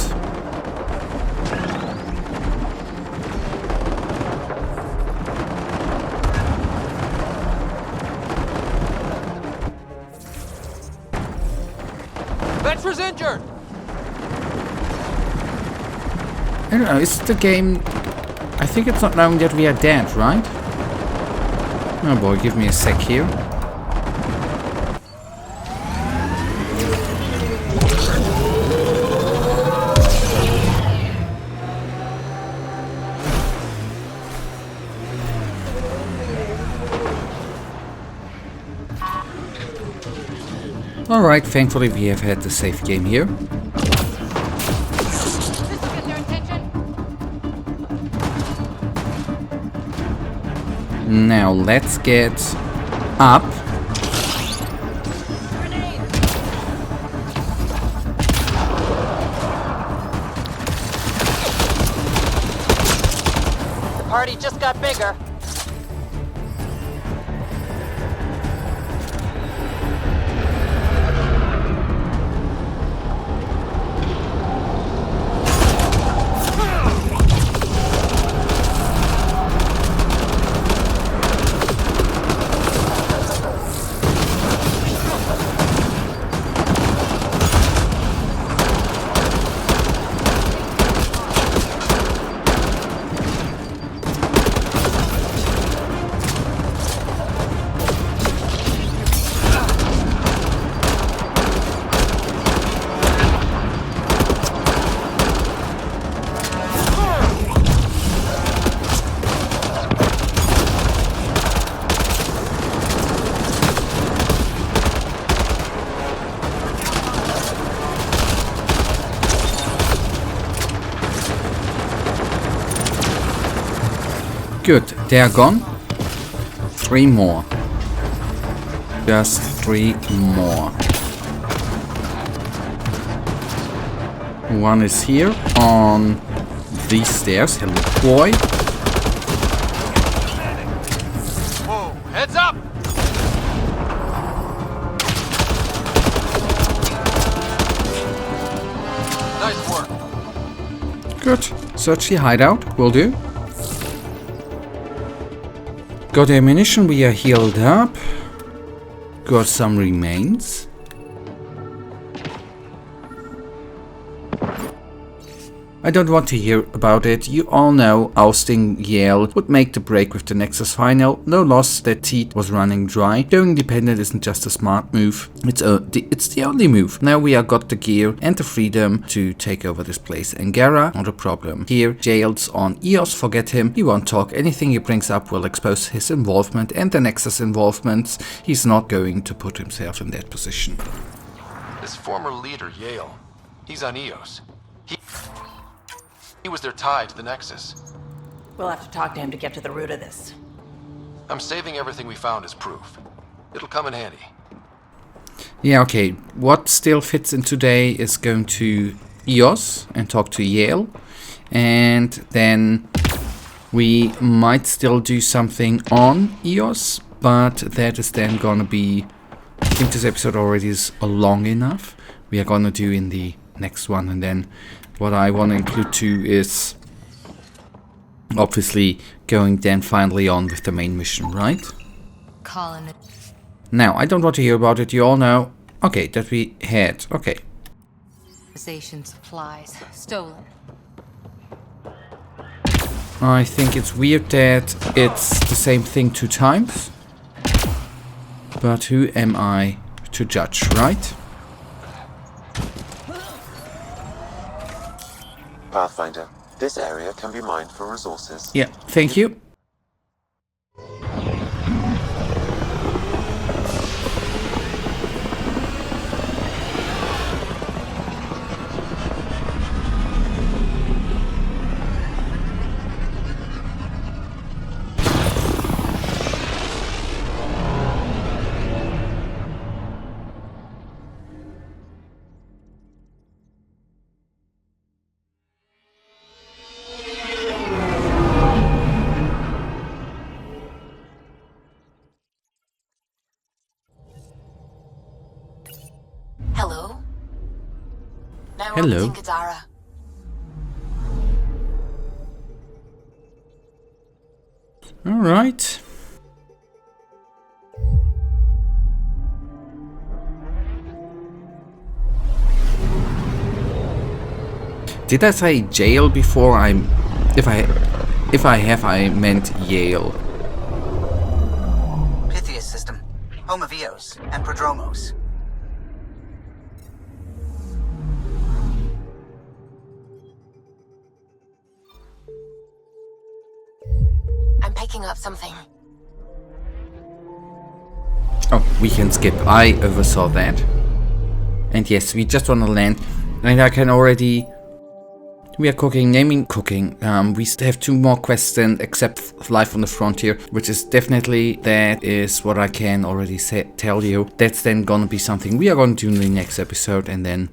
Vetra's injured! don't know, is the game... I think it's not knowing that we are dead, right? Oh boy, give me a sec here. Alright, thankfully we have had the safe game here. Now let's get up. The party just got bigger. Good, they are gone. 3 more. Just 3 more. One is here on these stairs. Hello, boy. Whoa, heads up! Nice work. Good. Search the hideout. Will do. Got ammunition, we are healed up. Got some remains. I don't want to hear about it. You all know ousting Yale would make the break with the Nexus final. No loss, that teat was running dry. Going independent isn't just a smart move. It's the only move. Now we have got the gear and the freedom to take over this place. Angara, not a problem. Here, Jail's on EOS, forget him. He won't talk. Anything he brings up will expose his involvement and the Nexus involvements. He's not going to put himself in that position. This former leader, Yale, he's on EOS. He was their tie to the Nexus. We'll have to talk to him to get to the root of this. I'm saving everything we found as proof. It'll come in handy. Yeah, okay. What still fits in today is going to EOS and talk to Yale. And then we might still do something on EOS, but that is then gonna be... I think this episode already is long enough. We are gonna do in the next one, and then what I want to include too is obviously going then finally on with the main mission, right? Now, I don't want to hear about it, you all know. Okay, that we had. Okay. Supplies stolen. I think it's weird that it's the same thing 2 times. But who am I to judge, right? Pathfinder, this area can be mined for resources. Yeah, thank you. Hello? Now Hello. orbiting Kadara. All right. Did I say jail before? If I have, I meant Yale. Pythias system, home of Eos and Prodromos. I'm picking up something. Oh, we can skip. I oversaw that. And yes, we just want to land. And I can already... We are cooking, naming cooking. We still have 2 more quests then, except Life on the Frontier, which is definitely, that is what I can already tell you. That's then gonna be something we are gonna do in the next episode, and then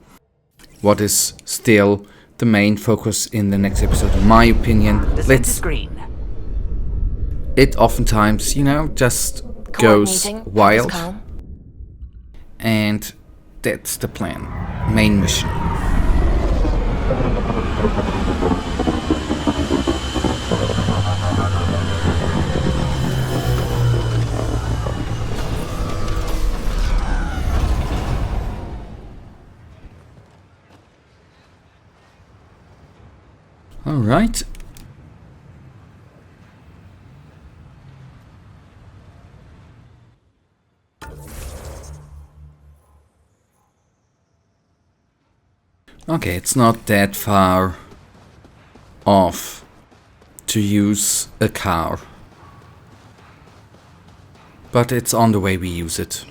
what is still the main focus in the next episode, in my opinion. Let's... It oftentimes, you know, just goes wild. And that's the plan. Main mission. All right. Okay, it's not that far off to use a car, but it's on the way we use it.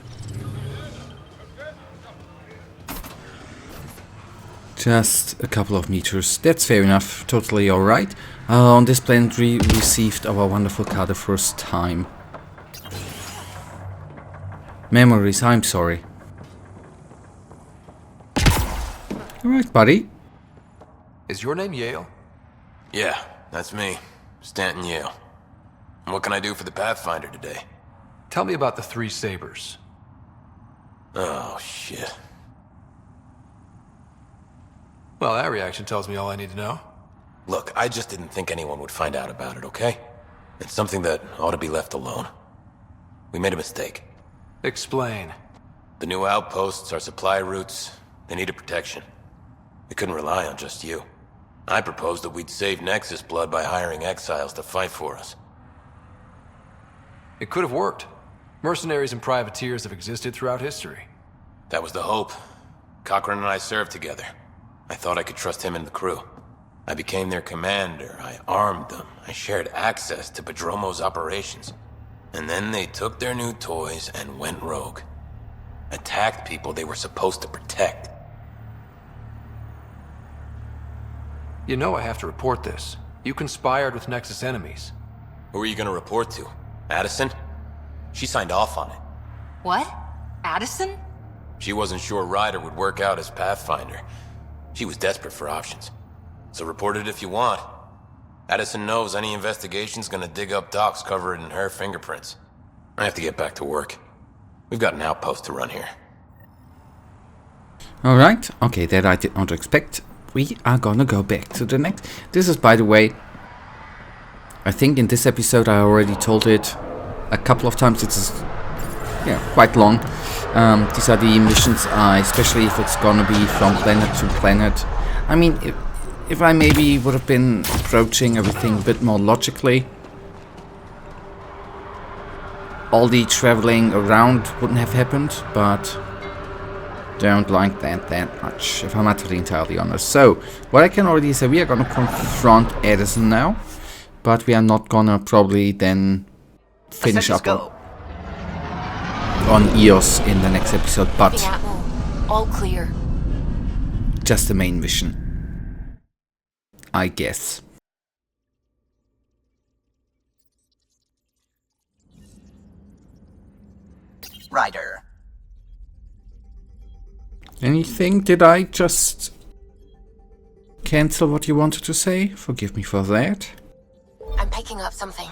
Just a couple of meters, that's fair enough, totally alright. On this planet we received our wonderful car the first time. Memories, I'm sorry. Alright, buddy. Is your name Yale? Yeah, that's me. Stanton Yale. And what can I do for the Pathfinder today? Tell me about the 3 sabers. Oh, shit. Well, that reaction tells me all I need to know. Look, I just didn't think anyone would find out about it, okay? It's something that ought to be left alone. We made a mistake. Explain. The new outposts, our supply routes, they needed protection. We couldn't rely on just you. I proposed that we'd save Nexus blood by hiring exiles to fight for us. It could have worked. Mercenaries and privateers have existed throughout history. That was the hope. Cochran and I served together. I thought I could trust him and the crew. I became their commander, I armed them, I shared access to Prodromos' operations. And then they took their new toys and went rogue. Attacked people they were supposed to protect. You know I have to report this. You conspired with Nexus enemies. Who are you gonna report to? Addison? She signed off on it. What? Addison? She wasn't sure Ryder would work out as Pathfinder. She was desperate for options. So report it if you want. Addison knows any investigation's gonna dig up docs covered in her fingerprints. I have to get back to work. We've got an outpost to run here. Alright, okay, that I did not expect. We are gonna go back to the next. This is, by the way, I think in this episode I already told it a couple of times. It's quite long. These are the missions, especially if it's gonna be from planet to planet. I mean, if I maybe would have been approaching everything a bit more logically, all the traveling around wouldn't have happened, but don't like that much, if I'm utterly entirely honest. So, what I can already say, we are gonna confront Addison now, but we are not gonna probably then finish up on Eos in the next episode, but all clear. Just the main mission, I guess. Ryder. Anything? Did I just cancel what you wanted to say? Forgive me for that. I'm picking up something.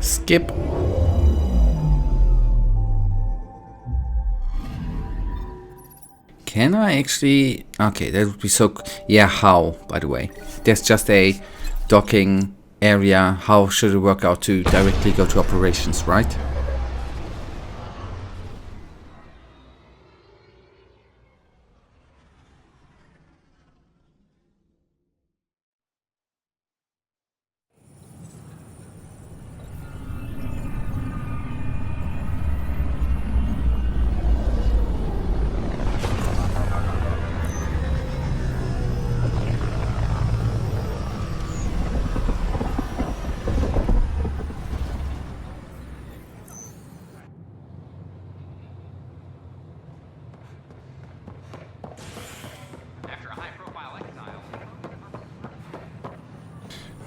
Skip. Can I actually... Okay, that would be so... Yeah, how, by the way? There's just a docking area. How should it work out to directly go to operations, right?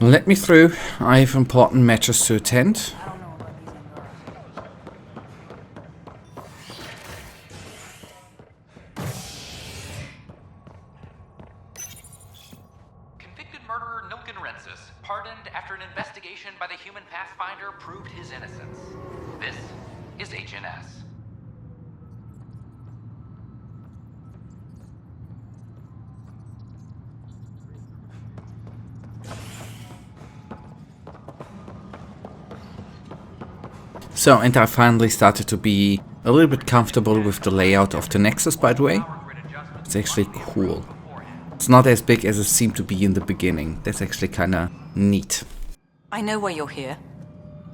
Let me through. I have important matters to attend. Convicted murderer Nilken Rensis, pardoned after an investigation by the human Pathfinder proved his innocence. This is HNS. So, and I finally started to be a little bit comfortable with the layout of the Nexus, by the way. It's actually cool. It's not as big as it seemed to be in the beginning. That's actually kinda neat. I know why you're here.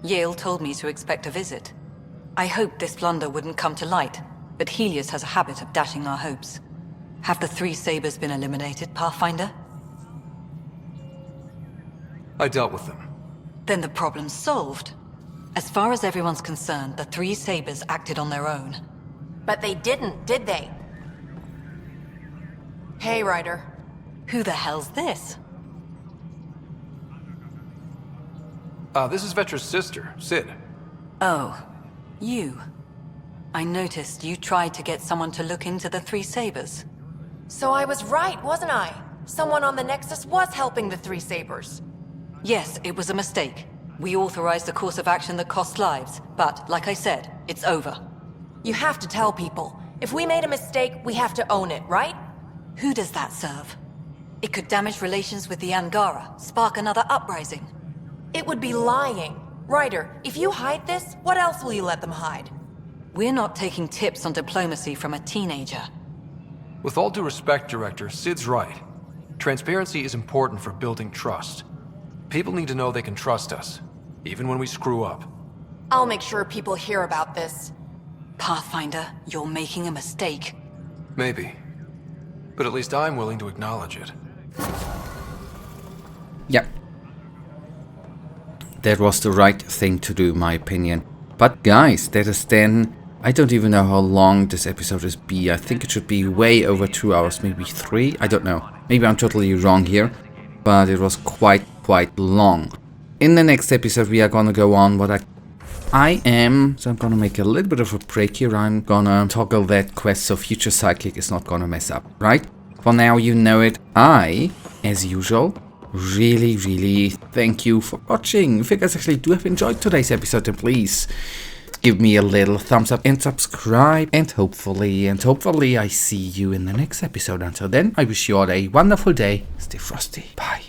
Yale told me to expect a visit. I hoped this blunder wouldn't come to light, but Helios has a habit of dashing our hopes. Have the three Sabers been eliminated, Pathfinder? I dealt with them. Then the problem's solved. As far as everyone's concerned, the three Sabers acted on their own. But they didn't, did they? Hey, Ryder. Who the hell's this? This is Vetra's sister, Sid. Oh, you. I noticed you tried to get someone to look into the three Sabers. So I was right, wasn't I? Someone on the Nexus was helping the three Sabers. Yes, it was a mistake. We authorized a course of action that cost lives, but, like I said, it's over. You have to tell people. If we made a mistake, we have to own it, right? Who does that serve? It could damage relations with the Angara, spark another uprising. It would be lying. Ryder, if you hide this, what else will you let them hide? We're not taking tips on diplomacy from a teenager. With all due respect, Director, Sid's right. Transparency is important for building trust. People need to know they can trust us, even when we screw up. I'll make sure people hear about this. Pathfinder, you're making a mistake. Maybe. But at least I'm willing to acknowledge it. Yep. That was the right thing to do, in my opinion. But guys, that is then... I don't even know how long this episode is be. I think it should be way over 2 hours, maybe 3. I don't know. Maybe I'm totally wrong here. But it was quite long. In the next episode we are gonna go on what I am, so I'm gonna make a little bit of a break here. I'm gonna toggle that quest so future Sidekick is not gonna mess up, right? For now you know it. I, as usual, really thank you for watching. If you guys actually do have enjoyed today's episode, then please give me a little thumbs up and subscribe, and hopefully I see you in the next episode. Until then, I wish you all a wonderful day. Stay frosty. Bye.